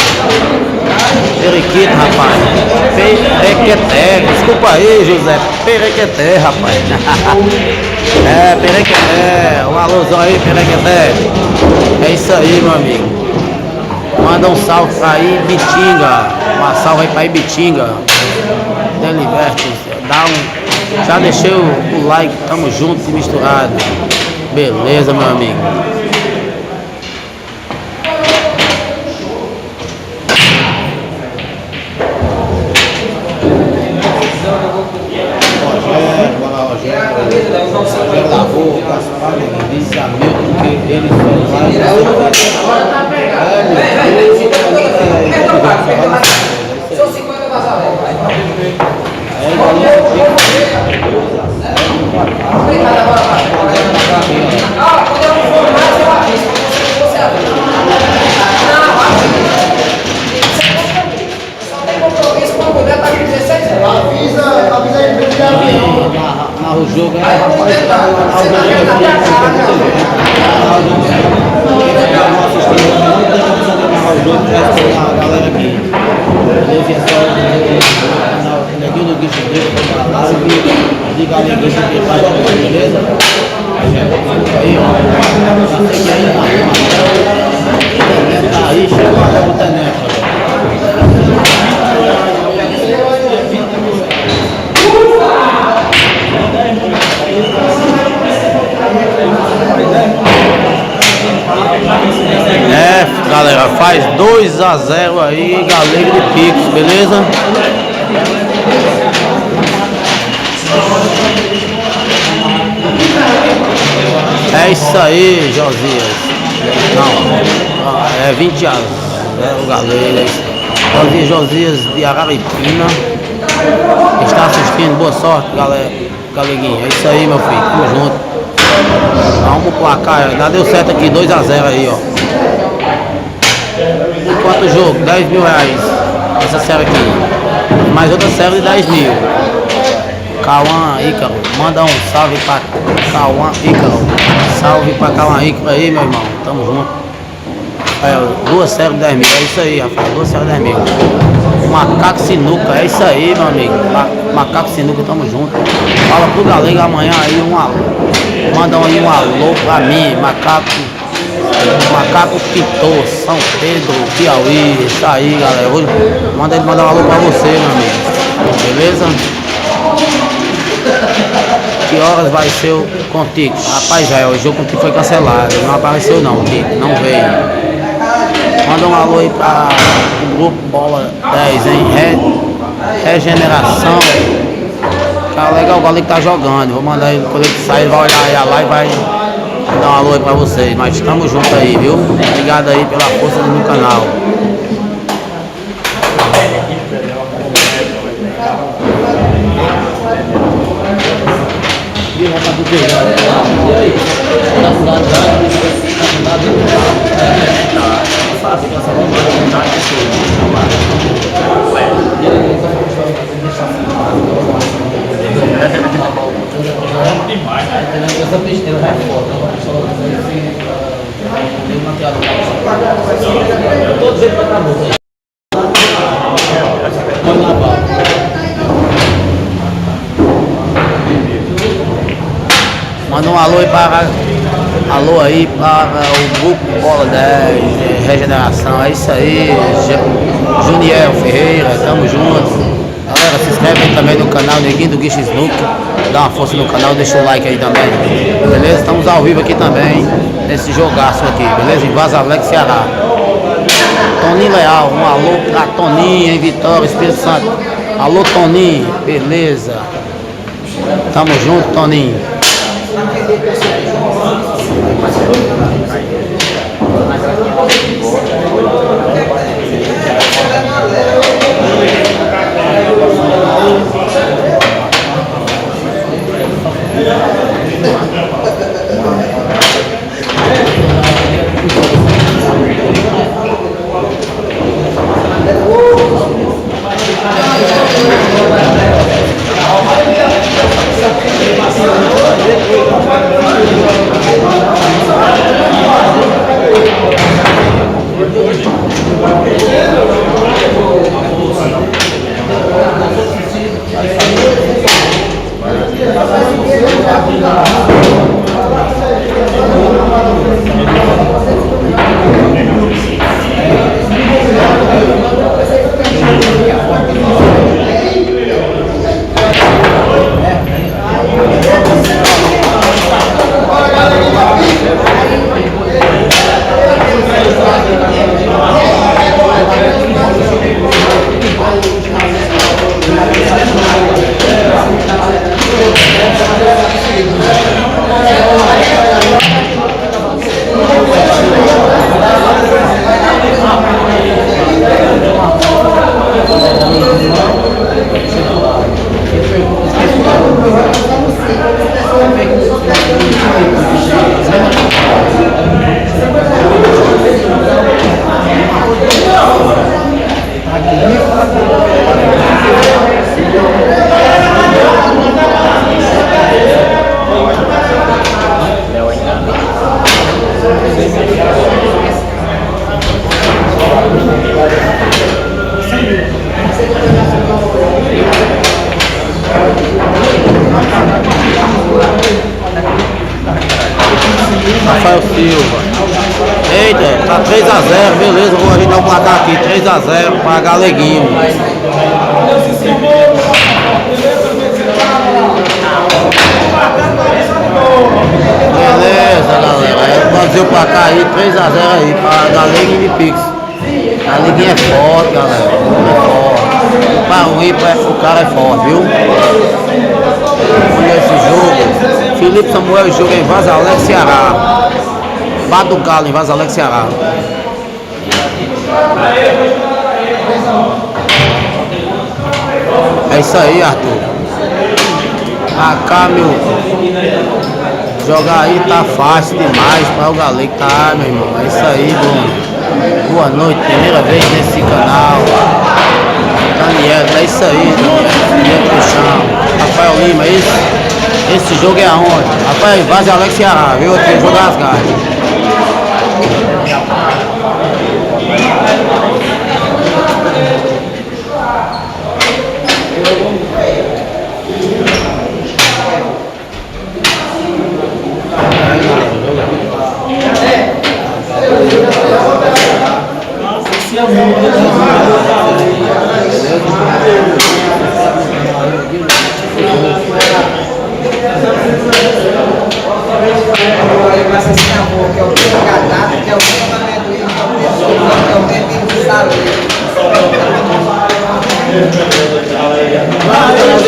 Periquito, rapaz. Perequeté. Desculpa aí, José. Perequeté, rapaz. É, Perequeté. Um alôzão aí, Perequeté. É isso aí, meu amigo. Manda um salve pra Ibitinga. Uma salve aí pra Ibitinga. Deliberto. Já deixei o like. Tamo junto e misturado. Beleza, meu amigo. Rogério Lavou, Gaspar, disse a Milton que ele foi lá. São 50 das só tem compromisso com a mulher, tá com 16 anos. Avisa a empresa de avião. Narra o jogo aí, rapaz. A galera aqui. Beleza? É só o Neguinho do Guicho Preto pra live. Diga a Neguinho que faz a coisa, beleza? Aí, ó. Aí, chegou a botaneca. É, galera, faz 2-0 aí, Galego de Pix, beleza? É isso aí, Josias. Não, é 20-0 o Galego. Josias de Araripina está assistindo, boa sorte, galera. Galeguinho, é isso aí, meu filho, tamo junto. Vamos pro placar, já deu certo aqui, 2-0 aí, ó. Quanto o jogo? 10 mil reais. Essa série aqui. Mais outra série de 10 mil. Cauã Ícaro, manda um salve pra Cauã Ícaro. Salve pra Cauã Ícaro aí, meu irmão. Tamo junto. É, 2 séries de 10 mil. É isso aí, Rafael. 2 séries de 10 mil. Macaco Sinuca, é isso aí, meu amigo. Macaco Sinuca, tamo junto. Fala pro Galego amanhã aí um alô. Manda aí um alô pra mim, Macaco Pitou, São Pedro, Piauí. Isso aí, galera. Manda ele mandar um alô pra você, meu amigo. Beleza? Que horas vai ser o contigo? Rapaz, velho, o jogo contigo foi cancelado. Não apareceu não, Kiko. Não veio. Manda um alô aí para o grupo Bola 10, hein? Regeneração. Tá legal, o Galego tá jogando. Vou mandar ele, quando ele sair, ele vai olhar aí a live e vai dar um alô aí pra vocês. Mas estamos juntos aí, viu? Obrigado aí pela força no canal. Manda um alô aí para o grupo Bola 10, Regeneração, é isso aí, Juniel Ferreira, tamo junto. Galera, se inscreve aí também no canal Neguinho do Guicho Snook, dá uma força no canal, deixa o like aí também, beleza? Estamos ao vivo aqui também, nesse jogaço aqui, beleza? Em Vaza Alegre, Ceará. Toninho Leal, um alô pra Toninho em Vitória, Espírito Santo. Alô Toninho, beleza? Tamo junto, Toninho. aqui 3-0 para Galeguinho. Beleza, galera. Produziu pra cá aí 3-0 aí para Galeguinho de Pix. Galeguinho é forte, galera. É forte. Para o ímpar, o cara é forte, viu? Olha esse jogo. Felipe Samuel joga em Vazalec, Ceará. Bate do Galo em Vazalec, Ceará. É isso aí, Arthur. Milton. Jogar aí tá fácil demais para o Galego, tá, meu irmão? É isso aí, bom. Boa noite, primeira vez nesse canal. Daniel, é isso aí, Daniel Puxão. Rafael Lima, é isso? Esse jogo é aonde? Rapaz, Vazalec, Ceará, viu? Aqui, jogar as garras.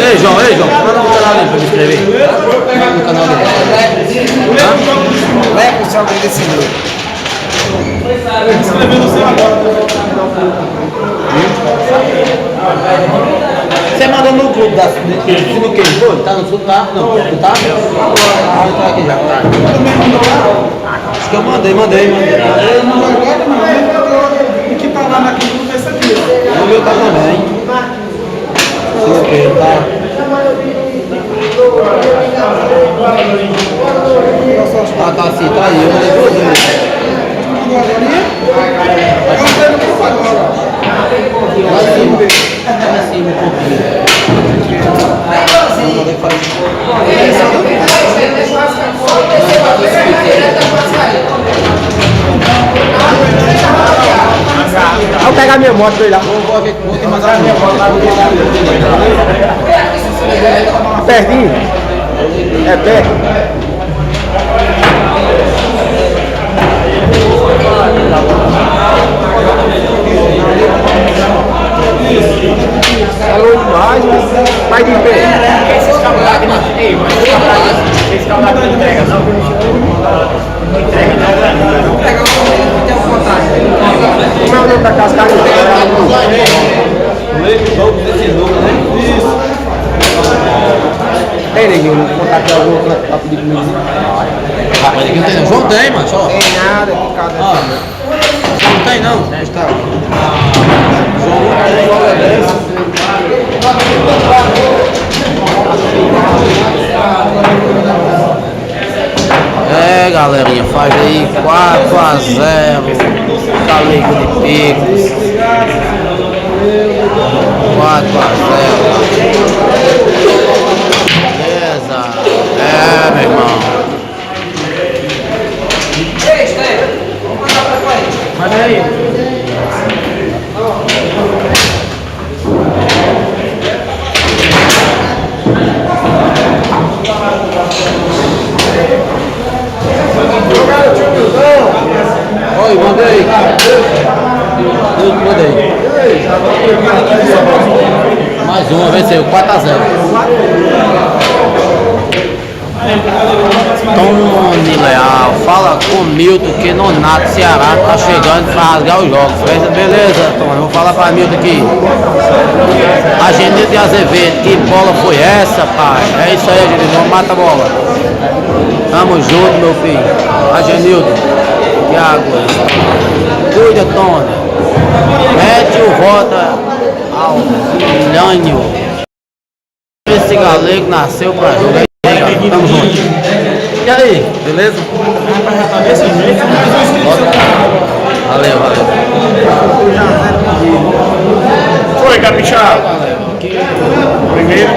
Ei, João, manda no canal dele pra me inscrever. No canal dele. Leva o seu desse grupo. Você mandou no grupo da no que? Tá no sul, tá? Não, tu tá? Ah, tá aqui já. Acho que eu mandei. O que tá lá naquele grupo é esse aqui. O meu tá também. Sim, ok, tá. Ah, tá assim, tá aí. Eu mandei duas vezes. Lá em cima um pouquinho. Vou pegar minha moto dele lá. Vou te mandar a minha moto lá. Pertinho? É perto? É longe demais, mas vai de pé. Esses cabos lá que não tem, mas esse cabos lá que não entrega, não. Não entrega, não. Como é o nome da casa? Tem neguinho, vou contar aqui algum pra pedir comida. Rapaz, aqui não tem não. João tem, mano. Só. Tem nada, por causa Ó, João não tem não. dessa. É, galerinha, faz aí 4-0. Galego de Picos. 4-0. Beleza. É, meu irmão. Mas aí. Oi, mandei. Mandei. Mais uma, venceu, 4-0. Tony Leal, fala com o Milton que Nonato Ceará tá chegando pra rasgar os jogos. Beleza, Tony, vou falar pra Milton aqui. Agenildo de Azevedo, que bola foi essa, pai? É isso aí, Agenildo, não mata a bola. Tamo junto, meu filho. Agenildo, que água. Cuida, Tony. Mete o volta ao Milânio. Esse galego nasceu pra jogar. Tamo junto. E aí, beleza? Valeu. Foi, capixaba. Primeiro.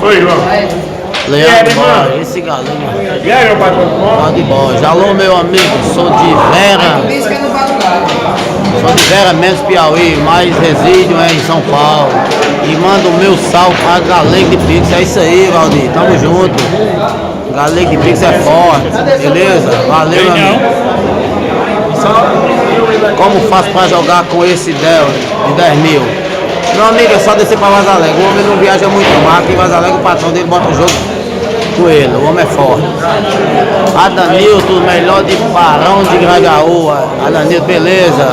Oi, João. Leandro Borges, esse galinho. E aí, meu pai, tudo bom? Leandro Borges. Alô, meu amigo, sou de Vera. Sou de Vera Mendes, Piauí, mas resido em São Paulo. E mando o meu salve para Galego de Pix. É isso aí, Valdir. Tamo junto. Galego de Pix é forte. Beleza? Valeu, meu amigo. Como faço para jogar com esse Del de 10 mil? Meu amigo, é só descer para Vazalegre. O homem não viaja muito, mas aqui em Vazalegre o patrão dele bota o jogo com ele. O homem é forte. Adanilton, melhor de Barão de Grajaú. Adanilton, beleza?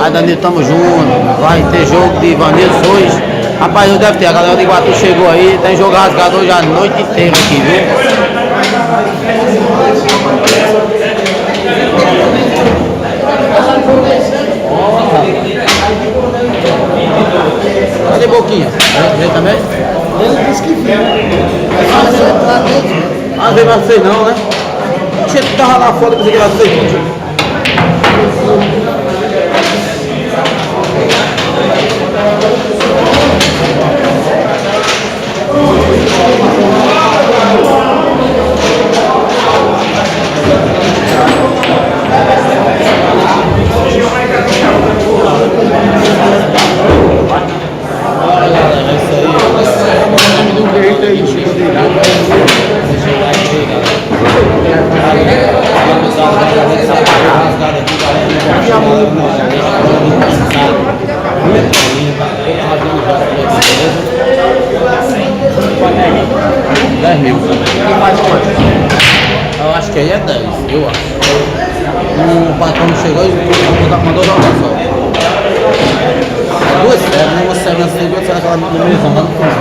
Adanilton, tamo junto. Vai ter jogo de Ivanilson hoje. Rapaz, não deve ter. A galera de Iguatu chegou aí. Tem jogo rasgado hoje a noite inteira aqui, viu? Cadê Boquinha? Vem também? Ele disse que viu. Ah, não veio mais vocês não, né? Achei que tava lá fora, pensei que era vocês. Eu acho que aí é 10, eu acho. O patrão chegou e mandou jogar só. Duas férias, né? Uma semana assim, duas férias aquela numerizão lá no final.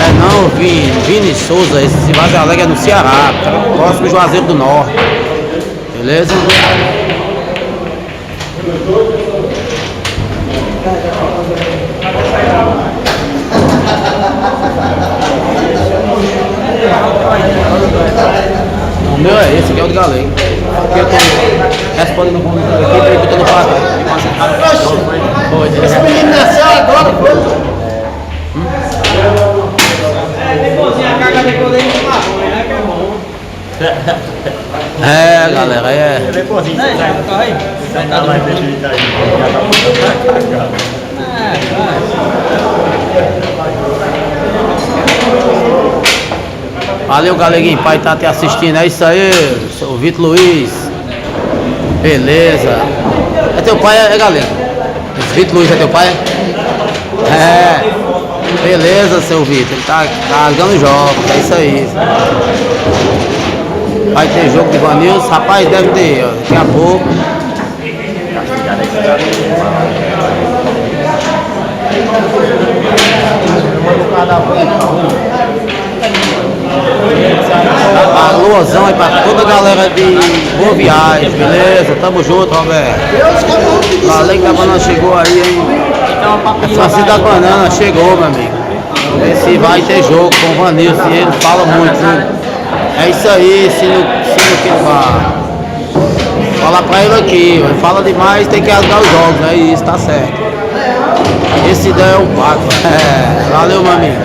É não, Vini Souza, esse Vazalegre é no Ceará, próximo Juazeiro do Norte. Beleza? O meu é esse, que é o de Galego. Porque eu tô respondendo com aqui, perguntando no pato. Esse menino nasceu agora, foi? É, galera, é. Valeu, Galeguinho, pai tá te assistindo. É isso aí, o Vitor Luiz. Beleza. É teu pai, é galera? Esse Vitor Luiz é teu pai? É. Beleza, seu Vitor. Ele tá rasgando jogos, é isso aí. Vai ter jogo de Ivanilson, rapaz, deve ter, ó, daqui a pouco. Alôzão aí pra toda a galera de Boa Viagem, beleza? Tamo junto, Roberto. Valeu que a banana chegou aí, hein? Francisco da Banana chegou, meu amigo. Esse vai ter jogo com o Vanilson e ele fala muito, né? É isso aí, se não falar pra ele aqui, ele fala demais, tem que rasgar os jogos, é isso, tá certo. Esse daí é o Paco. É, valeu, meu amigo.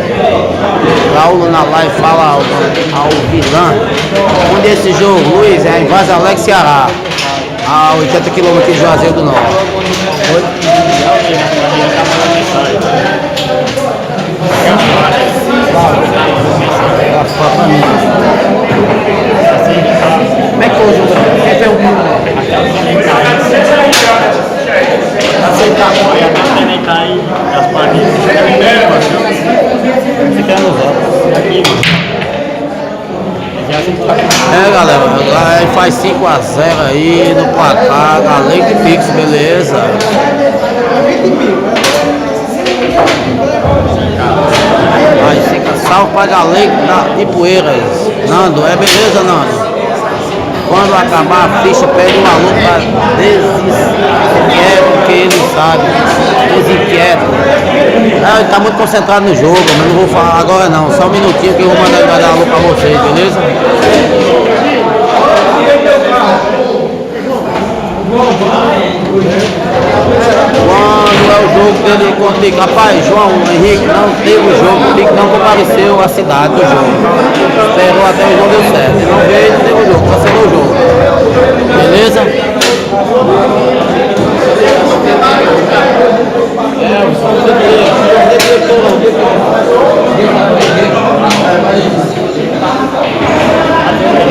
Raul na live fala ao Vilã. Onde é esse jogo, Luiz? É em Vazalegre, Ceará. A 80 km de Juazeiro do Norte. Como é que foi o jogo? Quem fez o gol? É, galera, aí faz 5 a 0 aí no placar, Galego de Pix, beleza. Aí fica salve pra Galego de Poeiras. Nando, é beleza, Nando? Quando acabar a ficha, pede um aluno pra desistir, porque ele sabe. ele tá muito concentrado no jogo, mas não vou falar agora não. Só um minutinho que eu vou mandar ele dar alô pra vocês, beleza? Quando é o jogo dele contra o Pique? Rapaz, João Henrique não teve o jogo, o Pique não compareceu à cidade do jogo. Esperou até o jogo deu certo. Ele não veio, não teve o jogo, cancelou o jogo. Beleza?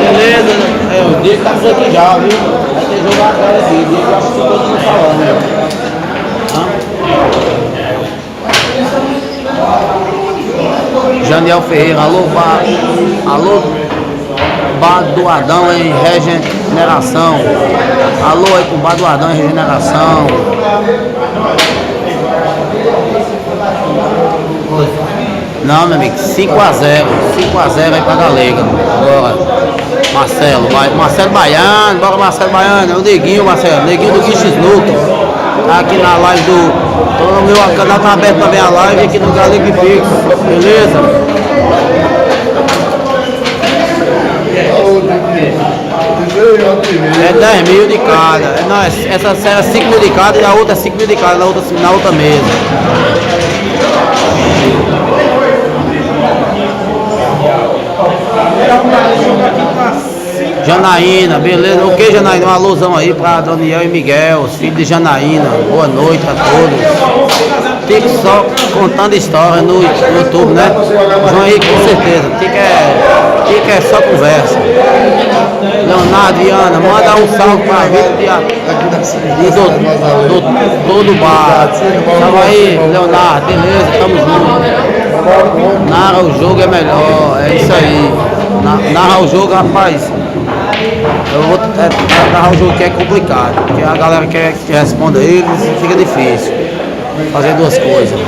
Beleza, o Diego tá por aqui já, viu? Vai ter jogo agora aqui, o Diego já ficou todo mundo falando. Janiel Ferreira, alô Bar do Adão em regeneração. Alô aí pro Bar do Adão em regeneração. Não, meu amigo, 5 a 0 aí pra Galega. Bora, Marcelo Baiano, bora Marcelo Baiano, é o Neguinho, Marcelo, Neguinho do Guiche Snook. Tá aqui na live do. Tô no meu canal, tá aberto também a live aqui no Galega Fix, beleza? É 10 mil de cada. Não, essa será 5 mil de cada e a outra 5 mil de cada na outra mesa. Janaína, beleza? O que, Janaína? Um alôzão aí pra Daniel e Miguel, os filhos de Janaína. Boa noite a todos. Tique só contando história no YouTube, né? João Henrique, com certeza. Tique é só conversa. Leonardo, Viana, manda um salve pra vida do bar. Salve aí, Leonardo, beleza? Tamo junto. Narra o jogo é melhor, é isso aí. Narra o jogo, rapaz. Eu vou narrar o jogo que é complicado, porque a galera quer que responda eles, fica difícil fazer duas coisas.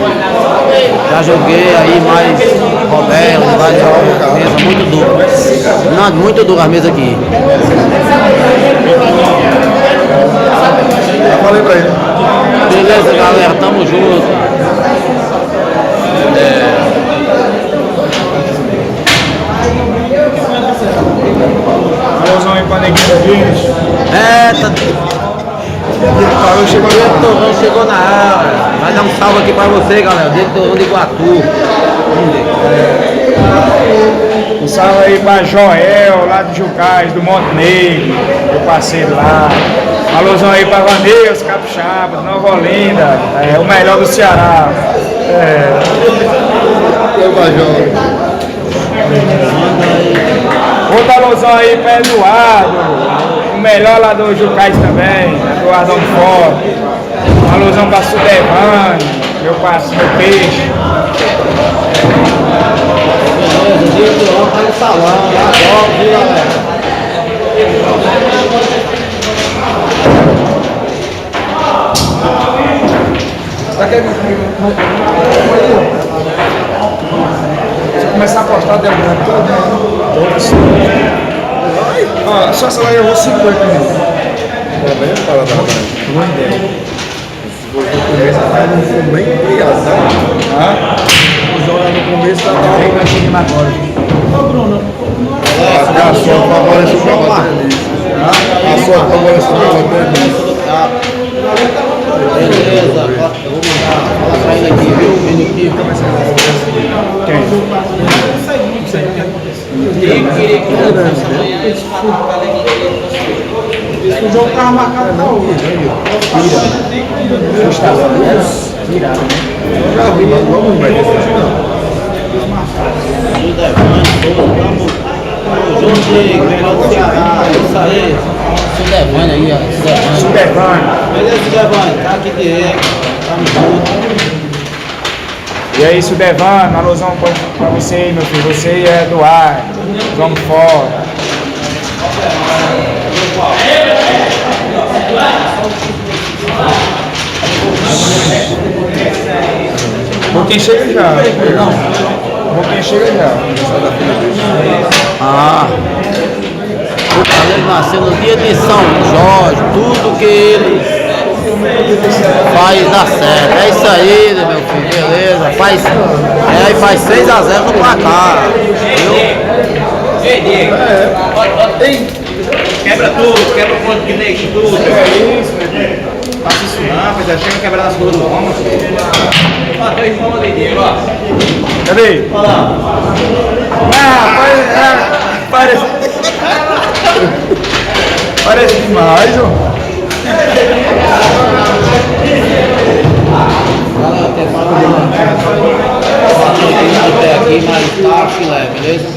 Já joguei aí mais Roberto, várias mesas muito duras. Não, muito duras as mesas aqui. Já falei pra ele. Beleza, galera, tamo junto. Alôzão aí pra neguinho do Guinness. Chegou na hora. Vai dar um salve aqui pra você, galera. Diretor de Iguatu. Um salve aí pra Joel, lá de Jucás, do Monte Negro, meu parceiro lá. Alôzão aí pra Vandeus, Capixaba, Nova Olinda, o melhor do Ceará. Outro alôzão aí pra Eduardo, o melhor lá do Jucás também, Eduardo Forte. Um alôzão pra Sudevano, meu parceiro, meu peixe. Beleza, vamos para o salão, adoro, viu, galera? Se eu começar a postar, deu grande todos. Ó, só essa lá eu vou 50 mil. Tá bem, fala da verdade. Boa ideia. No começo não foi bem criado, tá? O João lá no começo tá bem na cima agora. Ô Bruno, a sorte favoreceu o trabalho dele. A sorte favoreceu o trabalho dele. Beleza, eu vou mandar falar pra ele aqui, viu? Minutinho. O jogo tava marcado pra hoje. Virado, né? Vamos ver esse não. João Diego, melhor do Ceará, isso aí. Sudevânia aí, ó. Sudevano. Beleza, Sudevânia, tá aqui direto. Tamo junto. E aí, Sudevano, alôzão pra você aí, meu filho. Você e Eduardo, vamos fora. Quem chega já. Quem chega já. O Caleb nasceu no dia de São Jorge, tudo que ele Faz dar certo. É isso aí, meu filho, beleza. Faz 6-0 no placar. Viu? Ei, Diego. Quebra tudo, quebra o ponto que tem tudo. É isso, meu Deus. Faça isso não, pois chega a quebrar as coisas do homem. Ó, tem irmão ali, Diego, ó. Cadê? Olha lá. Parece. Parece demais, ó. Galera, até até aqui, mas tá filé, beleza?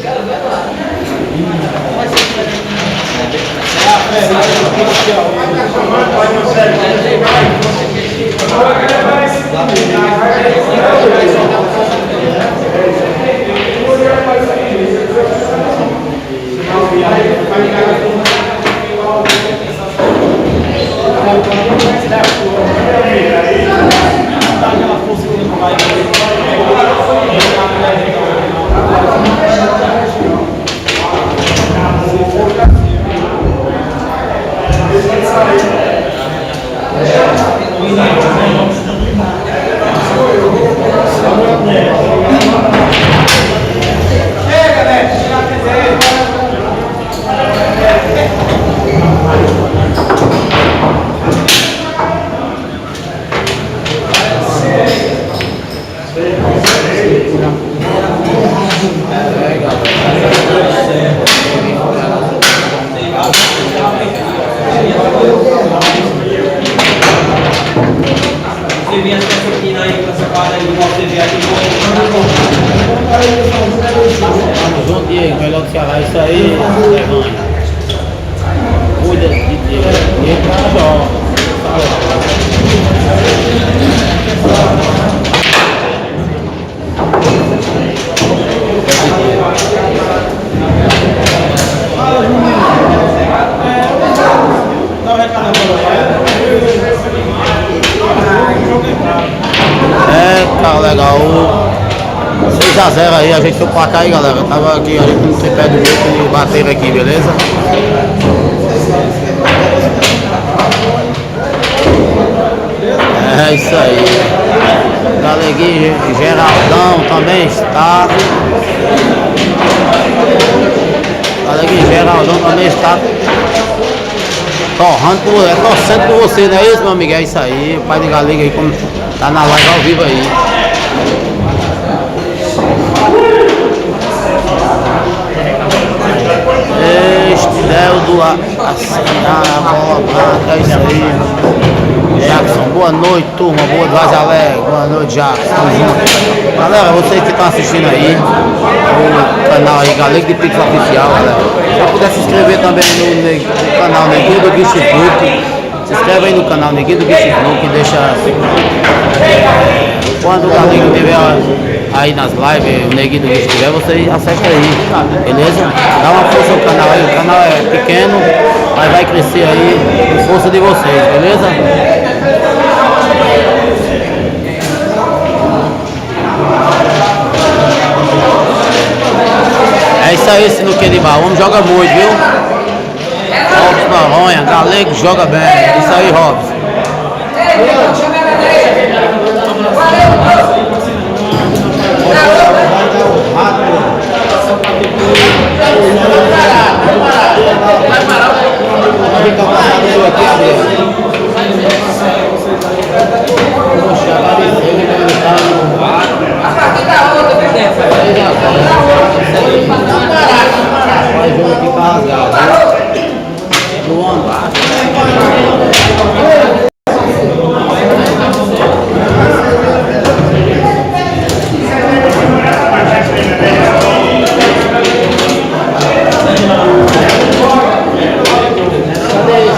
Você vinha essa aqui aí com essa quadra aí, você vier aqui Tamo junto, Diego, melhor do Ceará, isso aí, Levanha. Cuida de Diego, Diego tá jovem. Tá legal. 6-0 aí, a gente foi pra cá aí, galera. Tava aqui, a gente não tem pé do grupo e bateram aqui, beleza? É isso aí. Galeguinho, Geraldão também está. Galeguinho, Geraldão também está. Torcendo por você, não é isso, meu amigo? É isso aí, o pai de Galega aí, como tá na live ao vivo aí. Esteldo assinar a bola branca, é isso aí. Jackson, boa noite, turma, boa Vaz Alegre, boa noite, Jackson, tamo junto. Galera, vocês que estão assistindo aí, o canal aí, Galega de Pix Oficial, galera. Se puder se inscrever também no canal Neguinho do Facebook, se inscreve aí no canal Neguinho do Facebook, deixa. Quando o Galega tiver aí nas lives, o Neguinho do Bicho tiver, você acessa aí, beleza? Dá uma força ao canal aí, o canal é pequeno, mas vai crescer aí com força de vocês, beleza? É isso aí, esse Sinuquinha de Bar. O homem joga muito, viu? Robson Noronha, Galego joga bem. É isso aí, Robson.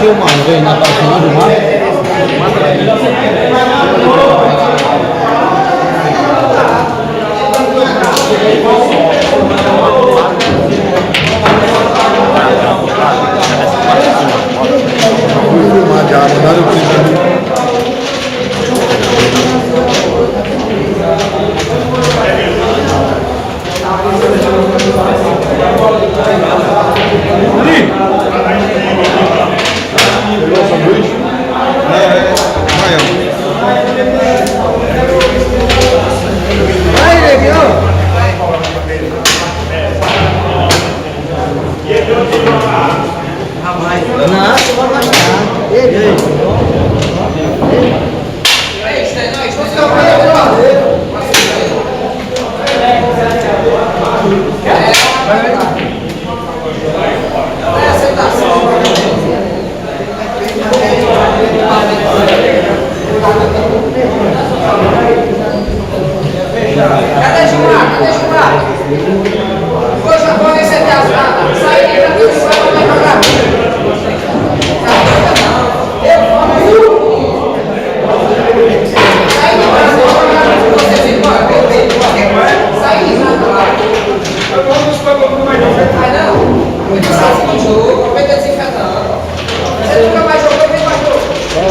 Mano, veio na página do mar.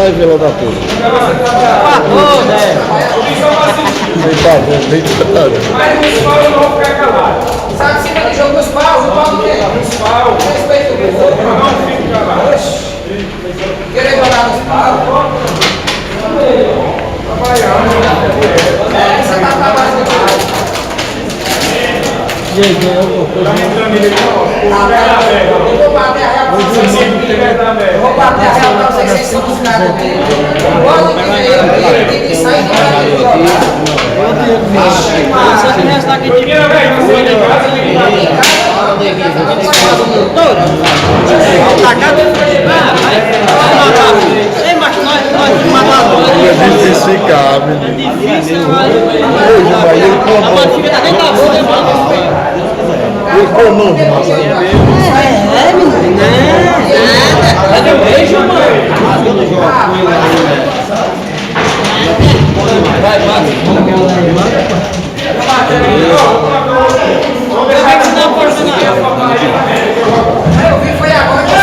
vai, Vila da Puta. Passou, Zé. Nem tá Sabe se vai jogo dos paus, o pau do quê? Dos paus. Respeito o povo. Não fica lá. Querer jogar nos paus. Você tá trabalhando demais. Gente, eu vou bater a real pra vocês. Eu vou bater a real pra vocês, vocês são os caras dele. Pode ver, ele tem que sair do Brasil. Você que resta aqui de difícil ficar, menino. Hoje vai ele com a mão. Ele com a mão. beijo, mano. Vai, mano. Eu vi foi agora que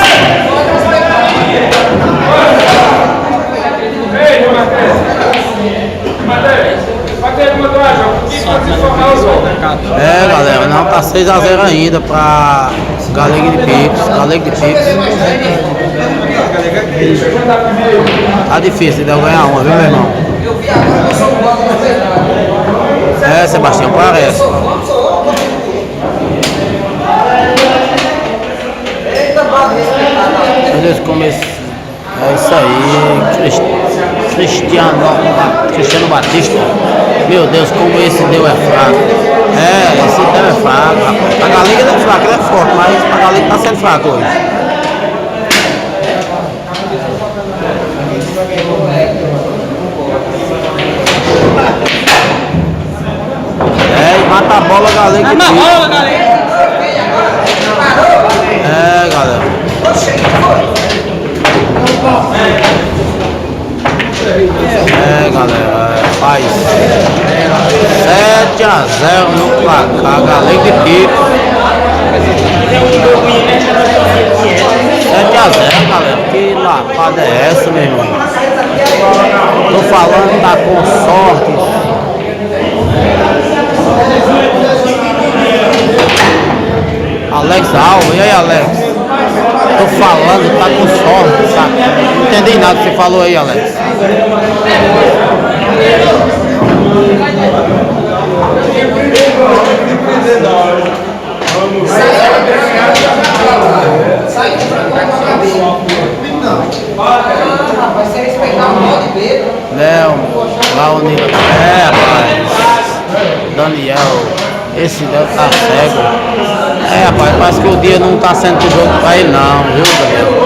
É, galera, não tá 6 a 0 ainda pra Galega de Pix. Tá difícil de eu ganhar uma, viu, meu irmão? eu vi agora que eu sou um bom de verdade. É, Sebastião, parece. Meu Deus, como esse... É isso aí, Cristiano Batista. Meu Deus, como esse Deus é fraco. É, esse Deus é fraco, rapaz. A Galega não é fraca, ele é forte, mas a Galega tá sendo fraco hoje. É, e mata a bola, Galega. Tá na rola, galera. É, galera. É, galera, faz 7 a 0 no placar, Galega de Pico. 7 a 0, galera, que lapada é essa, meu irmão? Tô falando, tá com sorte. Alex Alves, e aí, Alex? Tô falando, tá com sorte, sabe? Não entendi nada que você falou aí, Alex. Vai ser respeitar o modo de ver. Léo, Laonila, rapaz. Daniel, esse Léo tá cego. É, rapaz, parece que o dia não tá sendo pro jogo pra ele não, viu, Daniel?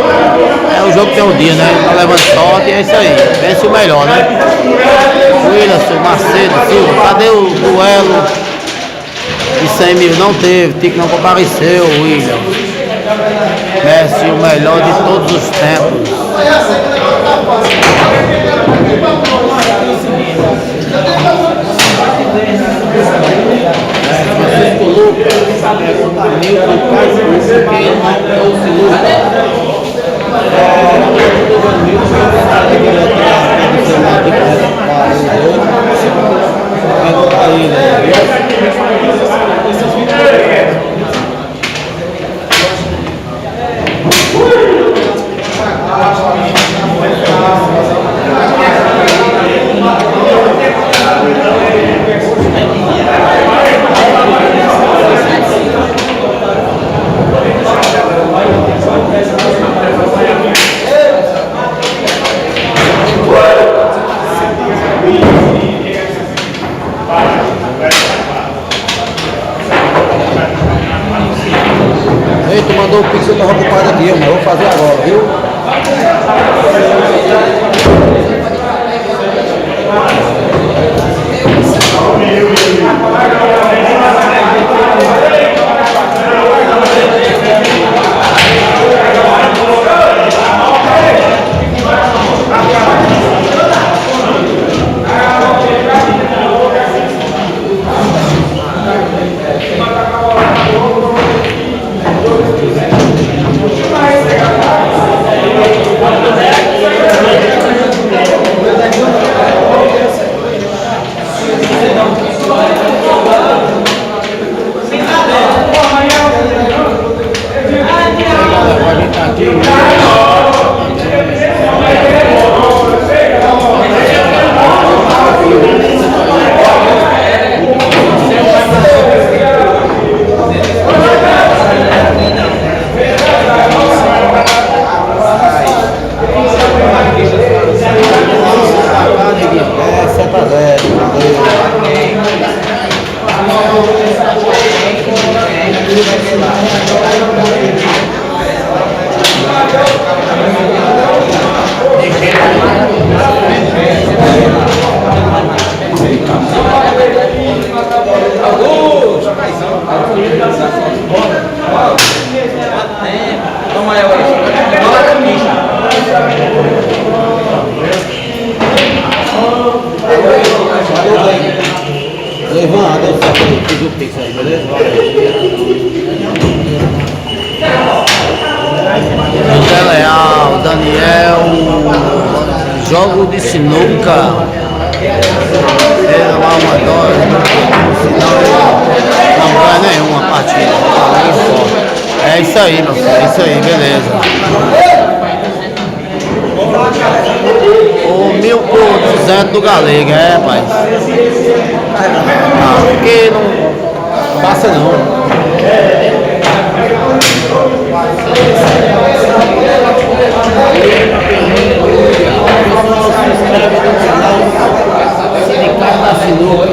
É, o jogo tem um dia, né? Ele tá levando sorte e é isso aí. Vence o melhor, né? Wilson, Macedo, Silva, cadê o duelo de 100 mil? Não teve, Tico não compareceu, William. Messi, o melhor de todos os tempos. Francisco Lucas, contra Milton Carlos, porque ele não trouxe Lucas. Ei, tu mandou o pix, eu tava ocupado aqui, mas eu vou fazer agora, viu? Toma eu aí. Fala com bicho. Ivan, deu certo aí, pediu o pix aí, beleza? José Leal, Daniel, jogo de sinuca. Ele lá uma dose, não ganha nenhuma partida. É isso aí, meu filho, é isso aí, beleza. O 1.200 do Galega, rapaz. Ah, porque não passa não. Sindicato da Sinuca.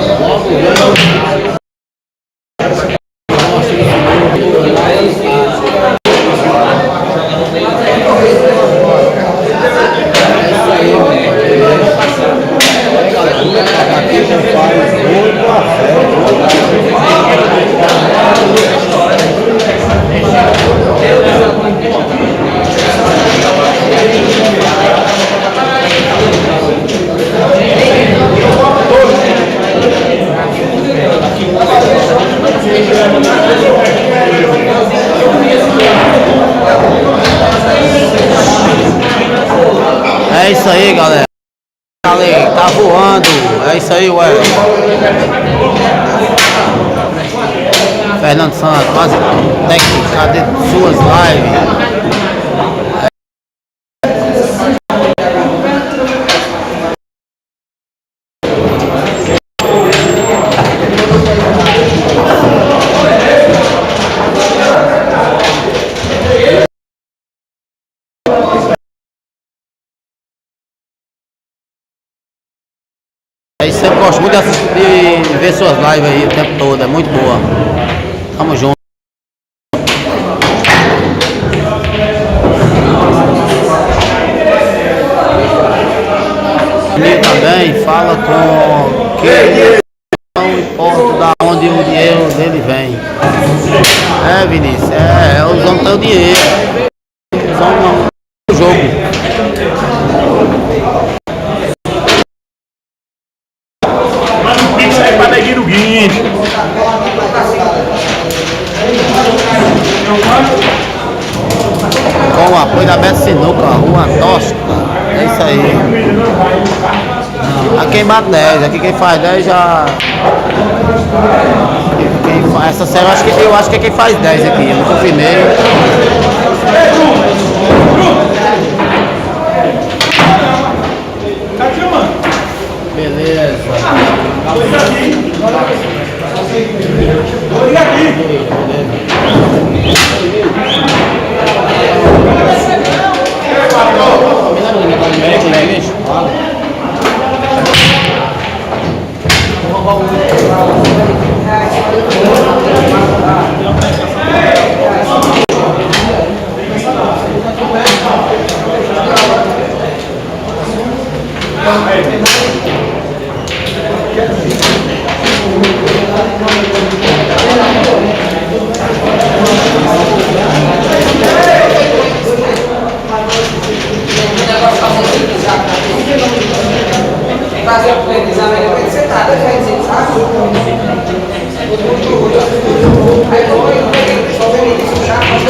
É isso aí, galera. Tá voando. É isso aí, ué. Fernando Santos, quase técnico, cadê suas lives? Eu sempre gosto muito de ver suas lives aí o tempo todo, é muito boa. Tamo junto. E também fala com que não importa da onde o dinheiro dele vem. É, Vinícius, os homens têm o dinheiro. Os homens não o jogo. Isso aí pra neguinho do guincho. Com o apoio da Beto Sinuca, Rua Tosca. É isso aí. Aqui quem bate 10, aqui quem faz 10 já. Essa série eu acho que é quem faz 10 aqui, eu não confirmei. Beleza. Fazer o exame ele vai ser nada, vai dizer, sabe? Aí eu peguei o pessoal veio isso já, mas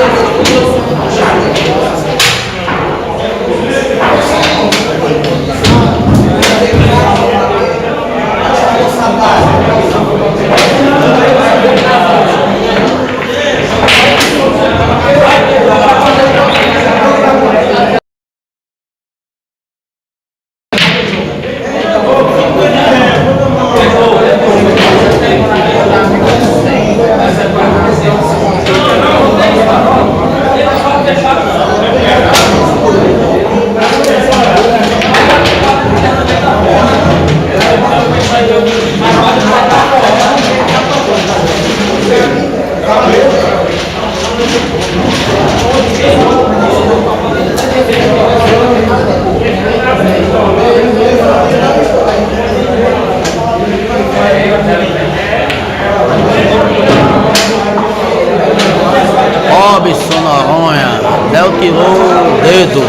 junto.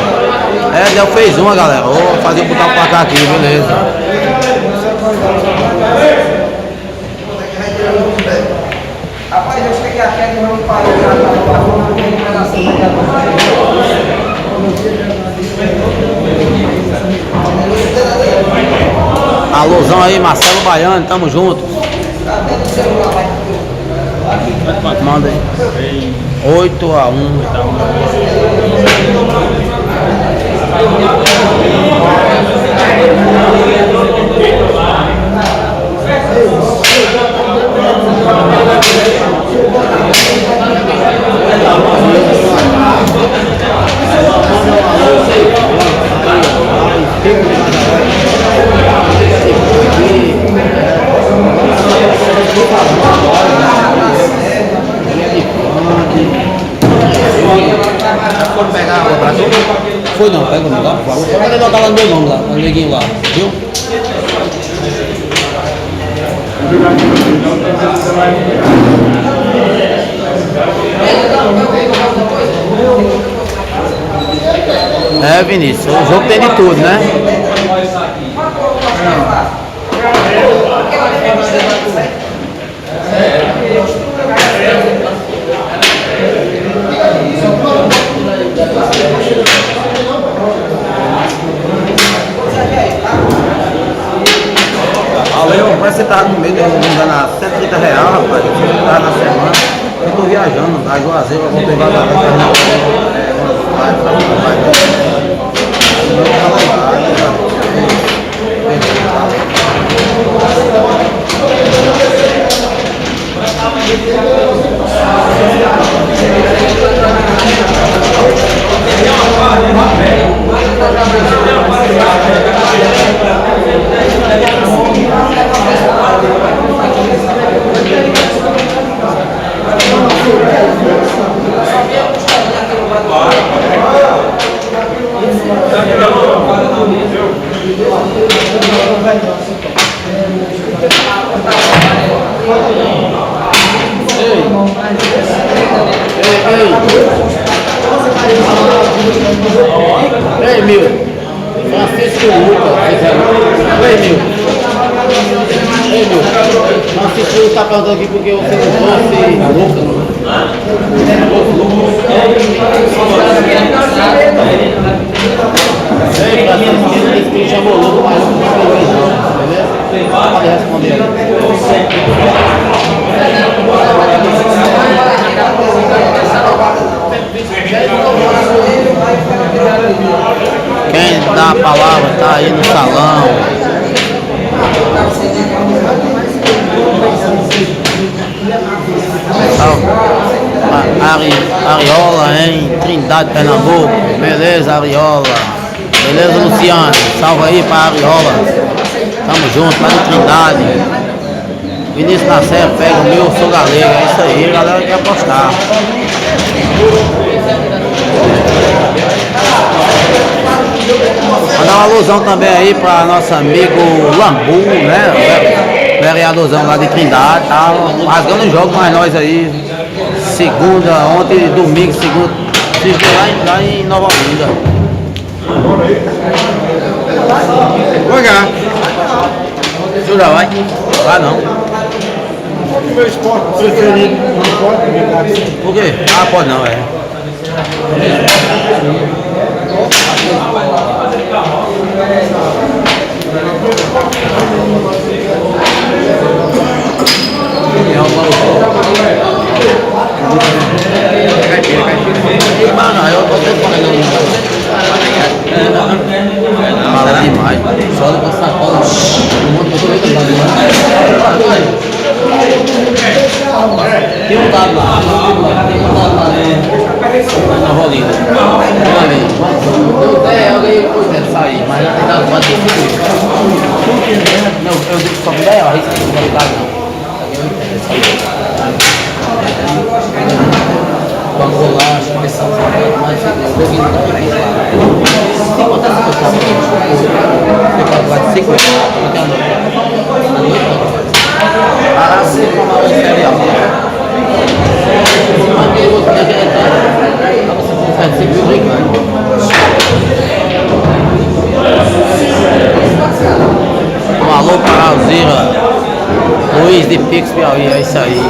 É, Del fez uma, galera. Vou fazer botar o placar aqui, beleza. Rapaz, eu cheguei aqui e não parou Alôzão aí, Marcelo Baiano, tamo junto. Manda aí. 8-1. Foram pegar o abraço? Foi não, pega o meu lá, por favor. Só pode botar lá no meu nome lá, no neguinho lá, viu? É, Vinícius, o jogo tem de tudo, né? Valeu, parece que você tava com medo de eu me enganar R$130, rapaz. Você tava na semana. Eu tô viajando, a Juazeiro, eu vou pegar Ei, Mil. Francisco Lucas. Ei, Mil. Ei, Mil. Francisco Lucas tá perguntando aqui porque você não trouxe Lucas. Ei, Francisco, disse que chamou Lucas, mas não falou não. Beleza? Pode responder aí. Quem dá a palavra tá aí no salão. Ariola em Trindade, Pernambuco. Beleza, Ariola. Beleza, Luciano. Salve aí pra Ariola. Tamo junto lá no Trindade. Vinícius Nascer, pega o meu, sou galega. É isso aí, galera quer apostar. Mandar uma alusão também aí para nosso amigo Lambu, né? Vereadorzão lá de Trindade, tá rasgando o jogo mais nós aí. Segunda, ontem, domingo, segunda, lá em Nova Olinda. Vai ganhar. Jura, vai? Vai não. Meu esporte preferido. Não pode? Por quê? Ah, pode não, é. Mano, eu tô falando. Fala demais. Só depois sacola. Tem um dado lá. Na Rolinda. Alguém pode sair, mas não tem dado pra ter. Não, eu digo só que é, arrisca não vai dar não. Vamos rolar, acho que vai ser um trabalho mais o joguinho não vai vir lá. Tem quantas pessoas aqui? Tem quatro lá de 5? Não tem a noite. Ah, sim, como a série A. Mas tem outro que é seguiu brincando. Um alô para Alzira, Luiz de Pix Piauí, é isso aí.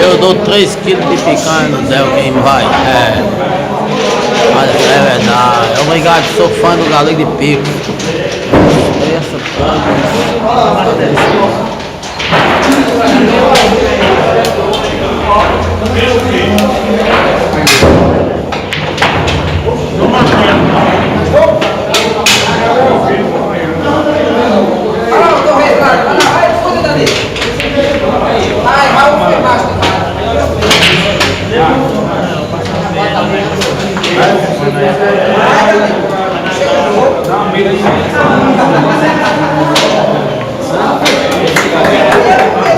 Eu dou 3 quilos de picanha no Del, quem vai? Mas é verdade. Obrigado, sou fã do Galego de Pico.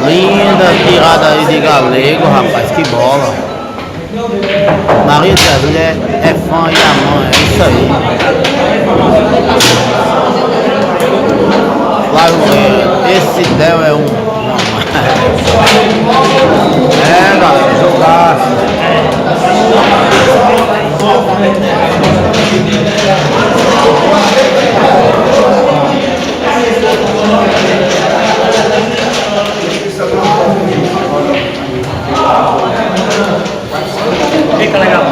Linda tirada aí de Galego, rapaz, que bola. Maria de Jesus é fã e a mãe, é isso aí. Flávio Moreira, esse Del é um. É, galera, jogaço. Fica legal.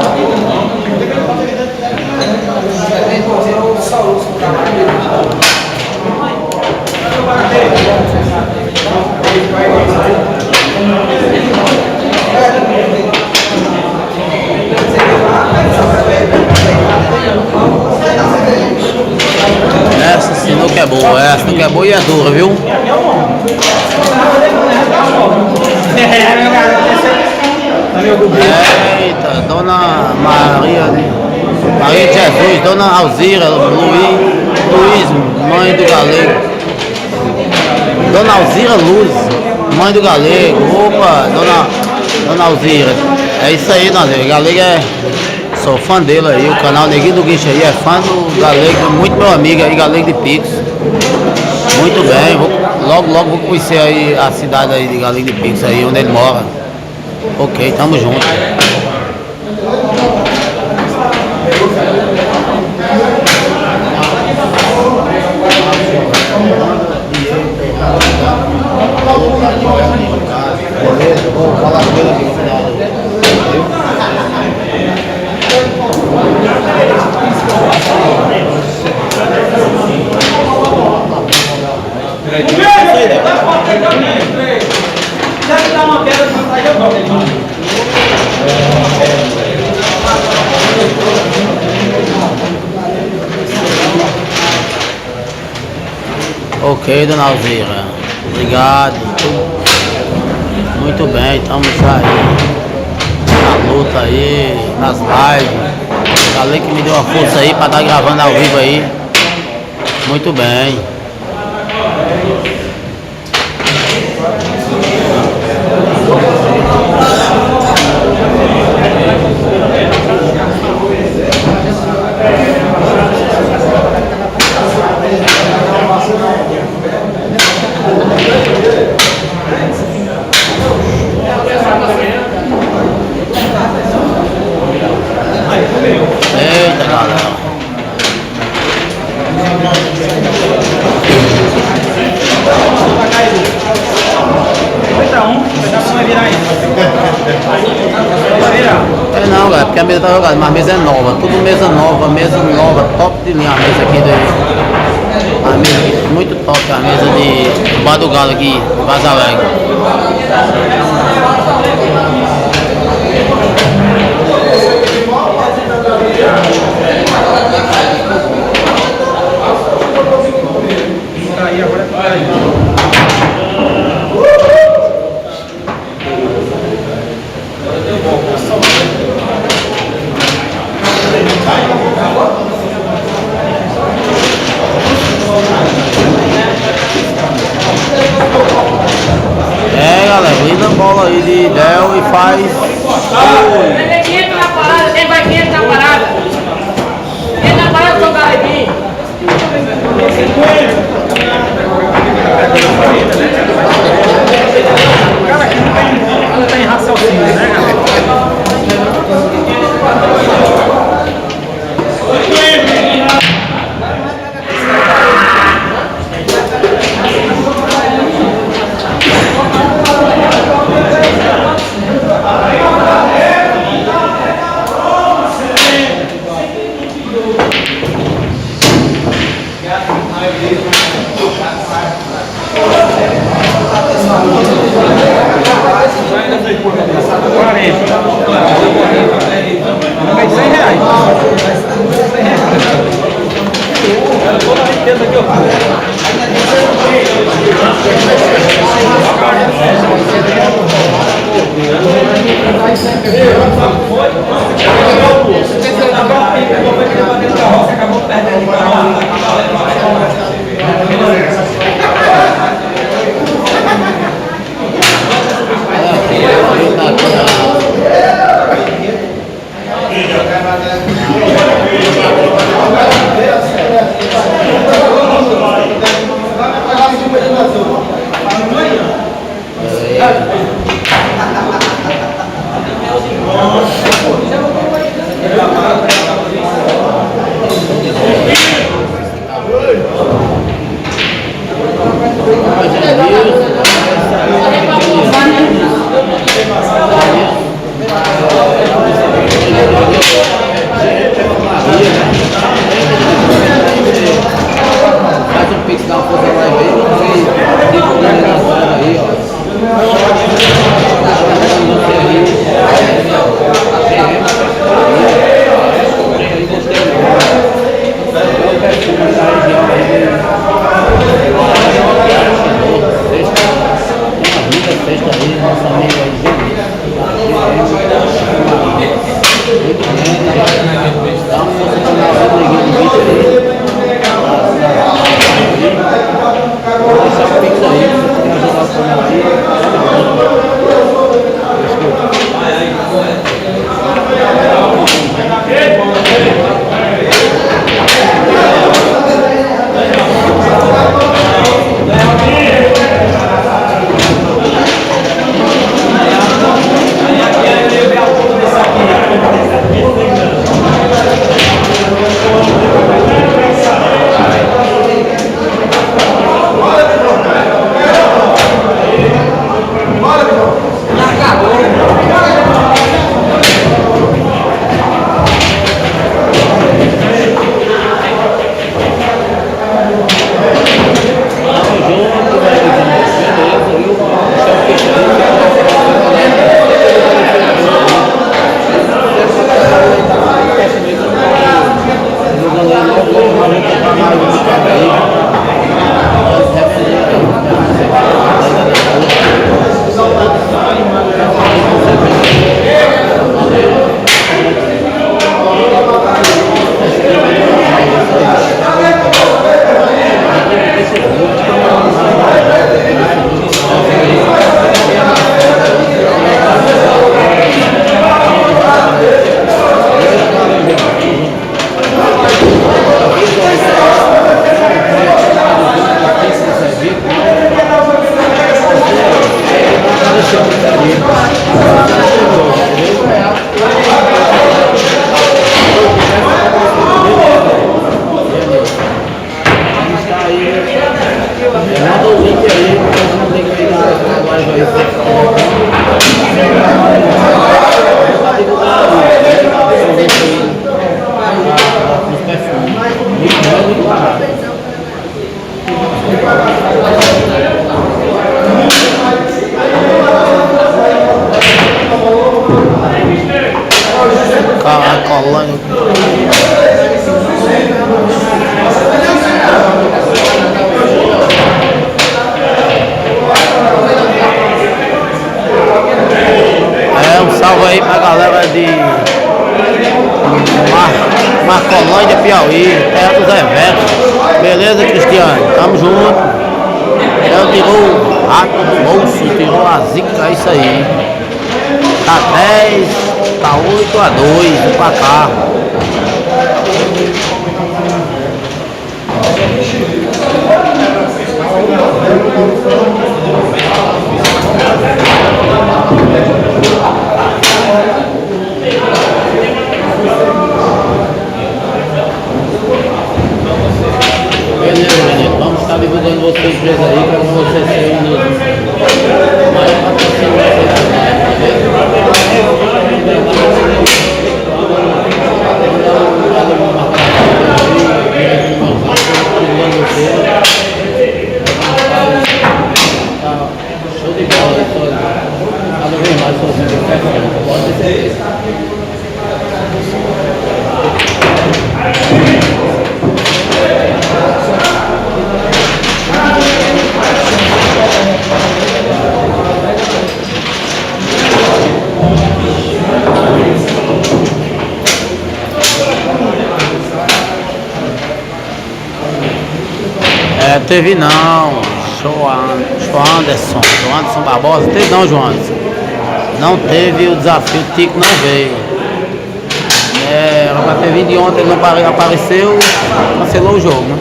Essa sinuca é boa, essa sinuca é boa e é dura, viu? Eita, Dona Maria de Jesus, Dona Alzira, Luiz, mãe do Galego. Dona Alzira Luz, mãe do Galego. Opa, Dona Alzira. É isso aí, Dona Alzira. Galego sou fã dele aí, o canal Neguinho do Guincho aí é fã do Galego, muito meu amigo aí, Galego de Pix. Muito bem, logo vou conhecer aí a cidade aí de Galego de Pix aí, onde ele mora. Ok, tamo junto. Beleza, vou falar com ele aqui no final. Ok, Dona Alzira. Obrigado. Muito bem, estamos aí na luta aí, nas lives. Galera que me deu uma força aí para estar gravando ao vivo aí. Muito bem. Eita, galera. Vai virar aí. Vai virar. É não, galera, porque a mesa tá jogada, mas a mesa é nova, tudo mesa nova, top de linha a mesa aqui a mesa aqui, muito top, a mesa de Bar do Galo aqui, Vaza Alegre. É, galera, linda bola aí de Del e faz. Quem entra na parada, quem vai quem entra na parada? Quem entra na parada foi o Galebinho. Ela tá em raciocínio, né, galera? Faz um pix, dá uma força lá e aí, aí. Piauí, terra dos eventos. Beleza, Cristiano? Tamo junto. Ela tirou o rato do bolso, tirou a zica, é isso aí. Tá 10, tá 8-2 no placar. Beleza, menino, vamos estar divulgando vocês três aí para vocês serem um dos maiores patrocinadores. Show de bola, cada vez mais sozinho, pode ter certeza. Teve não, João Anderson Barbosa, teve não, João Anderson. Não teve o desafio, o Tico não veio. Era pra ter vindo de ontem, ele não apareceu, cancelou o jogo, né?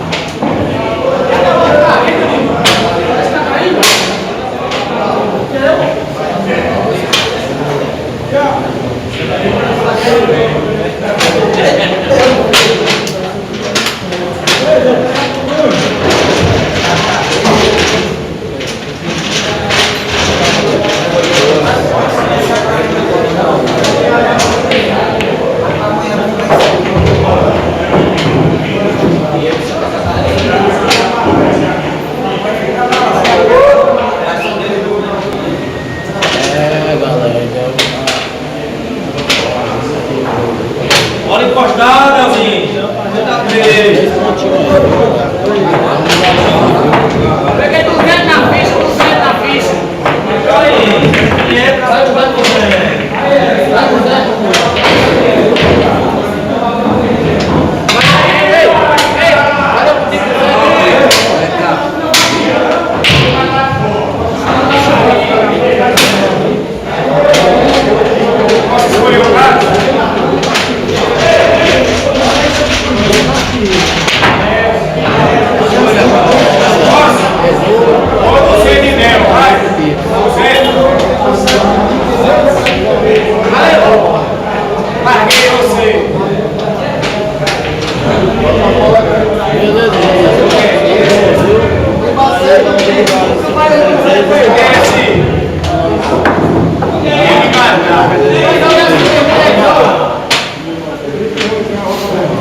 Bora encostar, Nelzinho. Peguei 200 na ficha, 200 na ficha. Vai 200. Vai 200.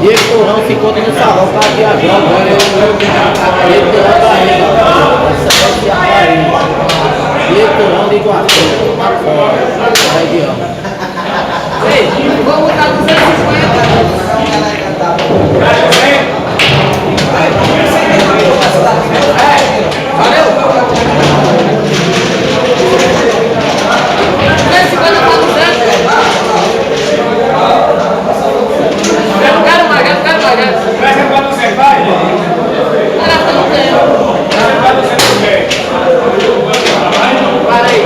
Diego Turão ficou no salão para viajar. Diego Turão tá indo. Diego Turão de Iguatu. Tá fora. Da região. Ei, vamos dar 250. Valeu! 250 para 200. Quero mais. Vai ser pra você, vai? Para aí.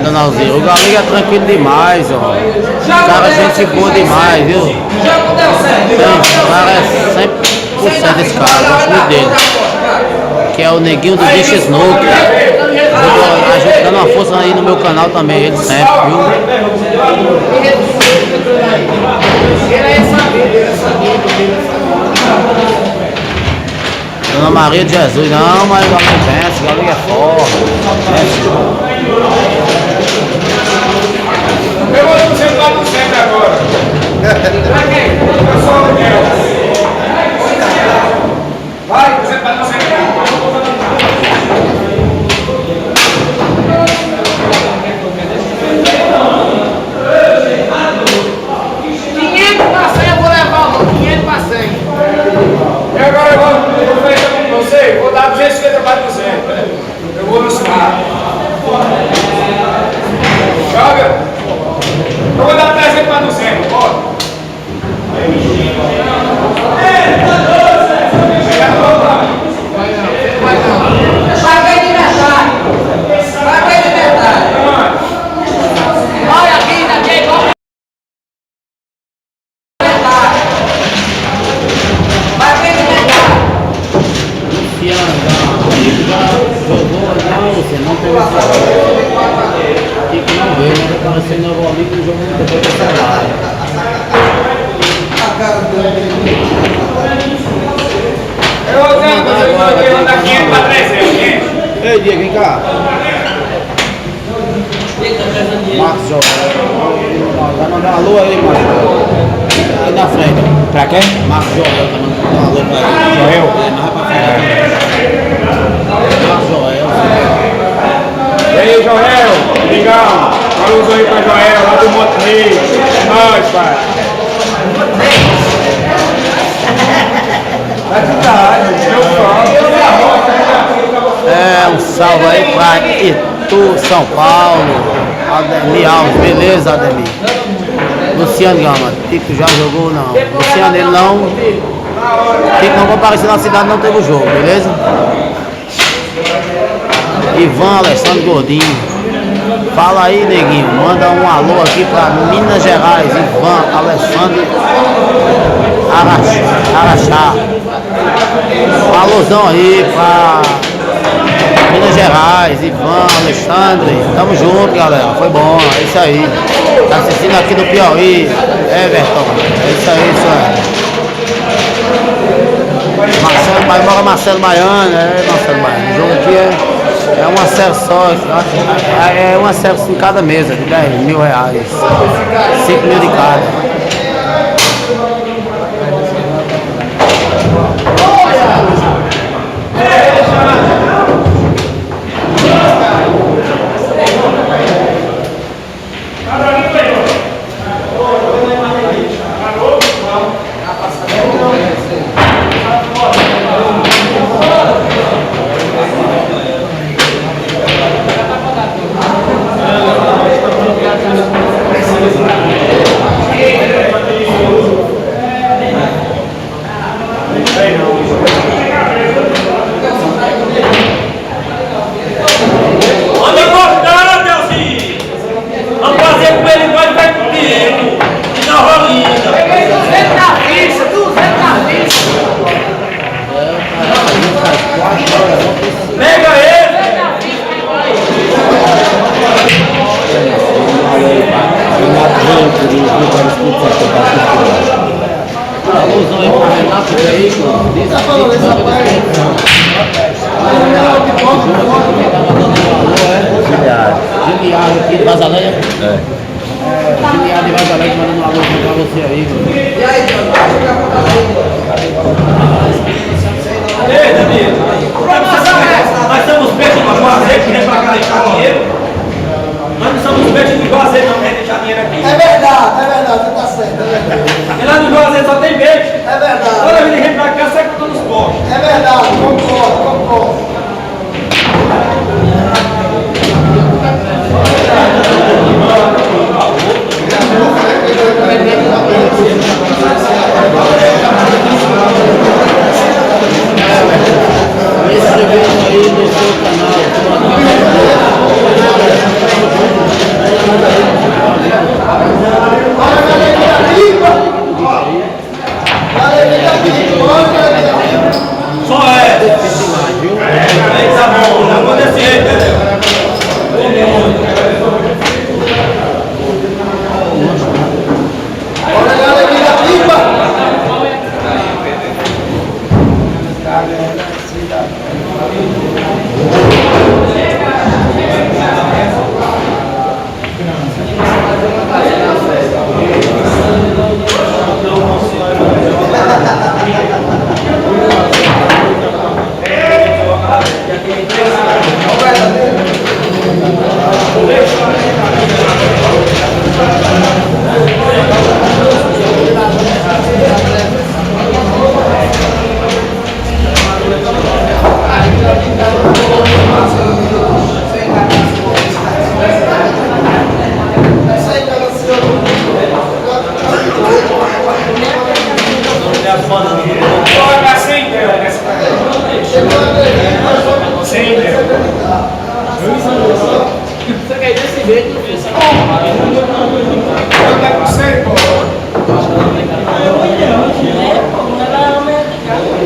Dona Alzira, o Galinha é tranquilo demais, ó. O cara é gente boa demais, viu? O cara é 100% desse cara, eu gosto muito dele. Que é o neguinho do Bicho Snook. Dando uma força aí no meu canal também, ele sempre, viu? Dona Maria de Jesus, não, mas o Galinha vence, o Galinha é forte. Eu vou no centro agora. Jogou, não, você não teve esse jogo. Tem que não ver, né? Apareceu no Novo Olímpico no jogo depois do salário. Eu vou mandar 500 para 300. Ei, Diego, vem cá. Marcos Joel. Vai mandar um alô aí, Marcos. Aí na frente. Pra quem? Marcos Joel, tá mandando um alô pra ele. Joel? É, mais pra frente. Marcos Joel. E aí, Joel? Legal. Alô aí pra Joel, lá do Montenegro. É nóis, pai. É, um salve aí pra Itu, São Paulo. Ademir Alves, beleza, Ademir? Luciano Gama, Tico já jogou não. Luciano, ele não. Tico não compareceu na cidade, não teve o jogo, beleza? Ivan Alessandro Gordinho. Fala aí, neguinho. Manda um alô aqui pra Minas Gerais. Ivan Alessandro Araxá. Alôzão aí pra Minas Gerais, Ivan, Alexandre. Tamo junto, galera. Foi bom, é isso aí. Tá assistindo aqui do Piauí. Everton. É isso aí, isso aí. Marcelo, vai embora Marcelo Baiano, Marcelo Baiano. O jogo aqui é uma série só, é uma série em cada mesa, de R$10 mil, 5 mil de cada.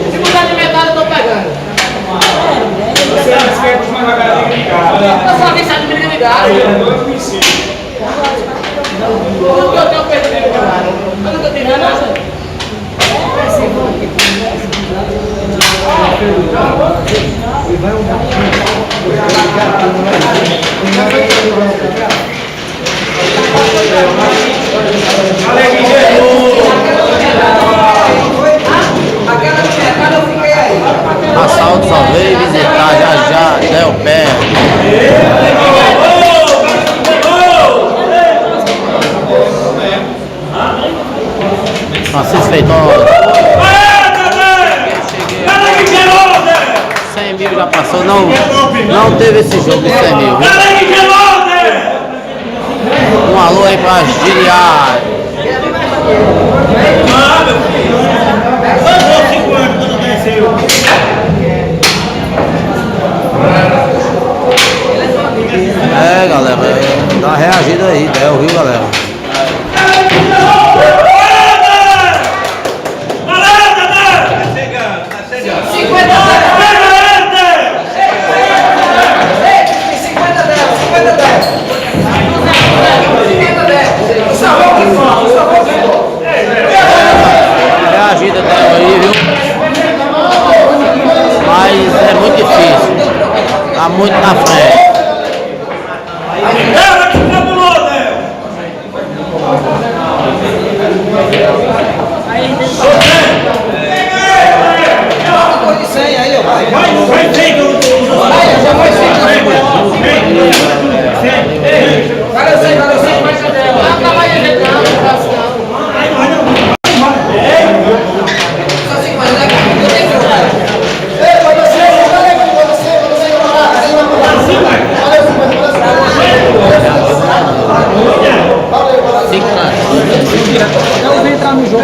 Se mudar de metade, eu tô pegando. só quem sabe briga ligado. Tudo que eu tenho perdido, cara. Eu nunca tive nada. Passar outra vez, visitar já, Del Pé. Francisco Feitosa. 100 mil já passou, não teve esse jogo de 100 mil. Um alô aí pra Giliar. É, galera, dá uma reagida aí, Del, viu, galera? Reagida Del aí, viu? Mas é muito difícil. Tá muito na frente. Eu vim entrar no jogo.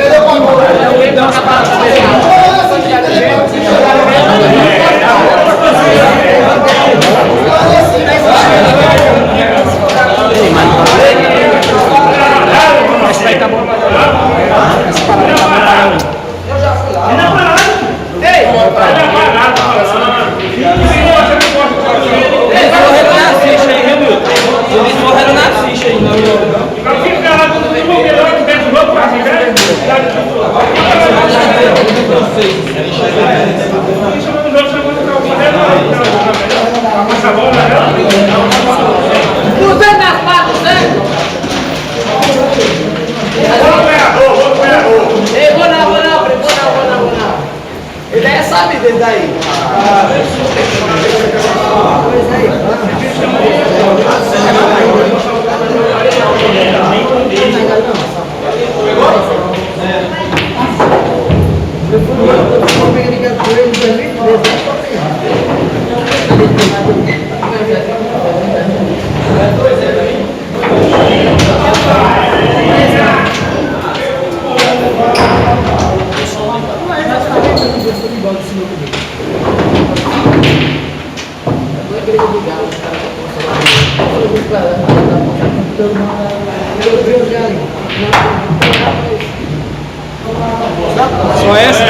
Só essa?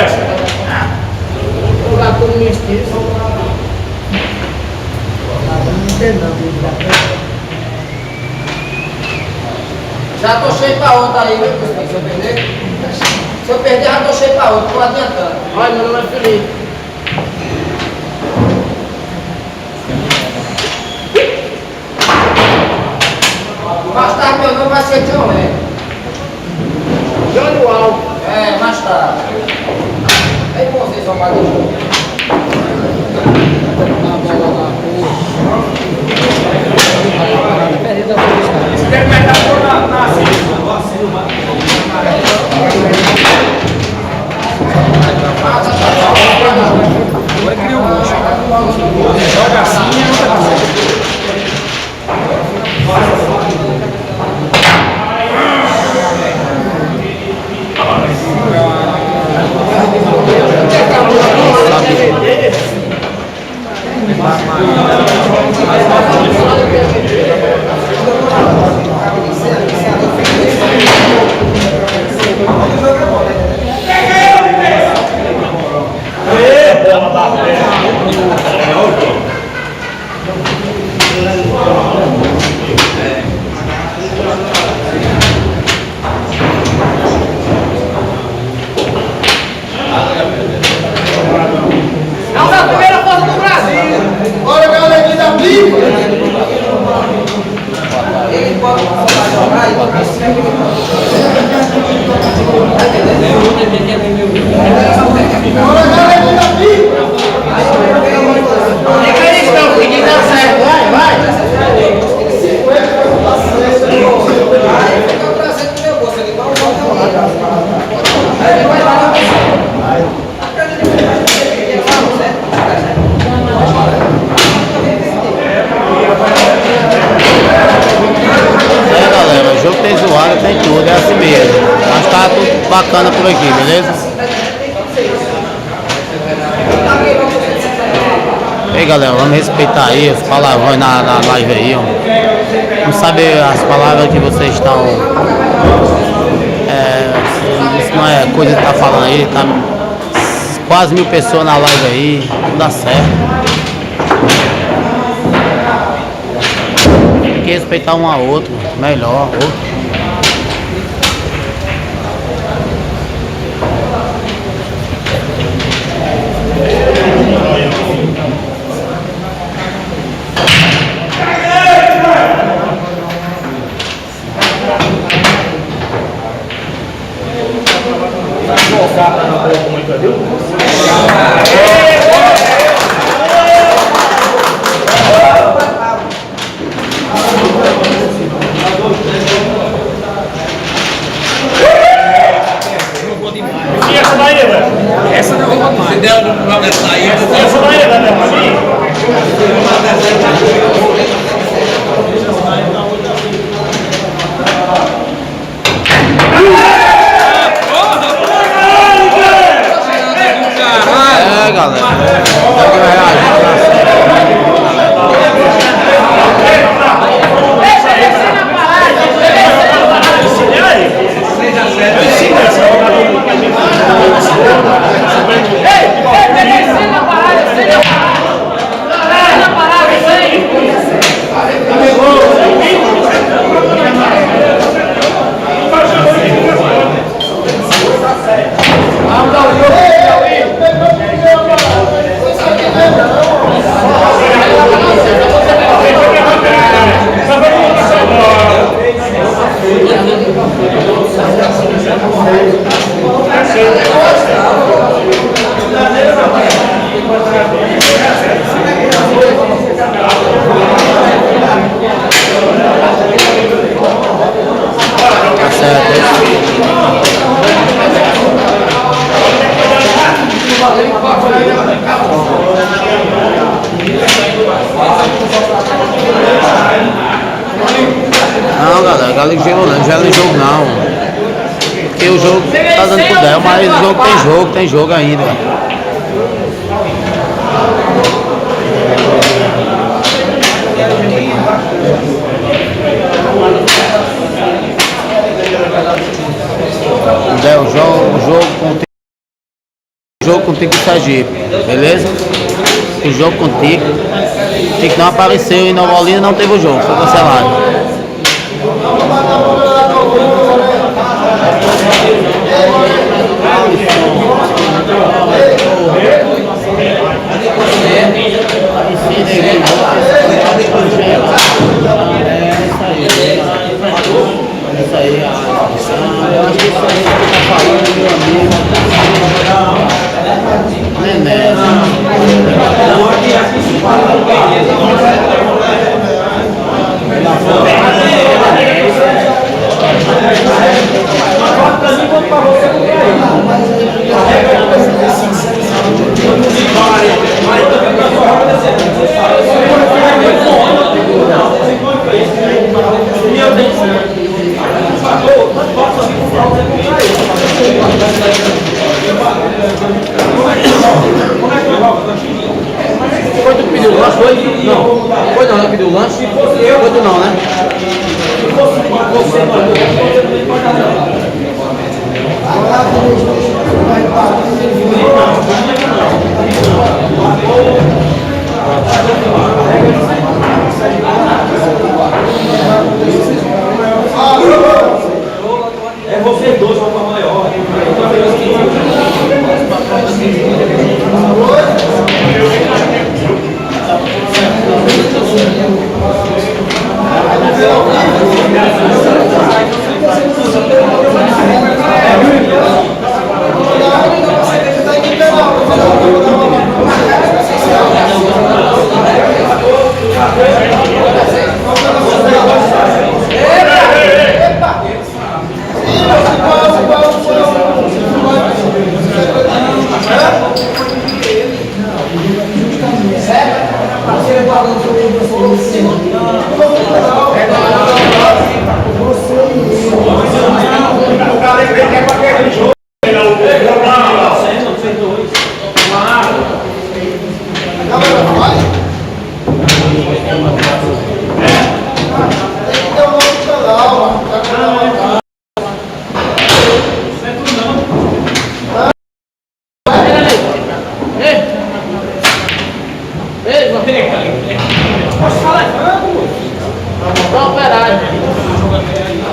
O gato no mestiço. Já tô cheio pra outra aí, viu, se eu perder? Se eu perder, já tô cheio pra outra, tô adiantando. Olha, meu nome é Felipe. Mais tarde meu nome vai ser John Lé. Johnny Wall. É, mais tarde. Aí vocês vão bater o jogo. Joga assim, mesmo. Mas tá tudo bacana por aqui, beleza? E aí galera, vamos respeitar aí os palavrões na live aí, ó. Vamos saber as palavras que vocês estão. Isso não é coisa que tá falando aí, tá quase 1000 pessoas na live aí, não dá certo. Tem que respeitar um ao outro, melhor. Não, galera, Galo já não é jogo não. Porque o jogo tá dando pro Del, mas o jogo tem jogo ainda. Del, o jogo contigo e Sergipe, beleza? O jogo contigo. Tique não apareceu em Nova Olinda, não teve o jogo, foi cancelado. Isso aí, eu acho que isso aí que tá falando, meu amigo. Foi tu que pediu o lanche, foi? Não. Foi não, pediu o lanche? Foi tu não, né? É vocês dois, vão para maior.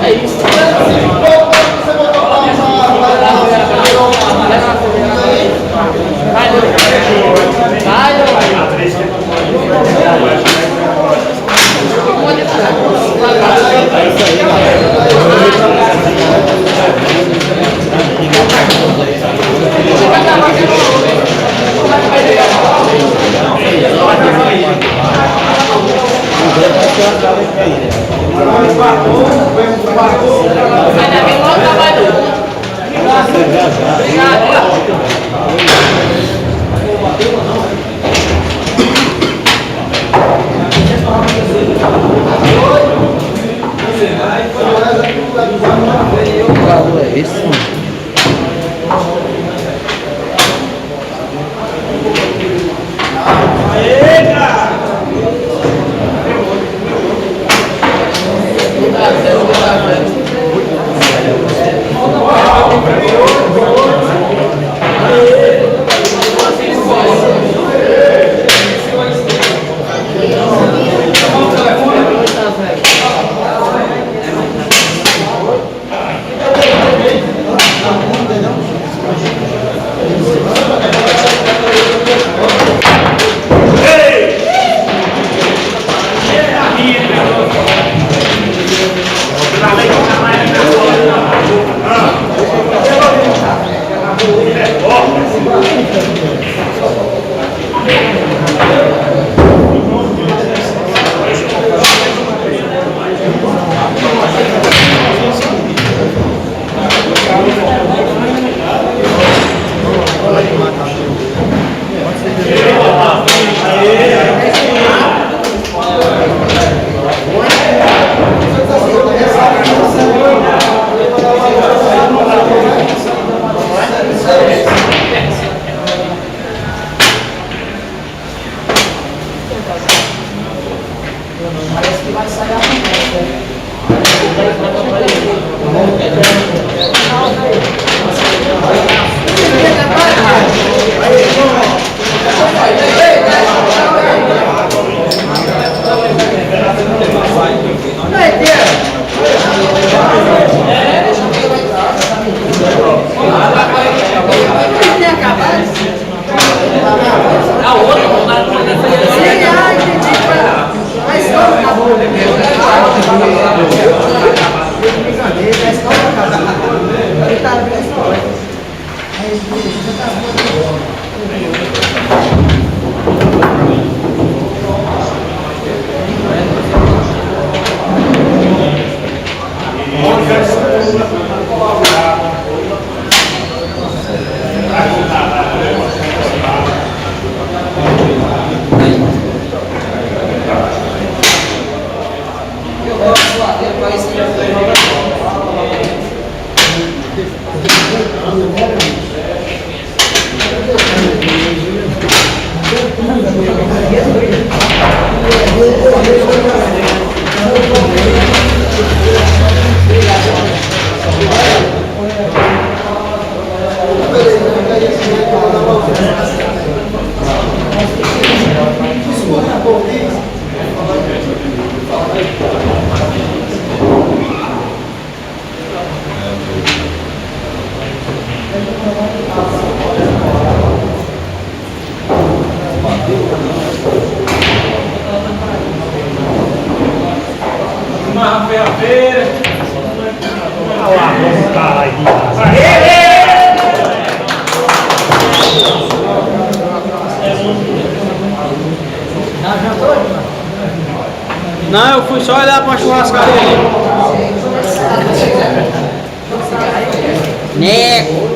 É isso? Não, eu fui só olhar pra churrascaria ali. Neco!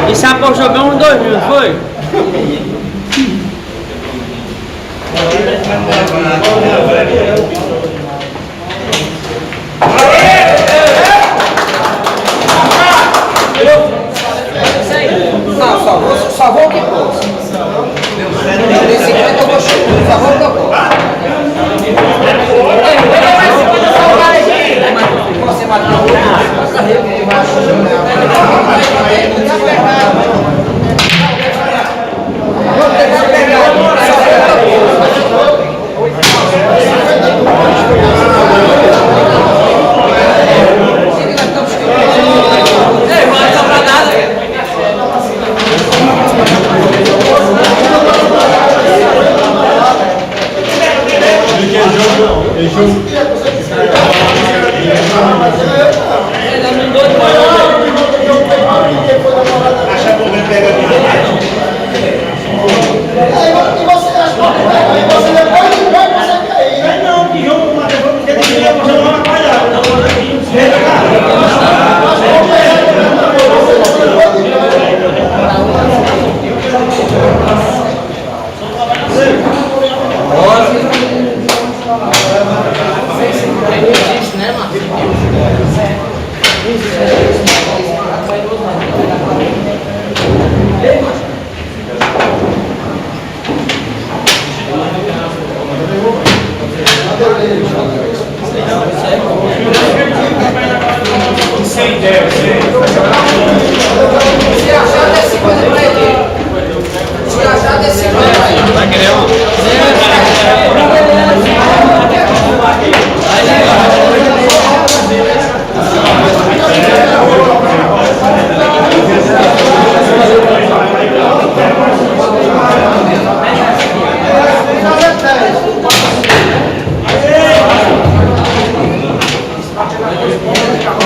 E sabe que eu joguei um 2000, não foi? Não, só vou o que posso. Tem 50 eu vou chegar. Só vou o que eu posso. Você bateu o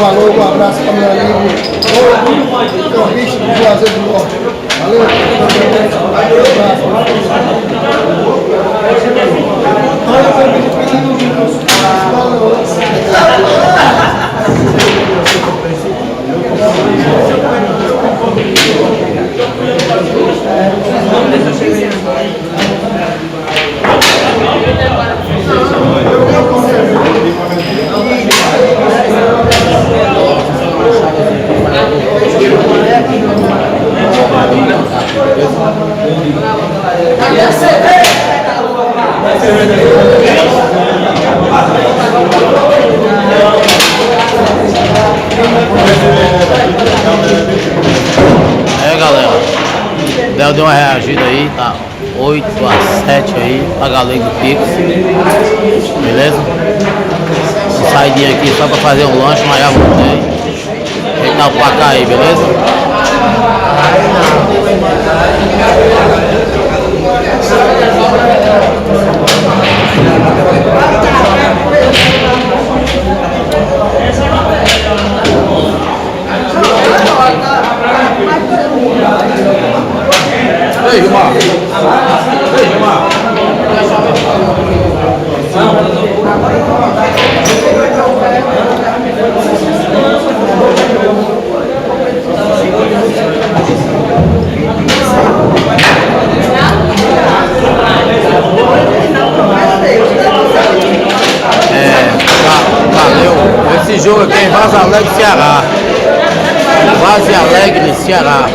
Um alô, um abraço para meu amigo Campista do Juazeiro do Norte. Valeu, galera, Del deu uma reagida aí, tá 8-7 aí, pra galera do Pix, beleza? Uma saidinha aqui só pra fazer um lanche, mas já voltei. Tem que dar o placar aí, beleza? Ei, Gilmar. Ei, Gilmar. Valeu. Esse jogo aqui é em Vaza Alegre, Ceará. Vaza Alegre, Ceará.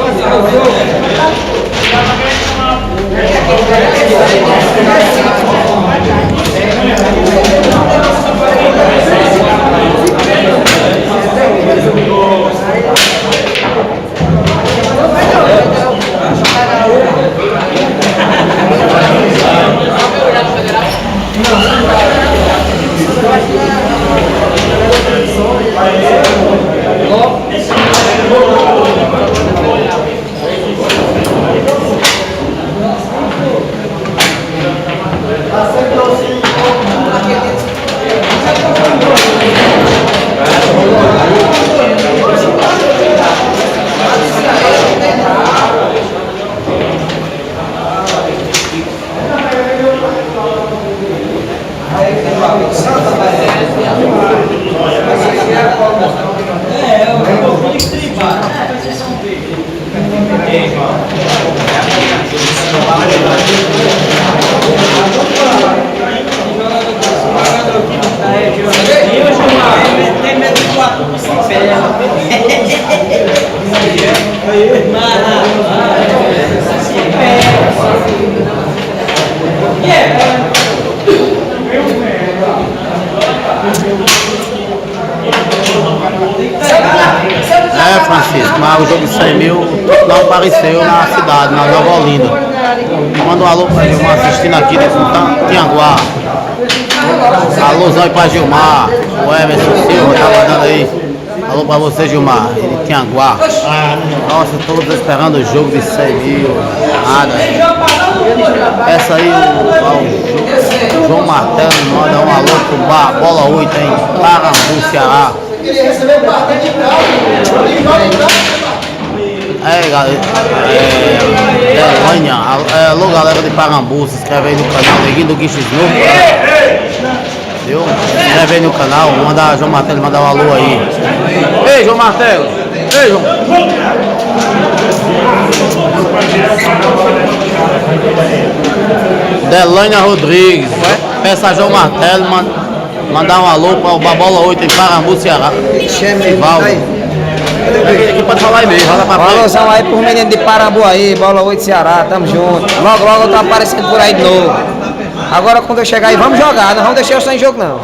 mas o jogo de 100 mil não apareceu na cidade, na Nova Olinda. Manda um alô pra Gilmar assistindo aqui de Tianguá. Alôzão aí pra Gilmar, o Emerson Silva tá mandando aí. Alô pra você, Gilmar, de Tianguá. Nossa, todos esperando o jogo de 100 mil. Nada. Essa aí, o João Martelo manda um alô pro bar Bola 8 em Parambu, Ceará. Galera, Delânia, alô galera de Parambu, se inscreve aí no canal Neguinho do Guiches Novo. Viu? Se inscreve aí no canal, manda João Martelo mandar um alô aí. Ei, João Martelo! Ei, João! Delânia Rodrigues, peça a João Martelo mandar um alô para o Babola 8 em Parambu, Ceará. Valdo. Aqui pode falar aí mesmo, fala pra frente. Alôzão aí por menino de Parambu aí, Bola 8 Ceará, tamo junto. Logo, logo eu tô aparecendo por aí de novo. Agora quando eu chegar aí, vamos jogar, não vamos deixar eu sem jogo não.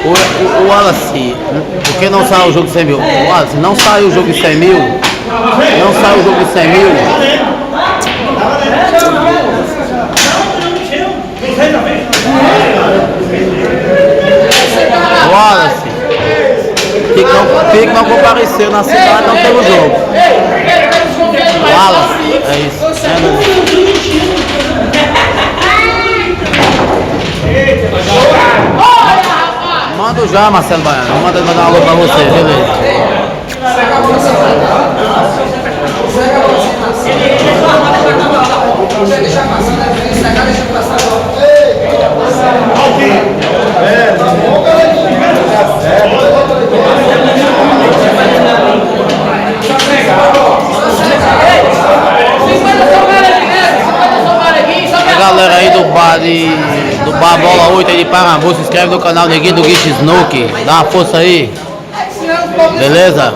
O Wallace, por que não saiu o jogo de 100 mil? O Wallace, não saiu o jogo de 100 mil? Não saiu o jogo de 100 mil? Wallace, que não compareceu na cidade, não teve o jogo. Wallace, é isso. Manda já, Marcelo Baiano. Manda mandar um alô pra você, beleza. A galera aí do bar Bola 8 aí de Parambu, se inscreve no canal Neguinho do Guiche Snook, dá uma força aí, beleza?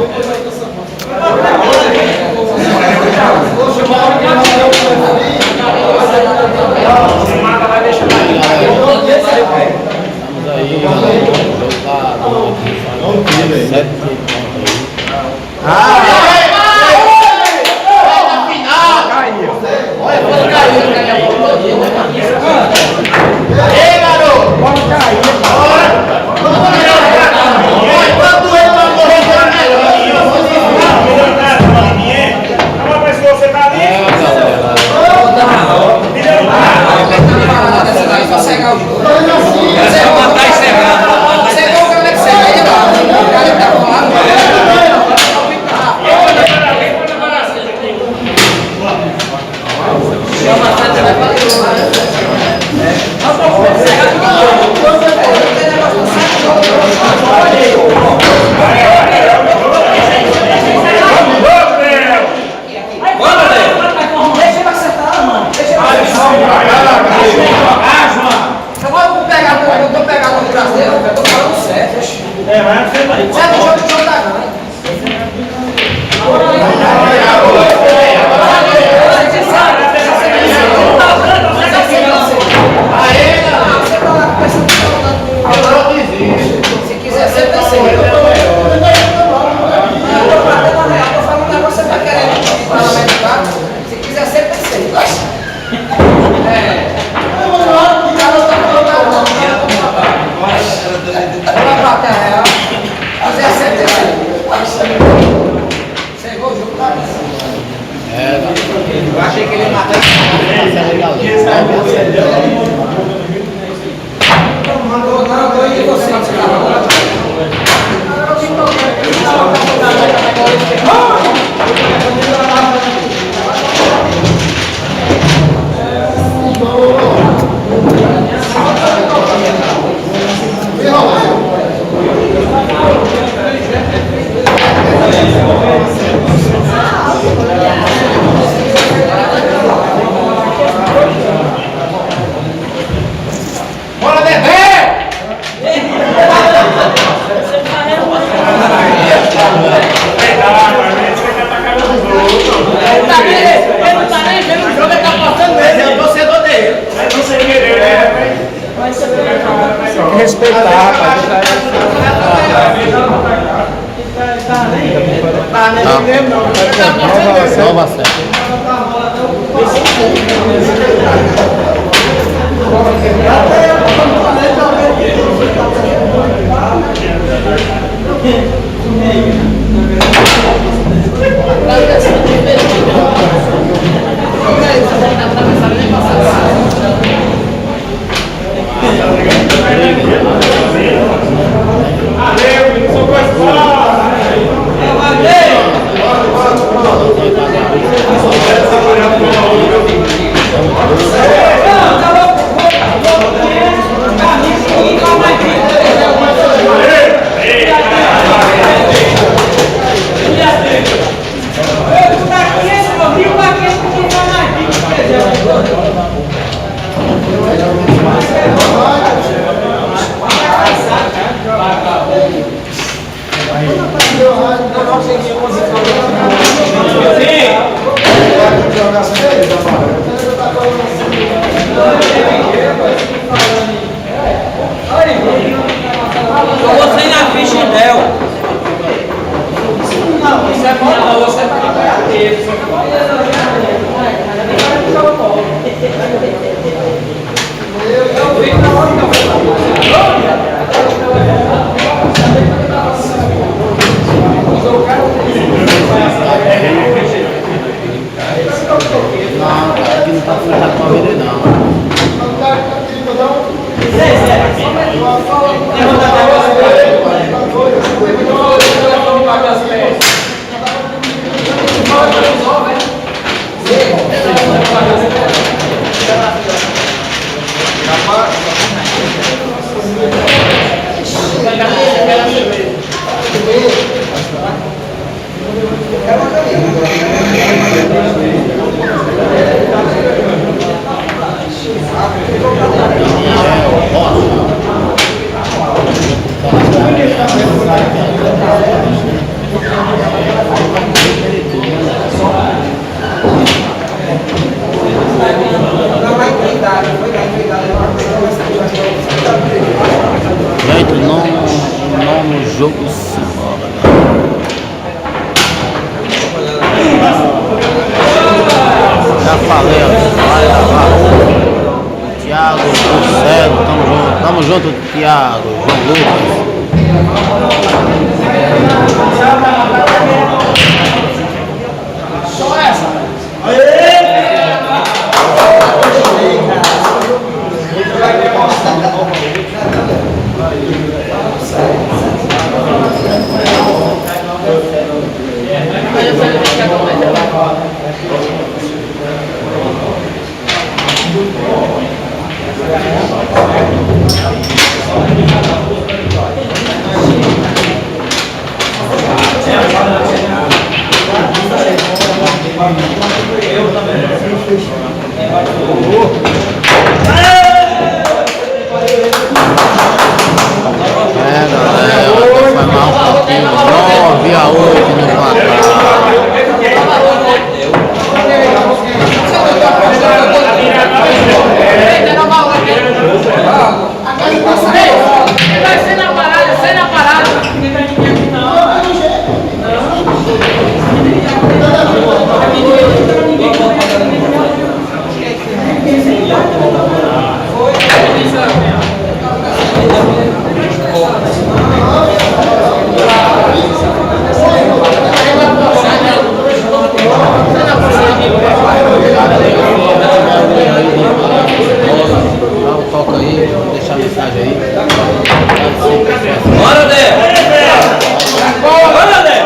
Eu botei na ficha dela. Você é bom, você tá aqui. Aqui não tá fechado pra vender não. Gente, no jogo já falei, ó, vai lavar o Thiago, o Celo, tamo junto, Thiago, João Lucas. Toca aí, vou deixar a mensagem aí. Bora, Dé! Bora, Dé!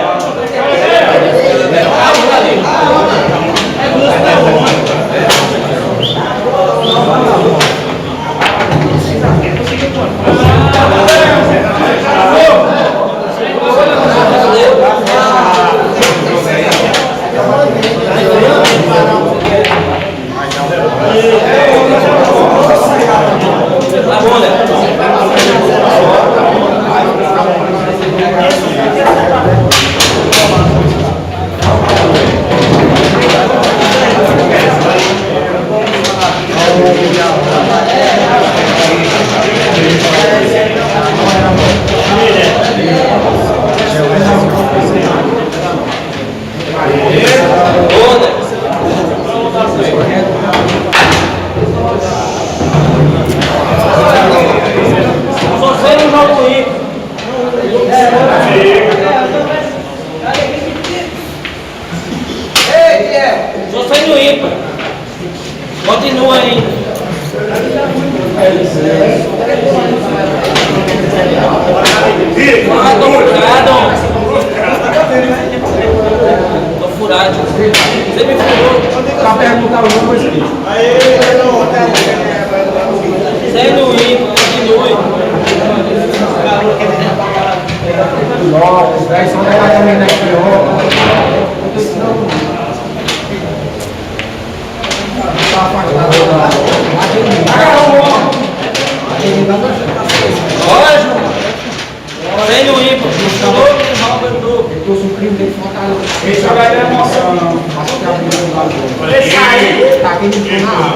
Continua aí. Tô furado. Você me furou. Tá perguntando alguma coisa aqui. Sendo ímpar, continue. Nossa, daí só vai também daqui, ó. Lógico. Sendo ímpar. Furou, rouba o grupo. Eu tô suprindo dele fortaleza. Esse vai dar emoção, não. Mas tá aqui no lado. Tá aqui no final.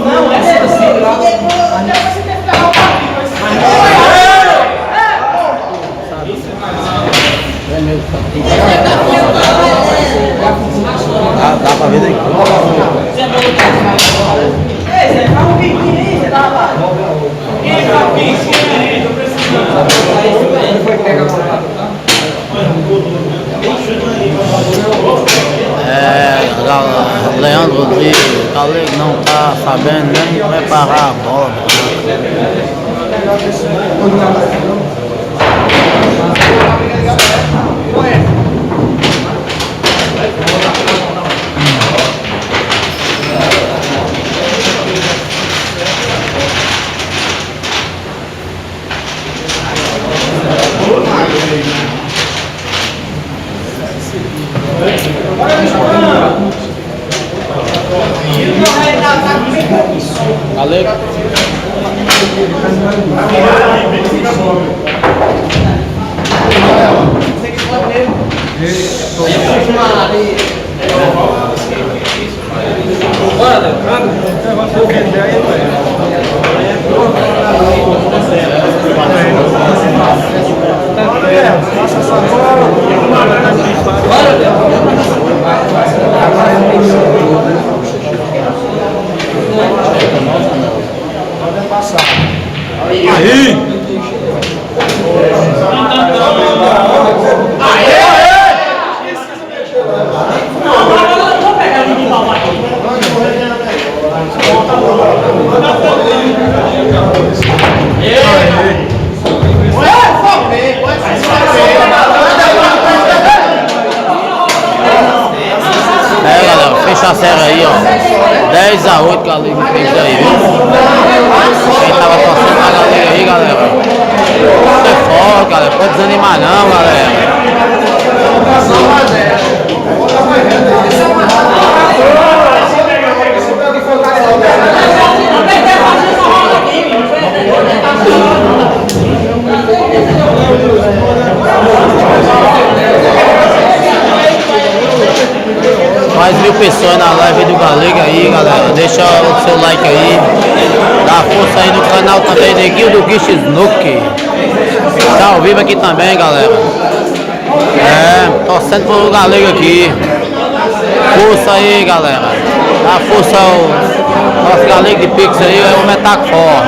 Não, essa assim, lá. Dá pra ver daí. Leandro Rodrigues, o Galego não tá sabendo nem preparar a bola. Galego. Fecha a série aí, ó. 10-8, Galego fez aí, viu? Quem tava torcendo pra Galego aí, galera. Isso é forte, galera. Pode desanimar não, galera. Mais 1000 pessoas na live do Galego aí, galera. Deixa o seu like aí. Dá força aí no canal também, Neguinho do Guiche Snook. Tá ao vivo aqui também, galera. Torcendo pro Galego aqui. Força aí, galera. Dá força ao nosso Galego de Pix aí, é o Metacor.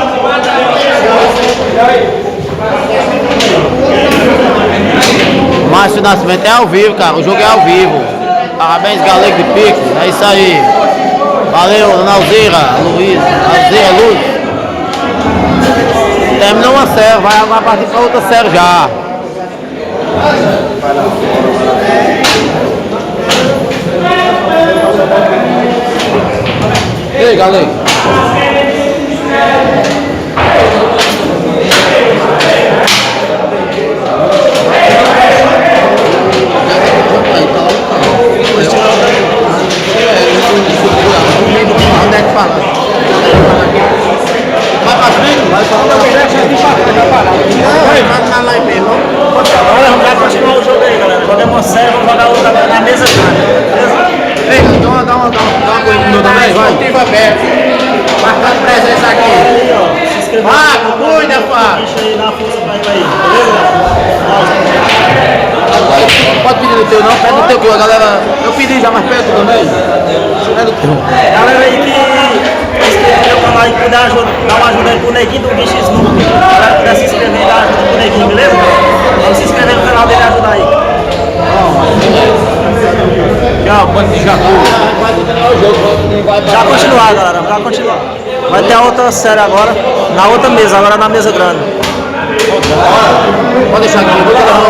Márcio Nascimento é ao vivo, cara. O jogo é ao vivo. Parabéns, Galego de Pix. É isso aí. Valeu, dona Alzira, Luiz, Alzira Luz. Terminou uma série, vai partir para outra série já. E aí, Galego? Onde é que fala? Vai pra frente? Vai pra frente. Vai na live mesmo. Agora vamos continuar o jogo aí, galera. Jogamos uma série, vamos jogar outra na mesa grande. Beleza? Ei, então dá uma coisa no meu também, vai. Esportivo aberto. Marcando presença aqui. Aí, ó. Se inscreva Fábio, cuida, Fábio. Deixa aí, dá força pra ele aí. Beleza? Pode pedir no teu não, pede no teu que a galera. Eu pedi já, mas pede tu também. Pede o teu. Galera aí que se inscreveu no canal e puder dar uma ajuda aí pro Neguinho do Guiche Snook. Galera puder se inscrever e dar ajuda pro Neguinho, beleza? Vamos se inscrever no canal dele e ajudar aí. Tchau, pode de Jacu. Já continuar, galera, já continuar. Vai ter a outra série agora, na outra mesa, agora na mesa grande. Pode deixar aqui, vou deixar pra lá.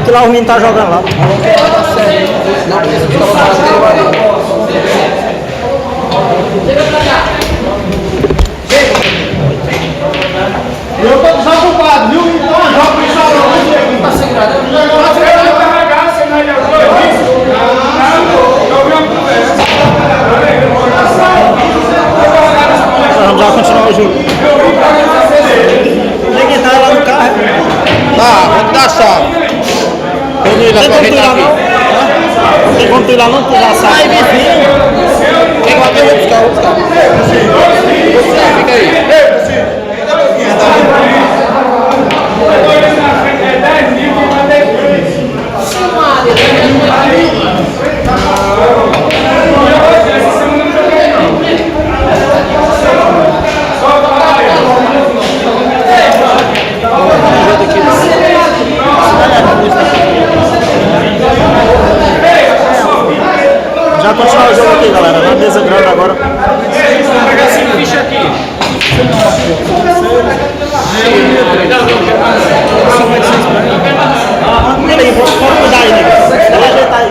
que lá o menino tá jogando lá. Não, porque esse cara bateu aí. Eu tô desocupado, viu? Então joga pro salão aqui. Tá segurado. Vamos já continuar o jogo. Tem que entrar lá no carro. Tá, vamos dar a chave. Quando ele Tem como tu ir lá aqui. não? Não tem como tu ir lá não, tu já sabe. Quem vai ter? Eu vou buscar, vou buscar. Vou buscar, fica aí. Já continuar o jogo aqui, galera. Na mesa grande agora. Peraí, pode cuidar aí, né? Vou ajeitar aí.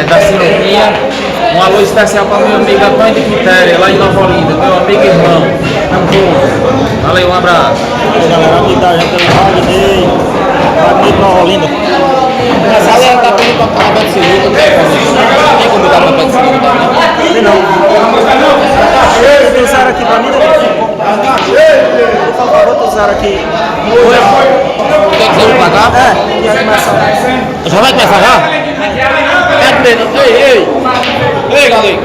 Da Sinuquinha. Um alô especial para meu amigo Antônio de Quitéria, lá em Nova Olinda, meu amigo e irmão. Tamo junto. Valeu, um abraço. Galera, amigo da gente, o Wagner, Wagner de Nova Olinda. Essa galera tá pedindo pra ficar na Beto Sinuca, não tem como dar pra Beto Sinuca, não. Não. Trouxeram aqui pra mim, por favor, trouxeram aqui. Quer que seja pra cá? É, já começar. Já vai começar já? É treino. Ei, galera.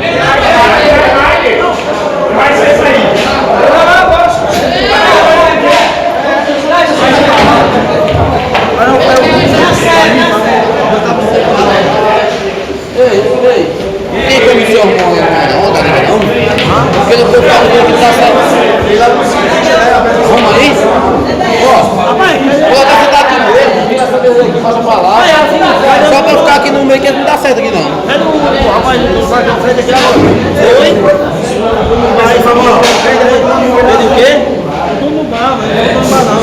Quem foi o seu irmão não? Porque não foi o carro que tá certo. Vamos aí? Ó, vou até ficar aqui no meio, fica essa mesa aqui, passa pra lá. Só pra ficar aqui no meio que não dá certo aqui não. Rapaz, vai pra frente aqui agora. Oi? Aí, vamos lá. Fez o quê? Tudo no bar, velho. Não no bar não.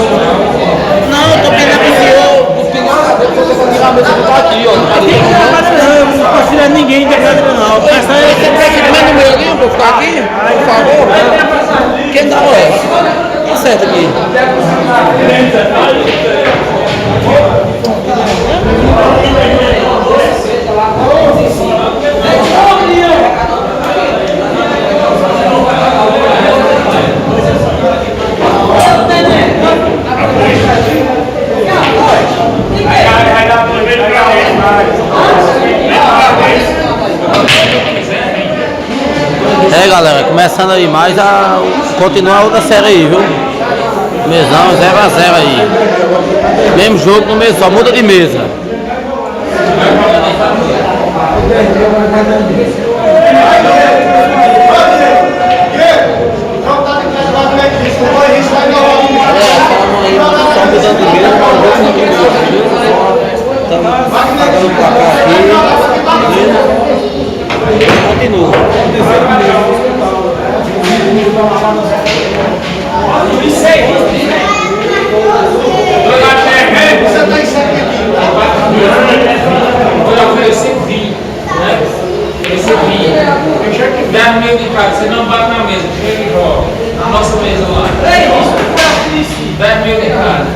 Não, tô pedindo pro senhor. Depois eu vou tirar a mesa que tá aqui, ó. Não confia ninguém de casa não. Você quer que manda o meu ali pra eu ficar aqui? Por favor. Quem dá o essa? Tá certo aqui. É galera, começando aí mais a continuar a outra série aí, viu? Mesão 0x0 aí. Mesmo jogo no mesmo, só muda de mesa. 10 mil de cada, você não bate na mesa, chega e joga. Na nossa mesa lá. 10 mil de cada.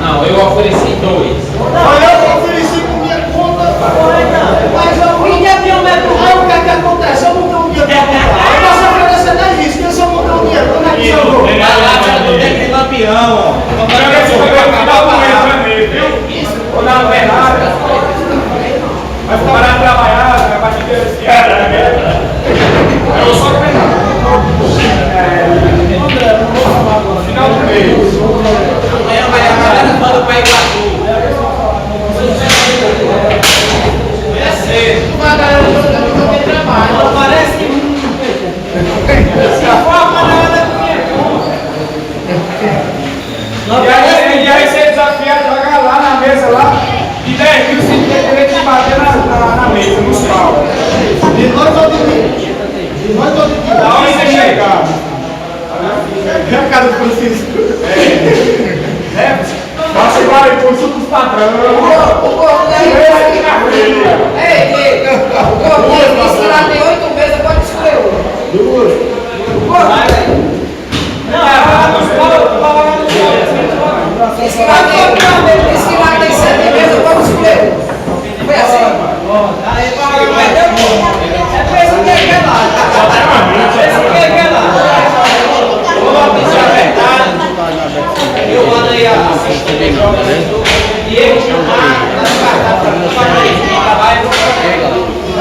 Não, eu ofereci 2. Eu ofereci por minha conta. Mas eu vim de avião, o que é que acontece? Eu não tenho um dinheiro pra comprar. Eu posso oferecer 10 riscos, se eu não tenho dinheiro, como é que eu vou? Vai lá, cara, tu tem que ter lampião, ó. Vou dar uma velada. Vai parar de trabalhar, vai bater de esquerda, né? Eu só quero. André, não vou falar agora. Final do mês. Amanhã vai a galera manda pra Iguatu. É cedo. Uma galera que trabalha. Não parece que. Se for a parada E aí você desafia a jogar lá na mesa lá. E 10 mil sem ter direito de bater na mesa, nos pau. De noite ou de dia? De noite ou de dia? Da onde você chegar? É a casa do Francisco. Passa igual e curso dos patrões. Ei, Diego, o Cordeiro disse que lá tem 8 mesas, pode escolher uma. Duas. Disse que lá tem 7 mesas, pode escolher uma. Foi assim? É por isso que ele quer lá. É por isso que ele quer lá. Eu mando aí a assistente de jogos e ele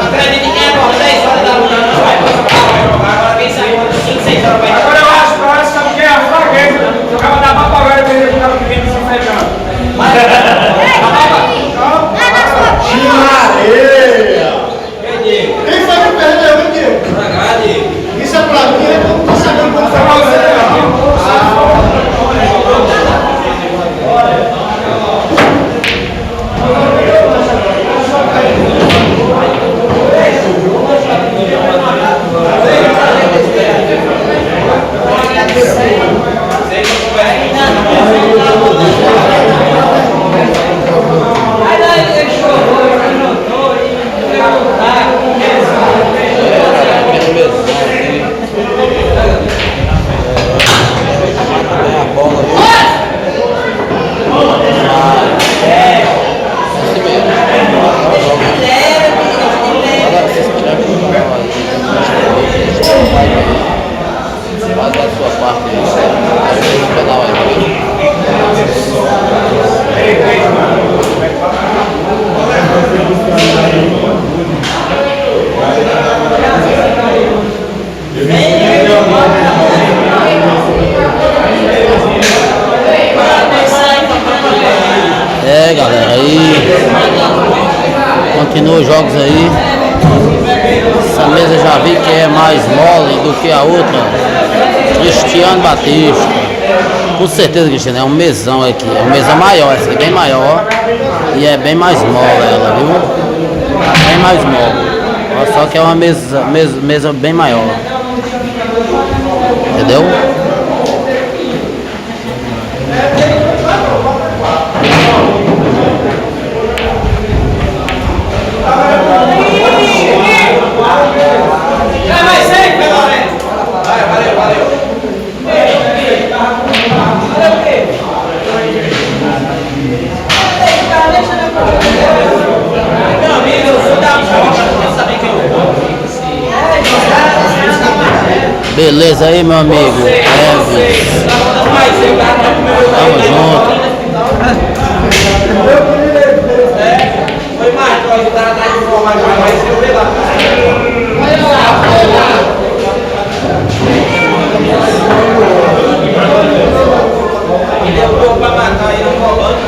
acredite que agora 10 horas da manhã não vai jogar. Agora quem sai 5, 6 horas vai jogar. Agora eu acho que sabe quem é a fraqueza. Jogava da papagaio e ele ficava que vem se enfrentando. Chimareia! Quem foi que perdeu, hein, Diego? Isso é pra mim, eu não tô sabendo como foi você. É, galera, aí continua os jogos aí. Essa mesa já vi que é mais mole do que a outra. Cristiano Batista. Com certeza, Cristiano, é um mesão aqui. É uma mesa maior, essa aqui é bem maior. E é bem mais mole ela, viu? Bem mais mole. Olha só que é uma mesa bem maior. Entendeu? Beleza aí, meu amigo. Elvis. Tamo junto. Foi mais, vai ajudar atrás de informação, vai ser o pedaço. Ele é o jogo pra matar aí no volante.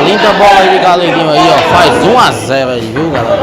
Linda bola aí de Galeguinho aí, ó. Faz 1-0 aí, viu, galera?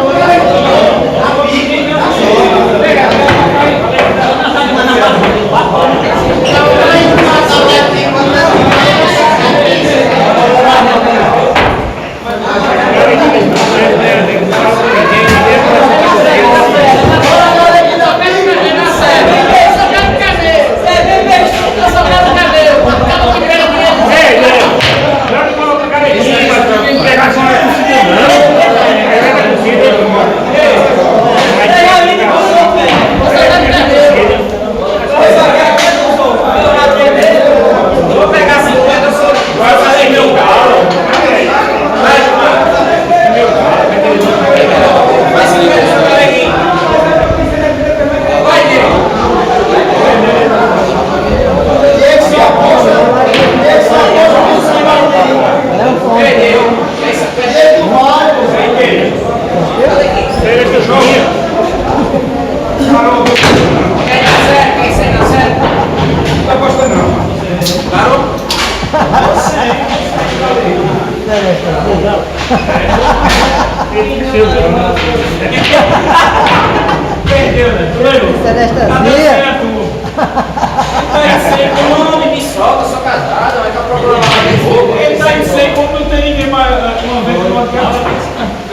Não tá gostando não. Parou? Perdeu, né? Tu lembra? Não me solta, sou casado, vai ficar procurando mais fogo. Ele tá em 100 como não tem ninguém mais uma vez no outro.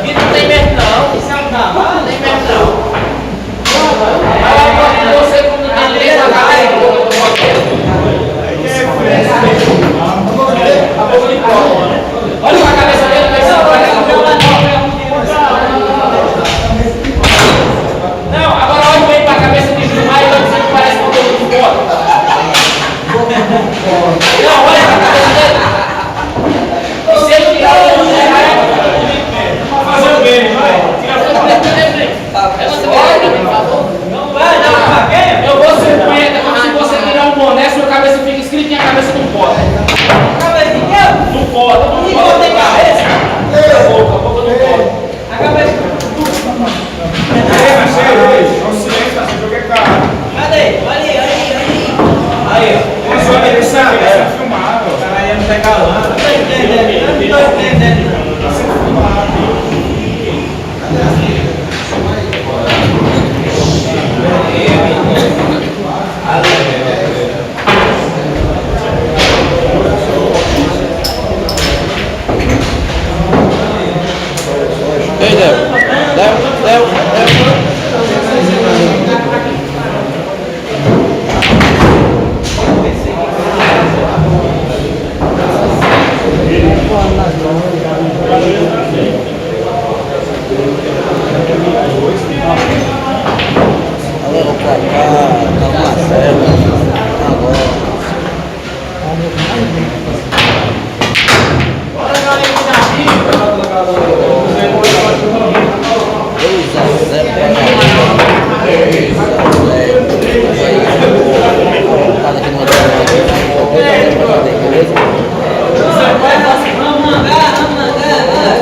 E não tem medo não. Não tem medo não. Você como não tem medo, a galera do olha pra cabeça dele, vai ser não, agora olha bem pra cabeça de Gilmar e vai dizer que parece um pouco de fora. Não, olha pra cabeça dele. E se ele tirar o Fazer o bem, vai. eu vou ser poeta, como se você tirar um boné, sua cabeça fica escrita e a cabeça não pode. Cabeça de quê? Não pode, não E pode. tem cabeça? A boca não pode. A cabeça. Não silêncio, tá? Esse jogo é caro. Cadê? Olha aí. Aí, Esse jogo é filmado. Não tô entendendo. Ei, Del. Leva pra cá, tá uma serva. Agora.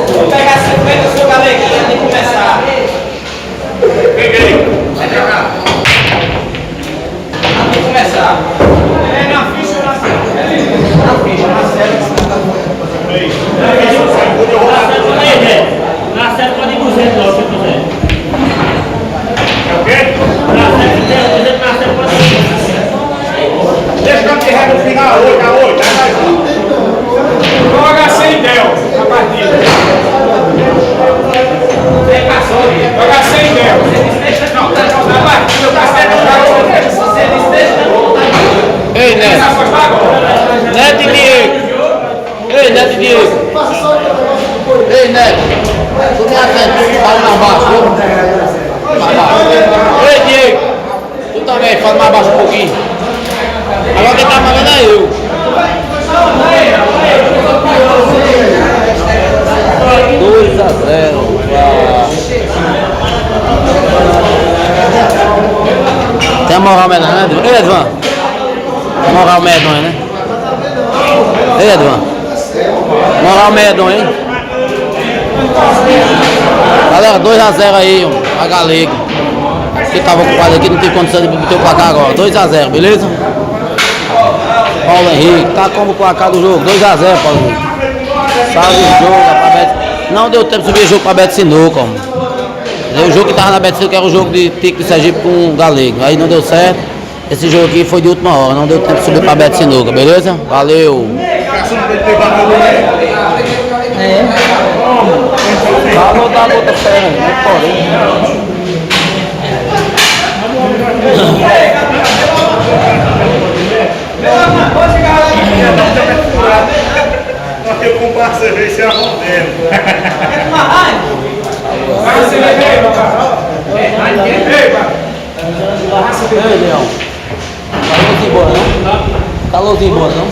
vou pegar 50 sua galeguinha antes de começar. Peguei. Vai jogar. Antes de começar. É na ficha ou na cena? Na ficha, na cena. Na série pode ir 200 logo, se quiser. É o quê? Na série pode ir. Deixa eu te regra no final, 8 a 8. Joga sem Del a partida. Você passou, Joga sem Del. Não, na partida eu passei no jogo. você disse deixa não. Ei, Você Neto. apostar agora. Neto e Diego. Ei, Neto e Diego. Ei, Neto. Tu me atende, fala mais baixo, viu? Mais baixo. Ei, Diego. Tu também, fala mais baixo um pouquinho. Agora quem tá falando é eu. 2-0 Tem a moral medonha, né, Edvan? Ei, Edvan. Tem moral medonha, né? Ei, Edvan. Moral medonha, hein? Galera, 2-0 aí, ó, a Galega. Que tava ocupado aqui, não tem condição de meter o placar agora. 2-0, beleza? Paulo Henrique, tá como o placar do jogo? 2-0, Paulo Henrique. Salve o jogo, rapaz. Beto. Não deu tempo de subir o jogo pra Beto Sinuca, o jogo que tava na Beto Sinuca era o jogo de Tique de Sergipe com o Galego. Aí não deu certo. Esse jogo aqui foi de última hora, não deu tempo de subir pra Beto Sinuca, beleza? Valeu! Falou da outra fera, né? Porém. Eu compro a cerveja e a rodendo. Ei, Leão. Calorzinho embora, não? Calorzinho embora, não?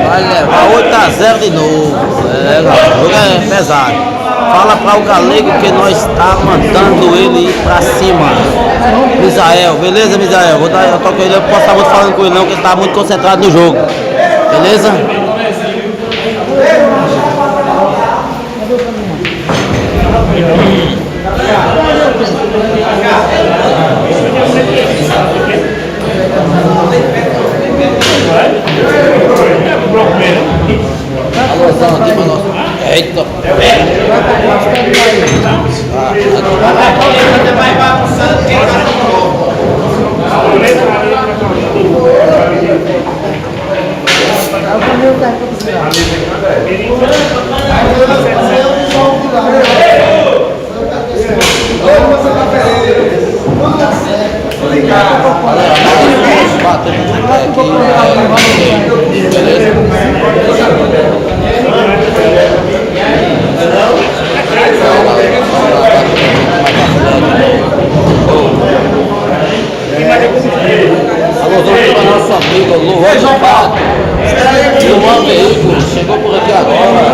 Vai levar 8-0 de novo. É, o jogo é pesado. Fala para o Galego que nós está mandando ele ir pra cima. Misael, beleza, Misael? Eu tô com ele, eu posso estar muito falando com ele não, porque ele está muito concentrado no jogo. Beleza? Eita. Vai bagunçando quem tá no corpo. Alô, para nosso amigo Luan Chapato. Luan Veículos, chegou por aqui agora.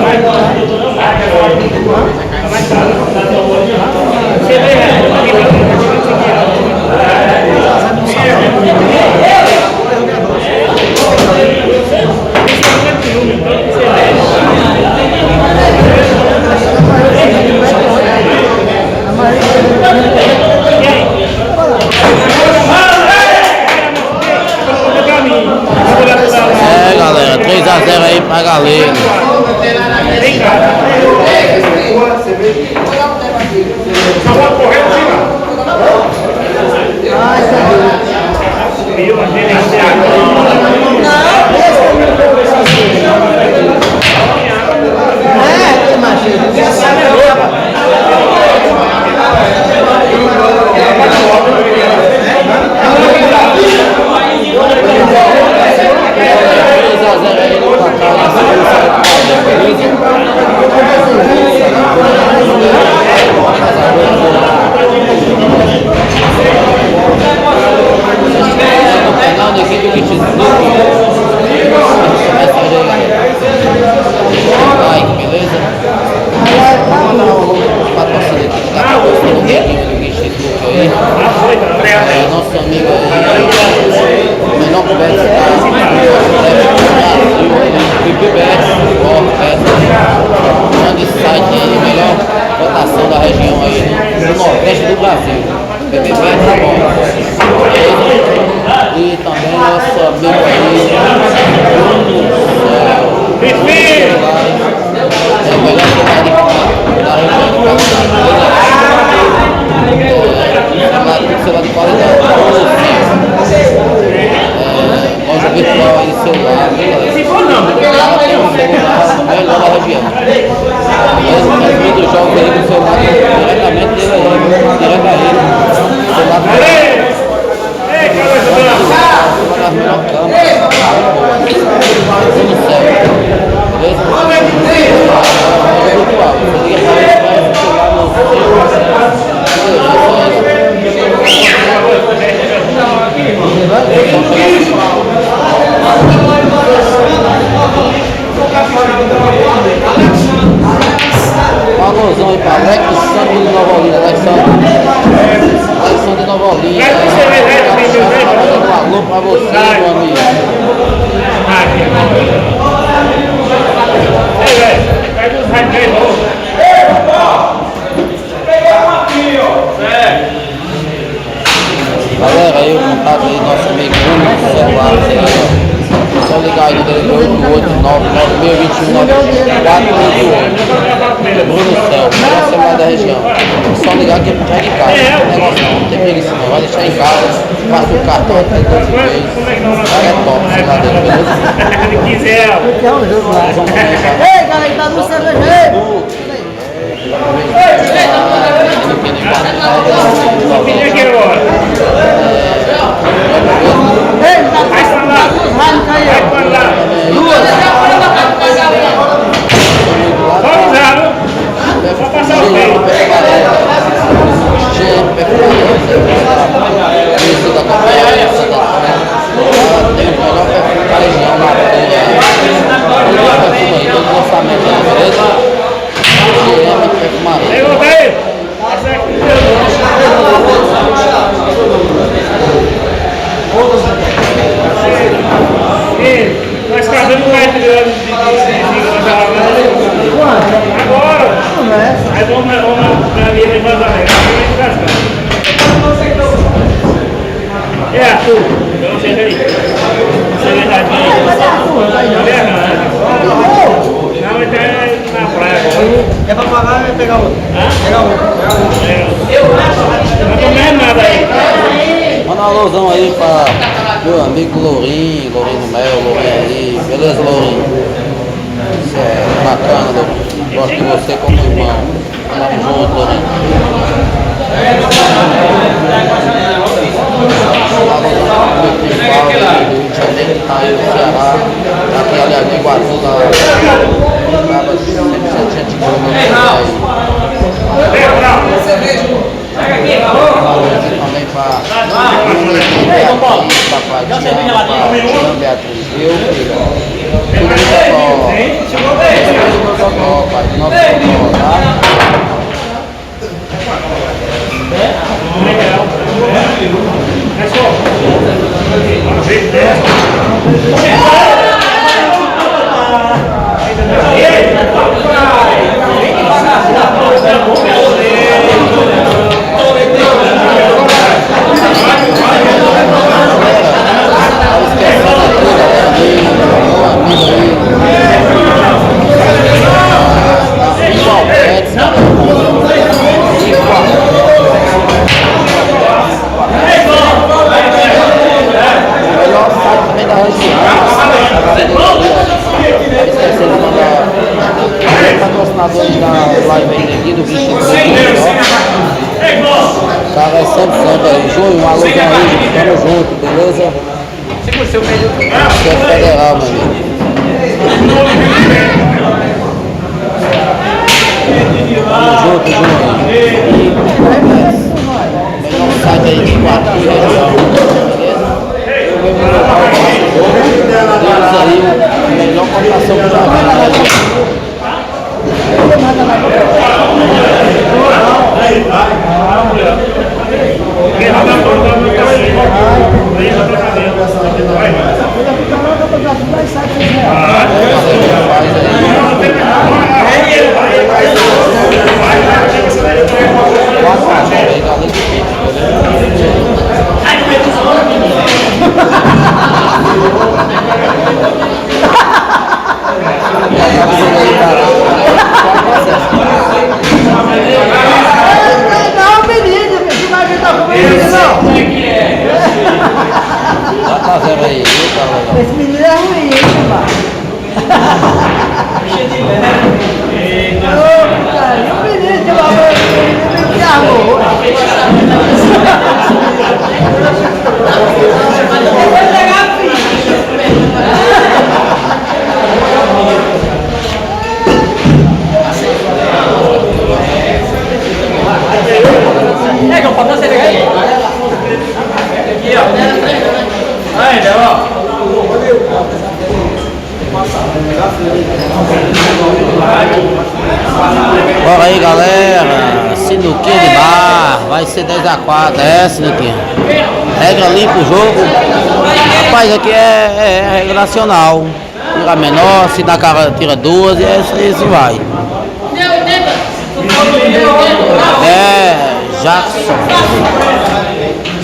É, galera, 3-0 aí pra galera. Nosso amigo aí, o menor conversa BBS, grande site aí, melhor votação da região aí, do Nordeste do Brasil, BBS, e também nosso amigo aí, é o melhor cidade da região celular de qualidade, loja virtual aí, celular, melhor da região. Mas muitos jogos aí no celular diretamente dele aí, direto a ele. Celular do as melhores câmeras, tudo no céu, beleza? Loja virtual, você liga pra ele, vai celular no um alôzão aí pra Alexandre de Nova Olinda, Alexandre de Nova Olinda, um alô pra você, meu amigo. Galera, aí o contato aí, nosso amigo Bruno celular, só ligar aí no 88-9-9121-488. Bruno Céu, melhor celular da região. Só ligar que ele pega em casa. Negócio não tem preguiça não, vai deixar em casa, passa o cartão até 12 vezes. Cara, é top o celular dele, beleza? Ei, galera, tá no cervejeiro! Nós casamos com mais de agora. Aí vamos na minha irmã da é, Arthur. Então chega aí. Você é verdade. Não, então é na praia agora. É pra pagar e pegar outro. Pegar outro. Não tô vendo nada aí. Manda um alôzão aí pra meu amigo Lourinho Mel, Lourinho aí. Beleza, Lourinho? Isso é bacana, Lourinho. Gosto de você como irmão. Tamo junto, Lourinho. Do Rio de Janeiro, tá aí no Ceará. Tá aqui, olha aqui, Iguatu, da Brava, sempre gente boa, meu filho aí. Também pra Beatriz, papai Tião, Beatriz, viu, filho? Tudo de Totó, pai, do nosso Totó, tá? Patrocinadores da live aqui do bicho. Cara, é sempre aí. Júnior, um alôzão aí, tamo junto, beleza? Você é federal, meu amigo. Tamo junto, Júnior. Melhor site aí de 4 região, beleza? Eu vou me colocar o Deus aí, a melhor cotação que eu já vi na região. Esse menino é ruim, hein, rapaz? Ô, cara, e o menino de lá, o menino que armou. Vai pegar a ficha. É, que eu posso você pegar aí? Aqui, ó. Aí, ó. Bora aí, galera. Sinuquinha de bar. Vai ser 10-4. É, Sinuquinha. Regra limpa o jogo. Rapaz, aqui é regra nacional. Tira menor, se dá cara, tira duas e assim vai. É, Jackson.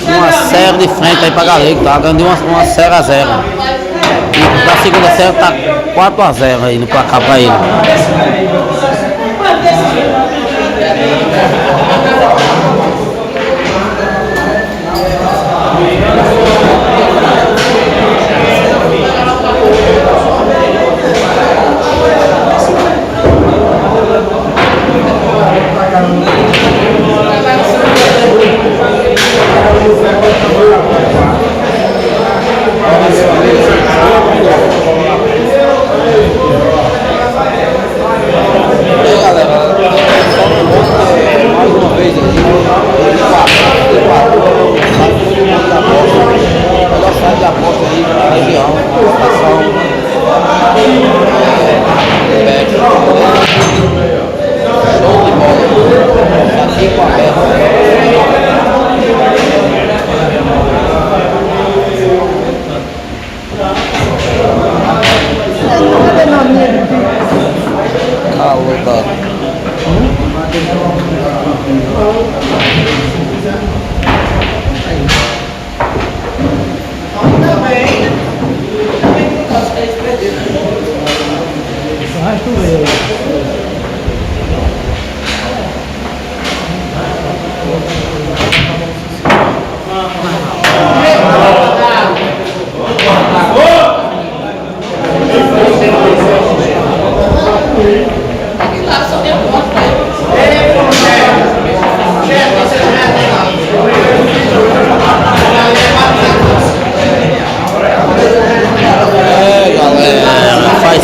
Uma série de frente aí pra galera, tá ganhando uma série a 0. E da segunda série tá 4-0 aí no placar pra ele.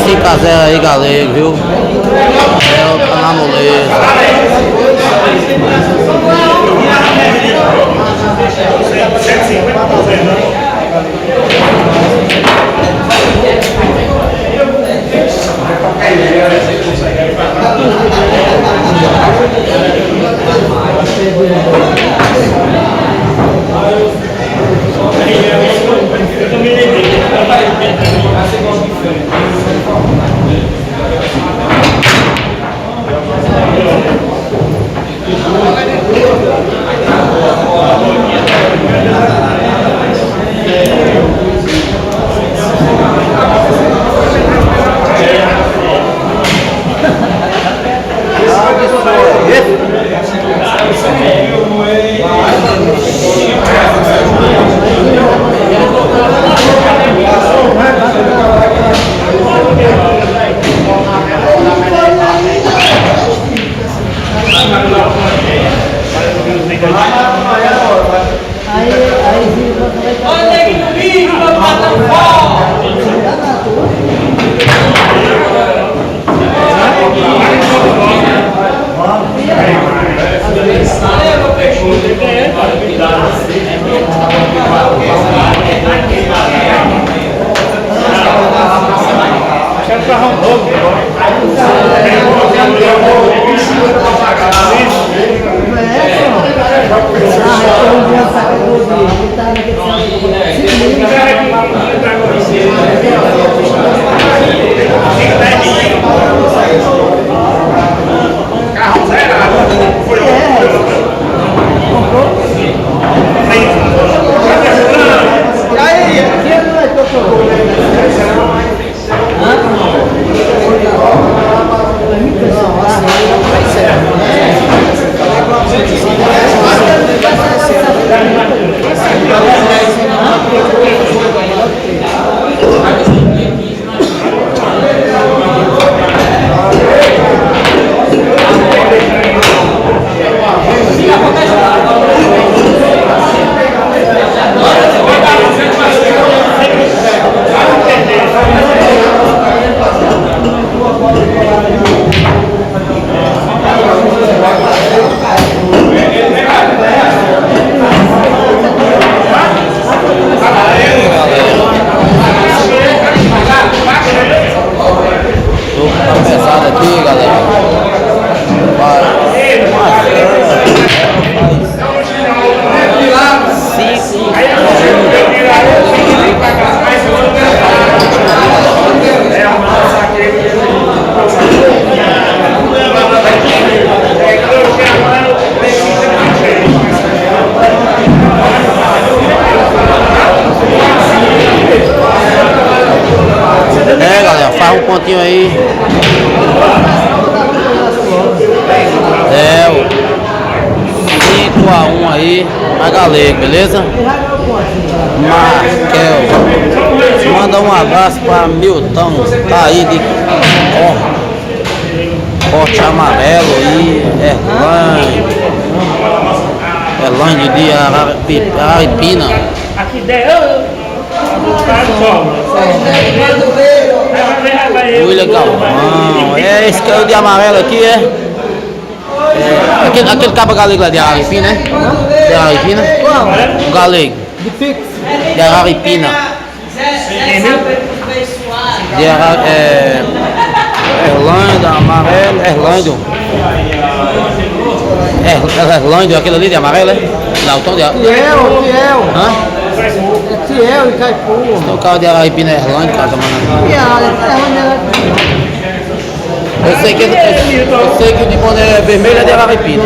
5-0 aí, galego, viu? Tá na moleza. Olha aqui no vídeo, meu patrão um pontinho aí. É, o 5-1 aí, a Galego, beleza? Markel. Manda um abraço pra Milton, tá aí de corte amarelo aí, Erlândia de Araripina. Aqui deu. William Galvão, esse que é o de amarelo aqui, aquele cabo galego lá de Araripina, né? De Araripina? O galego. De Araripina. De Erlândia, amarelo, Erlândia. Erlândia, aquele ali de amarelo, é? Não, o tom de Fiel. Hã? Fiel e Caipu. Então o carro de Araripina é Erlândia, cara, mano. Eu sei que o de boné vermelho é de Araripina.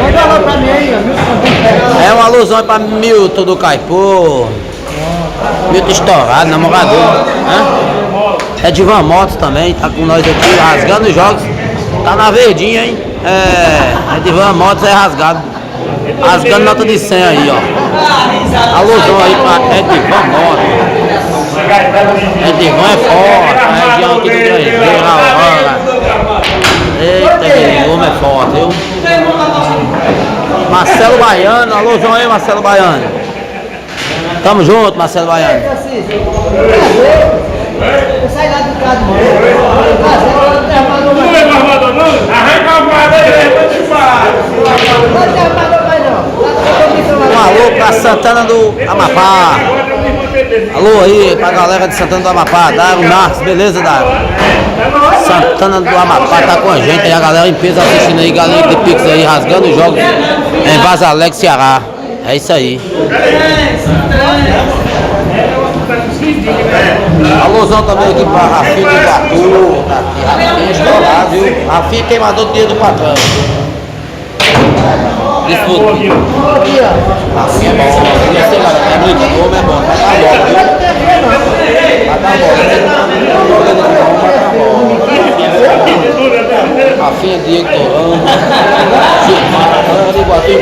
Manda lá pra mim aí, ó. É uma alusão pra Milton do Caipu. Milton estourado, namorador. É de Van Motos também, tá com nós aqui, rasgando os jogos. Tá na verdinha, hein? É de Van Motos, é rasgado. Rasgando nota de 100 aí, ó. Alusão aí pra Edivan Motos. Edivan é forte, a região aqui do Grangeiro, Aurora. Eita, o homem é forte, viu? Marcelo Baiano, alusão aí, Marcelo Baiano. Tamo junto, Marcelo Baiano. Amapá. Alô aí pra galera de Santana do Amapá, Dário Marques, beleza, Dário? Santana do Amapá tá com a gente aí, a galera em peso assistindo aí, galera de Pix aí, rasgando os jogos em Vasalete, Ceará. É isso aí. Alôzão também aqui pra Rafinha de Iguatu, tá aqui, Rafinha estourado, viu? Rafinha queimador do dia do patrão. Desculpa. Rafinha é bom, eu sei, galera, é muito bom, é bom, vai dar bola, viu? Vai dar bola. Rafinha, Diego, Torão, Gilmar, a galera de Iguatu,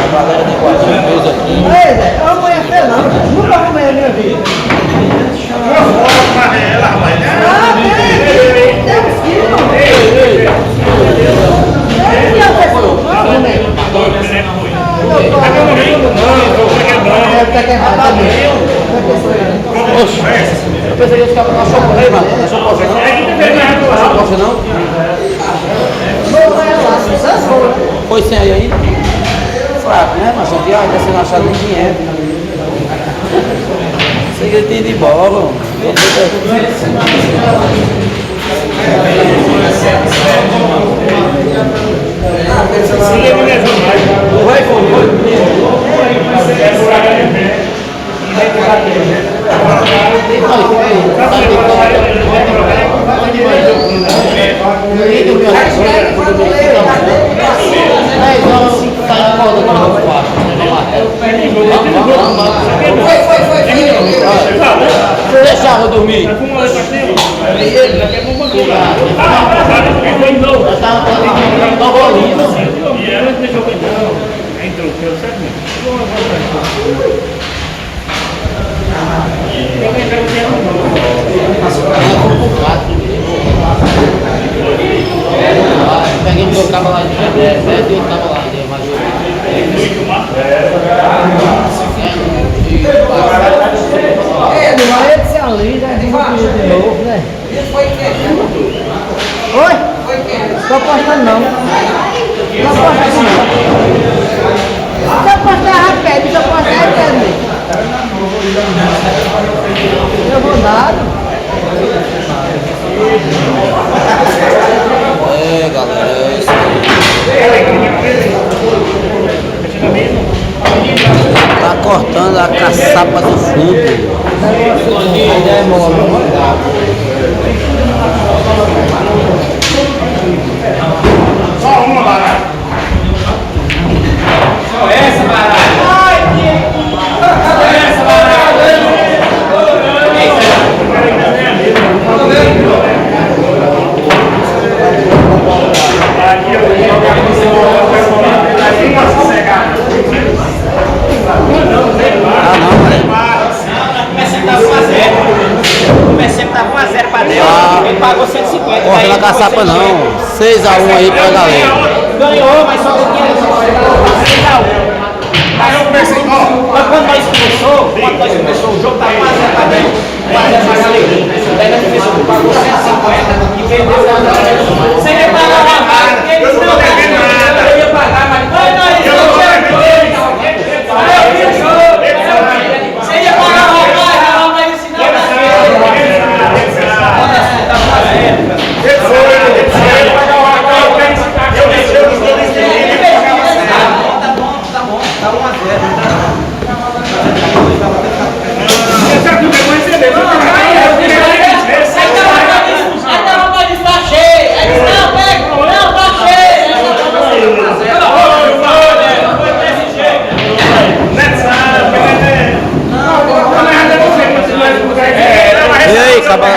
a galera de Iguatu fez aqui. Ei, Zé, eu não ia ser não. Nunca arrumei a minha vida. Tem uns quilos. Oxe, eu pensei que ia ficar com a chocolate, aí, mano. Não é chocolate, não? Não é chocolate, não? Foi sem aí ainda? Fraco, né, mas aqui, ó, tá sendo achado nem dinheiro. Sei que ele tem de embora, mano. Deixa eu dormir. Peguei meu cabo lá de Jebé, e eu tava lá, Não vai ser ali, né? De novo, né? Oi? Tô apostando não. Não aposto não. Se apostar rápido, se apostar rápido. Eu vou dar. É, galera, é isso aí. Tá cortando a caçapa do fundo. Só uma barata. Só essa barata. Só essa barata. Comecei a 1x0 pra Deus. Ele pagou 150. Corta na caçapa não. 6x1 aí pra galera. Ganhou, mas só que tinha 6x1. Mas quando nós começou, o jogo tava 1x0 pra Deus. 1x0 pra Alegria. Daí nós começamos a pagar 150 e vendeu. Você ia pagar uma vaga. Eu não tô devendo nada. Eu ia pagar, mas não é isso. Você ia pagar uma vaga, mas esse não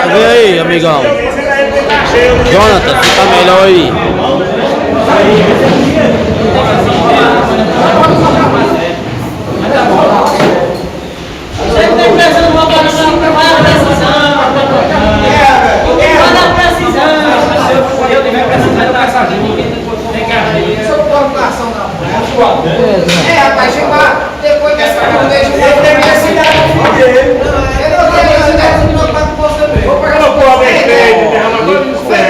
Vem aí, amigão. Jonathan, fica melhor aí. É, rapaz, chega depois dessa bandeja. Vou pegar no povo aí, derrama agora no ferro.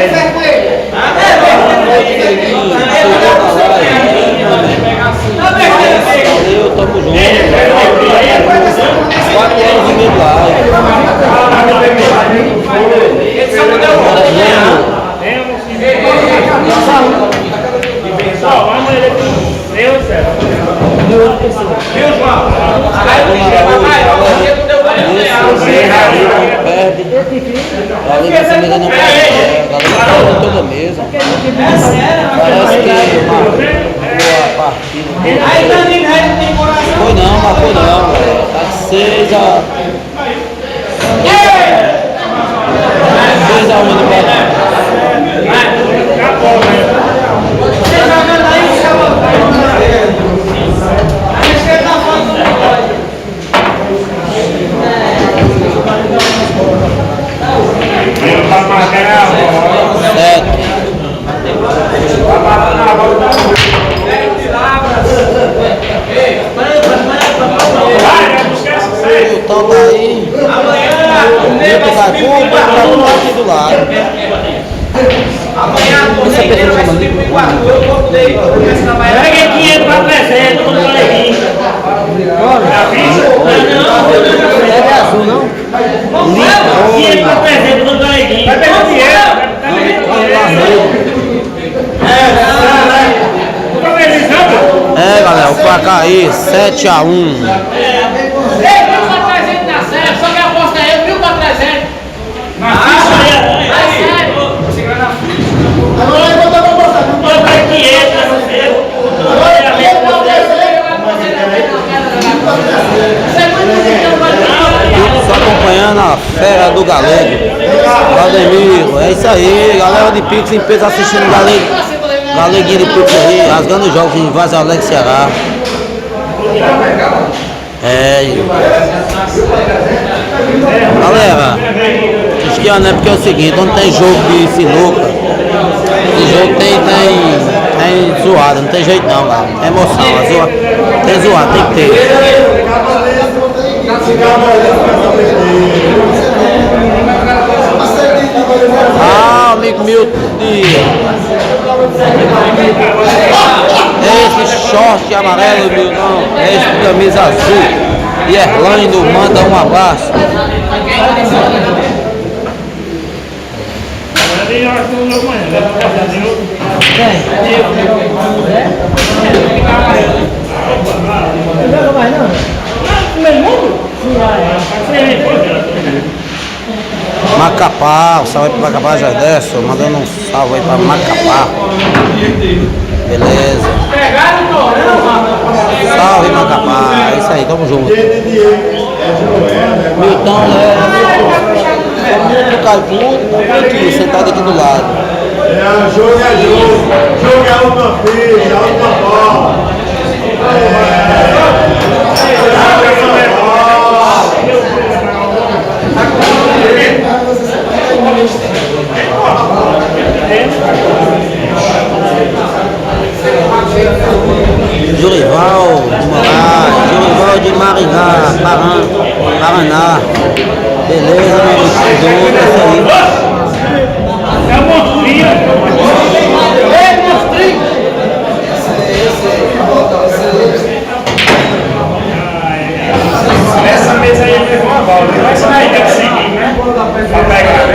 outra pessoa. Viu, João? Aí o bicho vai maior, porque não deu banho nem água. Perde. Ali nessa mesa não perde. A galera toda mesa. Parece que marcou a partida. Aí Danilo não tem coração. Foi não, marcou não. Tá 6 a 1 no Bahia. Então tá aí. Muito da culpa, aqui do lado. Amanhã o torneio vai subir pro quarto. Eu voltei, eu começo a trabalhar. Peguei 500 para 300, todo mundo aqui. É azul, não? 500 para 300, todo mundo aqui. Vai pegar dinheiro. É, galera, o placar aí, 7 a 1. Só que a aposta é 1.000 para 300. Só acompanhando a fera do Galego. Valdemiro, é isso aí, galera de Pix em peso assistindo o Galeguinho de Pix aí, rasgando jogos em Vaz Alegre, Ceará. Galera, esquiando é porque é o seguinte, quando tem jogo de sinuca, esse jogo tem zoada, não tem jeito não, galera. É emoção, tem zoada, tem que ter. Ah, amigo Milton Dias. Esse short amarelo, meu não, esse camisa azul. E Erlando manda um abraço. Não joga mais não? Macapá, um salve aí pra Macapá, Jardesso, mandando um salve aí pra Macapá. Beleza. Salve Macapá, é isso aí, tamo junto. Milton é muito caipudo, aqui, sentado aqui do lado. Jogo é jogo. Jogo é uma ficha, é uma bola. Jurival de Moraes, Jurival de Maringá, Paraná. Beleza, meu amigo, é isso aí. É um monstrinho. Essa mesa aí levou uma bola. Mas aí tem que seguir, né? Pra pegar, né?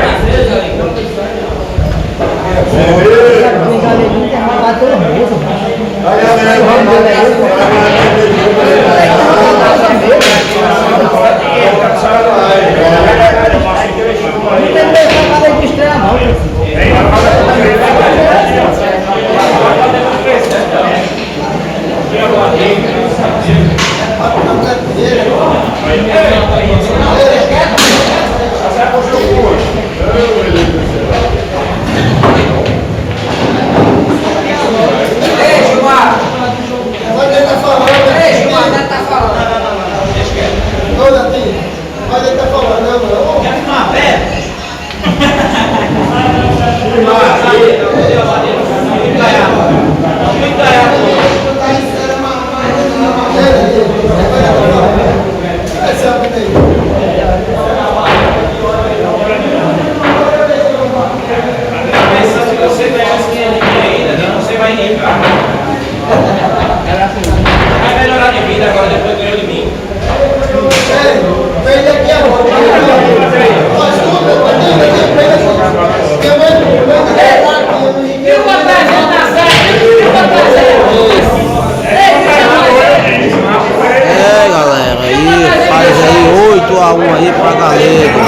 8-1 aí pra Galego.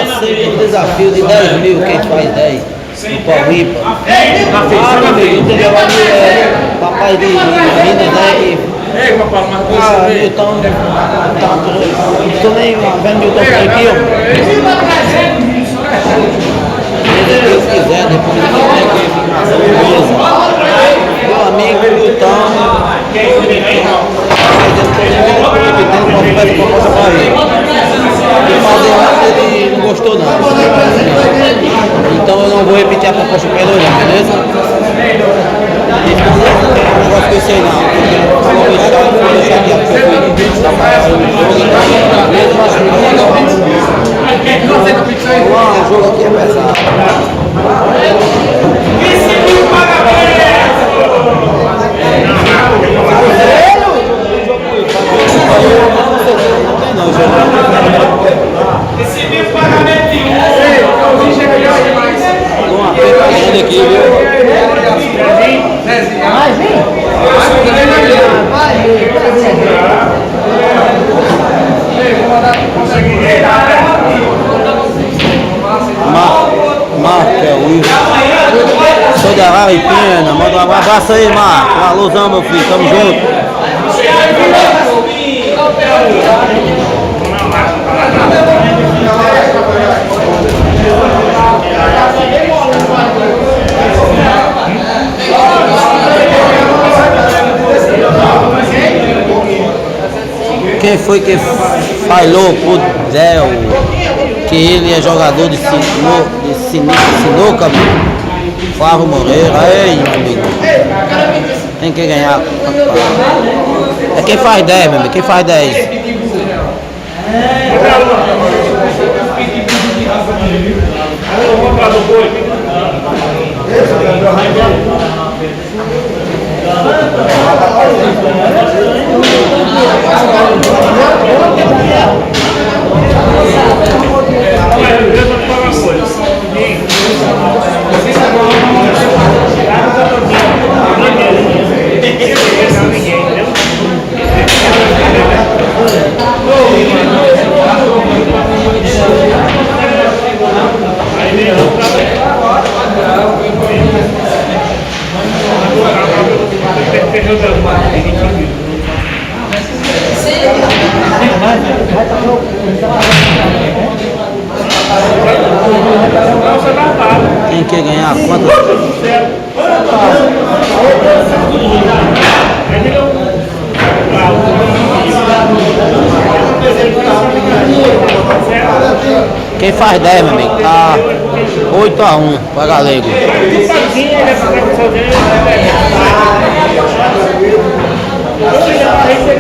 Aceita o desafio de 10 mil, quem faz 10 no Paulipa. Papai de Minas, né? Milton, tô nem vendo Milton por aqui, ó. Se Deus quiser, depois de meu amigo Milton, ele não gostou não. Então eu não vou repetir a proposta para ele não, beleza? Não gosto de isso aí não. Vou deixar aqui a pouco. O jogo aqui é pesado. Recebi o pagamento de Aqui, viu? Vai vir? Marco, é o Wilson. Sou de Araripina, manda um abraço aí, Marco. Um alôzão, meu filho, tamo junto. Quem foi que falou pro Zé que ele é jogador de sinuca, amigo? Flávio Moreira, aí, meu amigo. Tem que ganhar. É quem faz 10, meu amigo, quem faz 10. Quem quer ganhar quantas? Quem faz 10, meu amigo, tá 8-1 pra Galego.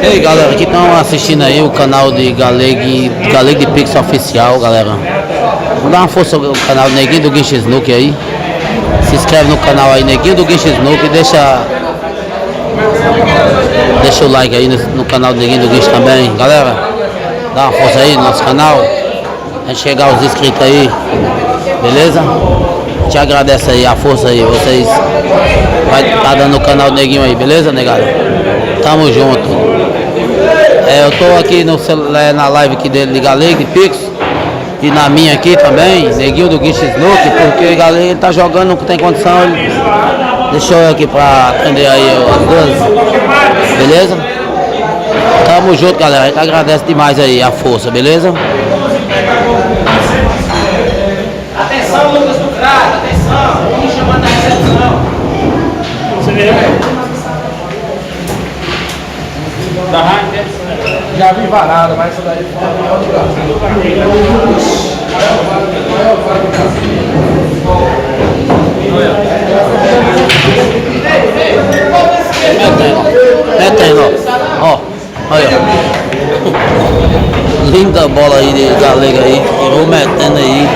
E aí, galera, que estão assistindo aí o canal de Galego de Pix Oficial, galera. Vamos dar uma força no canal do Neguinho do Guincho Snook aí. Se inscreve no canal aí, Neguinho do Guincho Snook, e deixa o like aí no canal do Neguinho do Guincho também. Galera, dá uma força aí no nosso canal. A gente chegar aos inscritos aí, beleza? Te agradece aí a força aí, vocês vai estar dando o canal do Neguinho aí, beleza, negado? Tamo junto. Eu tô aqui na live aqui dele de Galego de Pix. E na minha aqui também, Neguinho do Guincho Snook, porque galera, ele tá jogando, não tem condição, ele deixou eu aqui pra atender aí as duas, beleza? Tamo junto, galera, a gente agradece demais aí a força, beleza? Atenção, Lucas do Crato, atenção, vamos chamar da recepção. Da rádio, Já vi varada, mas essa daí Metendo, ó, olha, linda bola aí de Galego aí, vou metendo aí,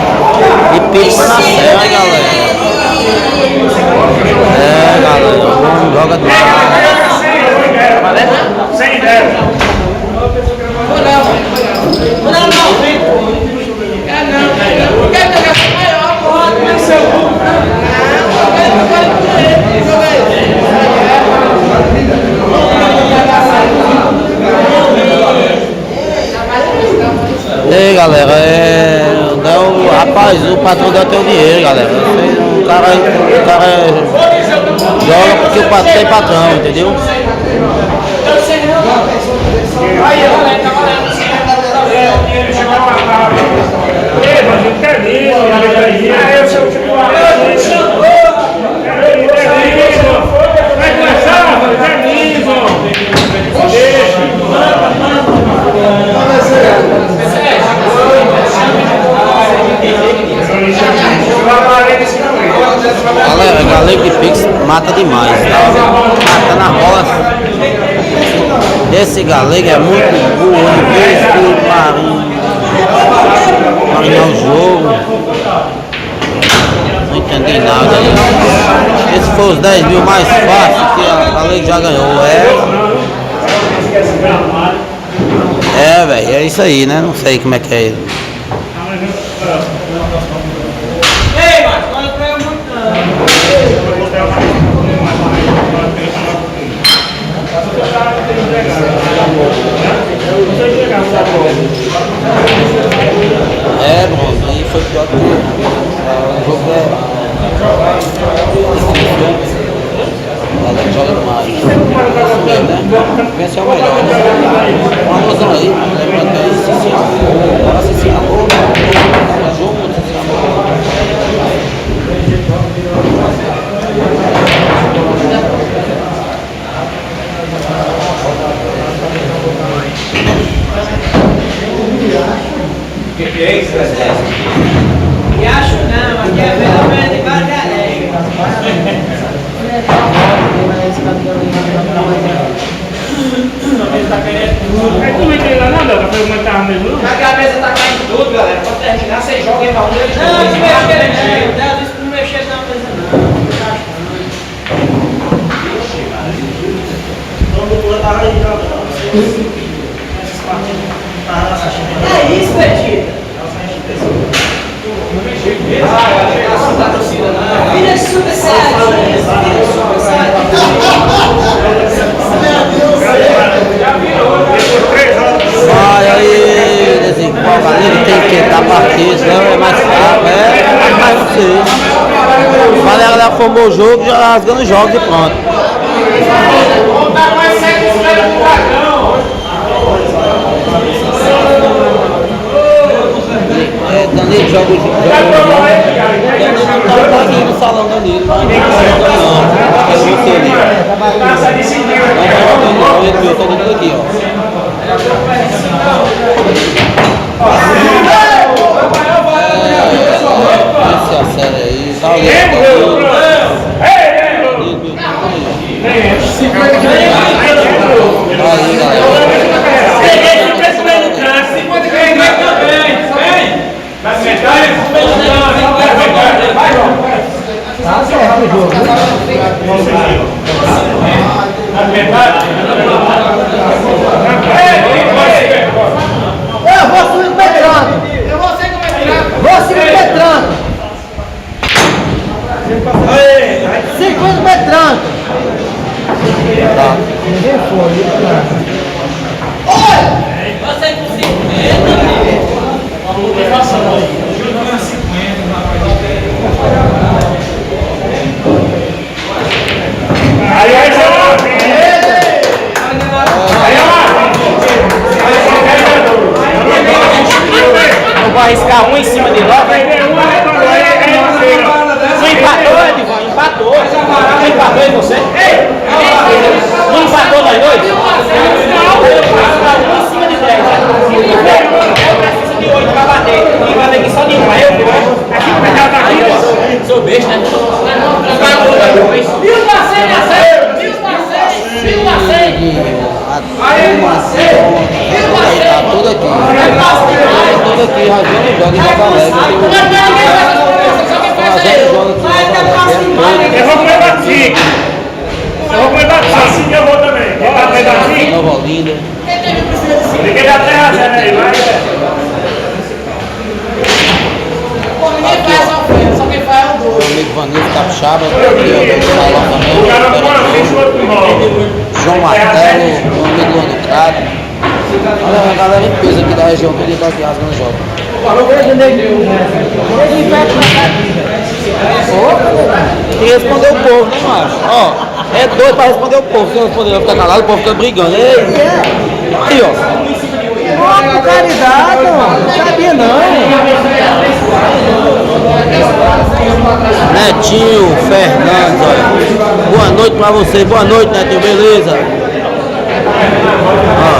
e Pix na serra, galera. Galera, vamos, joga demais. sem ideia. Não, tem o dinheiro, galera. O cara joga porque o patrão tem patrão, entendeu? Galego de Pix mata demais, tá? Mata na bola. Esse galego é muito burro, em vez de marinhar o jogo. Não entendi nada aí. Esse foi os 10 mil mais fáceis que a galego já ganhou. Velho, é isso aí, né? Não sei como é que é ele. Bom, aí foi pior que o jogo ela joga demais. Isso mesmo, né? Vence é o melhor, né? Uma alusão aí, lembrando que aí se amou, agora se amou, tava junto, se amou. Que é isso? E acho não, aqui é pelo menos de Barcarega. Tu não tem lá nada pra perguntar mesmo? A cabeça tá caindo tudo, galera. Pra terminar, você joga pra um deles. Não, não mexer não mexer na mesa não. É isso, Betita. Vira super saiyajin. Vai aí, desencola, galera, tem que tentar partir, senão é mais fraco, é mais você. A galera formou o jogo, já rasgando os jogos e pronto. Danilo joga o jogo. Danilo não tá aqui no salão, Danilo. Não, é você ali. Não, eu tô dando aqui, ó. Esse é a série aí, tá olhando. Aí, galera. Tá certo o jogo. Eu vou subir petrando. Eu vou ser petrando. Vou subir petrando. 50 petrando. Ninguém foi. Oi! Você com 50. Eu vou arriscar um em cima de logo, vai. Não empatou, Edivan? Empatou. Não empatou em você? Não empatou nós dois? Eu vou arriscar um em cima de 10. Eu preciso de 8 pra bater. E vai ter que só de 1. Aí eu vou. Aqui o mercado tá aqui. Sou besta, né? Viu o passeio, Marcelo? Viu o passeio? Viu o passeio? Tá tudo aqui. Tá tudo aqui, Rajão joga em Porto Alegre. Eu vou comer batique. Eu vou comer batique. Assim que eu vou também. Quem tá comer batique? Nova Olinda. Ninguém dá terra, aí, vai. Ninguém faz só frente, só quem faz é o dois. Meu amigo Vanildo Capixaba, do salão também. João Martelo, meu amigo Luano Crado. Olha a galera em peso aqui da região que ele tá aqui rasgando o jogo. Tem que responder o povo, né, macho? Ó, é doido pra responder o povo. Se não responder, vai ficar calado, o povo fica brigando. Ei. Aí, ó. Por caridade, não sabia não. Netinho Fernandes, olha. Boa noite pra você, boa noite, Netinho, beleza? Ó.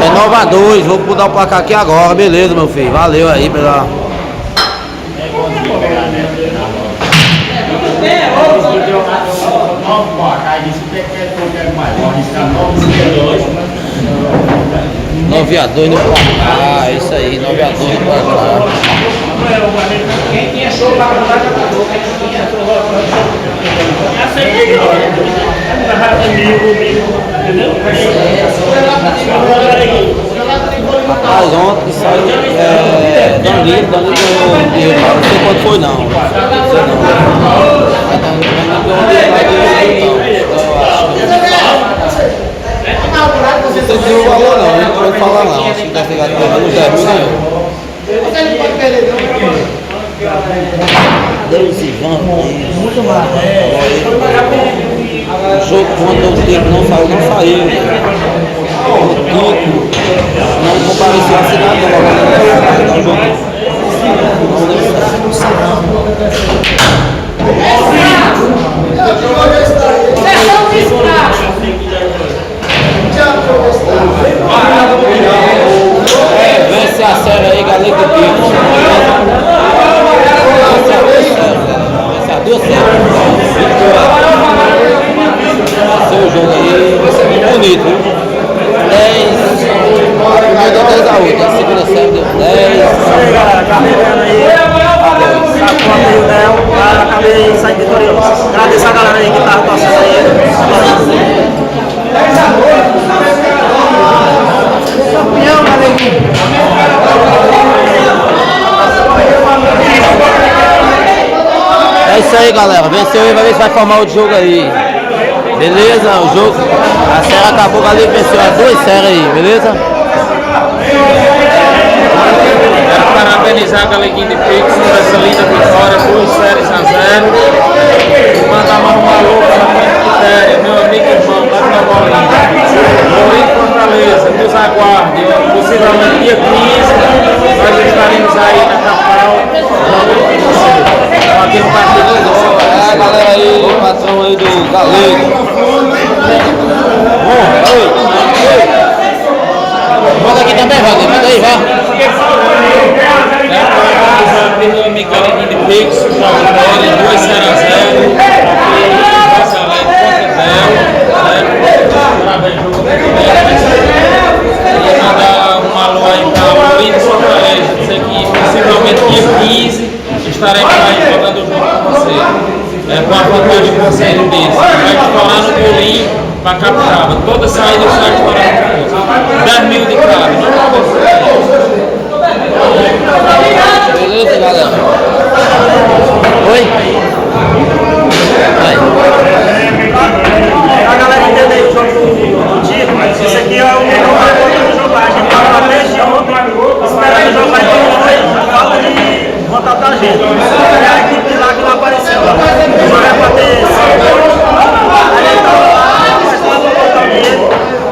É Nova 2, vou mudar o placar aqui agora, beleza, meu filho. Valeu aí pela. Nove a 2 no placar, é isso aí, 9 a 2 no placar. Quem tinha show lá pra lá já pagou. Quem tinha show lá pra lá já Rapaz, ontem saiu Danilo ganhou dinheiro lá, não sei quanto foi não. Não sei não. Você deu o valor não pode falar não, acho que deve ter gastado uns 10 mil ganhou. Deus Ivan, muito mais. O jogo quando o tempo não saiu, não saiu. O Tico não compareceu a cidade, não jogo. Vence a série aí, galera do Pico. Vence a duas séries. Seu jogo aí, bonito, viu? 10, primeiro deu 10 a 8, a segunda série deu 10. Carregando aí, sacou aí o Del, acabei saindo vitorioso. Agradeço a galera aí que tava torcendo aí. Campeão, galeguinho. É isso aí, galera. Venceu aí, vai ver se vai formar outro jogo aí. Beleza? O jogo, a série acabou, galera, venceu as duas séries aí, beleza? Quero parabenizar a galeguinha de Pix por essa linda vitória, 2 séries a 0. Mandar um alô para a Quitéria, meu amigo e irmão, lá de Nova Olinda. Lourinho Fortaleza, nos aguarde. Possivelmente dia 15, nós estaremos aí na capital. Aqui no partido do É a galera aí, o patrão aí do Galego. Bom, aí. Manda aqui também, Wagner, manda aí, vá. meu amigo Galeguinho de Pix, uma vitória, 2 séries a 0. Nossa Alegre contra Parabéns, jogo queria mandar um alô aí para o Luiz Fortaleza, dizer que possivelmente dia 15 estaremos aí jogando o jogo com você. Com a vantagem que você disse. Vai estourar no bolinho para Capixaba. Toda saída sai estourando com 10 mil de cada. Beleza, galera? Oi? Aí. A galera entender o jogo do Tico, mas isso aqui é o melhor do jogo. A gente tava desde ontem esperando jogar e não foi. Falta de vontade da gente. É a equipe lá que não apareceu. O jogo é pra ter 5 gols. A gente tava lá, mas tava botando dinheiro.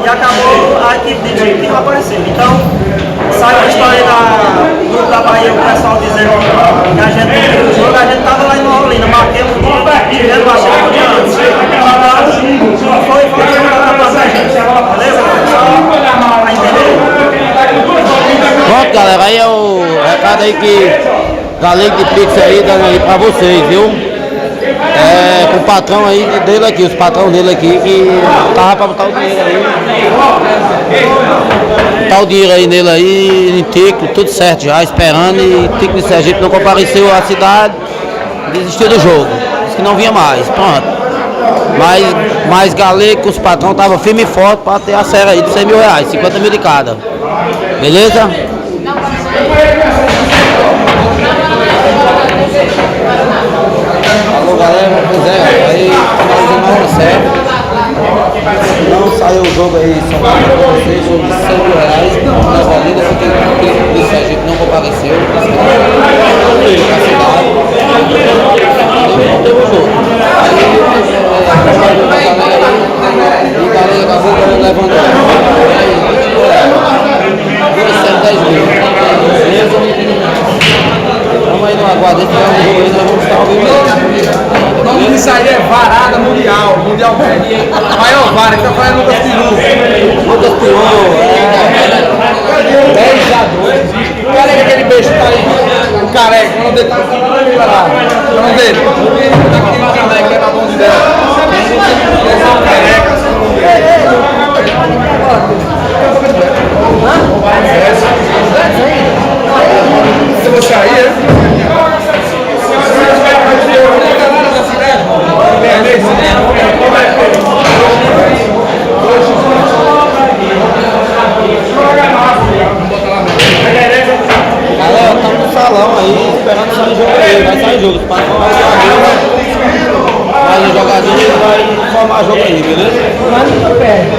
E acabou a equipe de Tico que não apareceu. Então, saiu a história do grupo da Bahia, o pessoal dizendo que a gente não viu o jogo. A gente tava lá em Nova Olinda, marquemos o dia, tivemos bastante um dia antes. Então, foi o jogo da gente. Beleza? Só pra entender. Pronto, galera, aí é o recado aí que Galego de Pix aí dando aí pra vocês, viu? É, com o patrão aí dele aqui, os patrão dele aqui que tava pra botar o dinheiro aí. Botar o dinheiro aí nele aí, em Tico, tudo certo já, esperando, e Tico de Sergipe não compareceu à cidade, desistiu do jogo, disse que não vinha mais, pronto. Mas Galego com os patrão tava firme e forte pra ter a série aí de 100 mil reais, 50 mil de cada. Beleza? Alô galera, pois é, aí finalizando a série. Não saiu o jogo. jogo aí só para vocês, jogo de R$100 na Valida, porque o Sergipe não compareceu. Não teve o jogo. Aí o galera acabou levando 210 mil. Vamos aí no aguardo, esse é um jogo aí, nós vamos estar ao vivo. Isso aí é varada mundial, mundialmente. Maior vara, ele tá fazendo Lucas Pilu. Lucas Pilu, 10-2. Careca, aquele beijo tá aí. O careca, o nome dele tá lá. O nome dele? Tá aqui o careca na mão dela. Se você sair, galera, estamos no salão aí, esperando sair jogo aí, vai sair jogo. Vai o jogador e vai formar jogo aí, beleza? Mas não tô perto.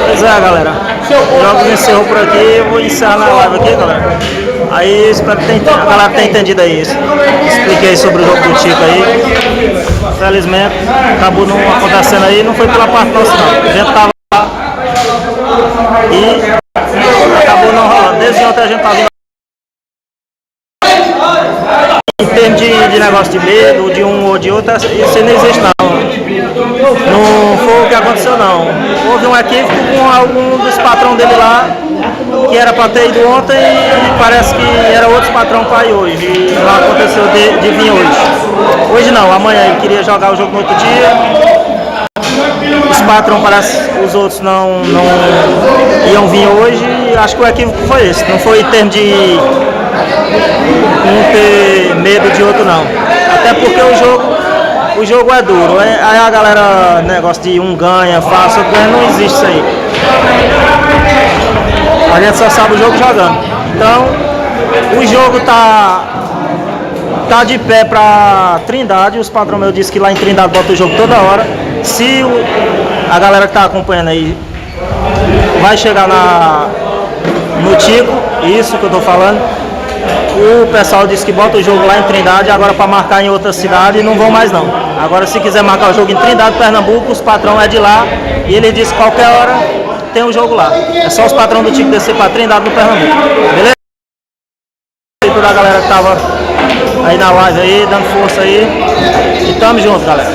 Pois é, galera. O jogo encerrou por aqui. Eu vou encerrar na live aqui, galera. Aí espero que a galera tenha entendido aí isso. Expliquei sobre o jogo do Tico aí. Felizmente acabou não acontecendo aí. Não foi pela parte nossa, não. A gente tava lá e acabou não rolando. Desde ontem a gente tá vindo. Em termos de negócio de medo, de um ou de outro, isso aí não existe não. Não foi o que aconteceu não. Houve um equívoco com algum dos patrões dele lá, que era para ter ido ontem e parece que era outro patrão para ir hoje. E não aconteceu de vir hoje. Hoje não, amanhã ele queria jogar o jogo no outro dia. Os patrões parece os outros não iam vir hoje. Acho que o equívoco foi esse. Não foi em termos de não ter medo de outro não. Até porque o jogo é duro. Aí a galera, negócio de um ganha, fácil, outro ganha, não existe isso aí. A gente só sabe o jogo jogando. Então, o jogo tá de pé pra Trindade. Os patrões meus disseram que lá em Trindade bota o jogo toda hora. Se a galera que tá acompanhando aí vai chegar no Tico, isso que eu tô falando. O pessoal disse que bota o jogo lá em Trindade, agora para marcar em outra cidade não vão mais não. Agora se quiser marcar o jogo em Trindade, Pernambuco, os patrão é de lá e ele disse que qualquer hora tem um jogo lá. É só os patrões do Tico descer para Trindade no Pernambuco. Beleza? E toda a galera que tava aí na live aí, dando força aí. E tamo junto, galera.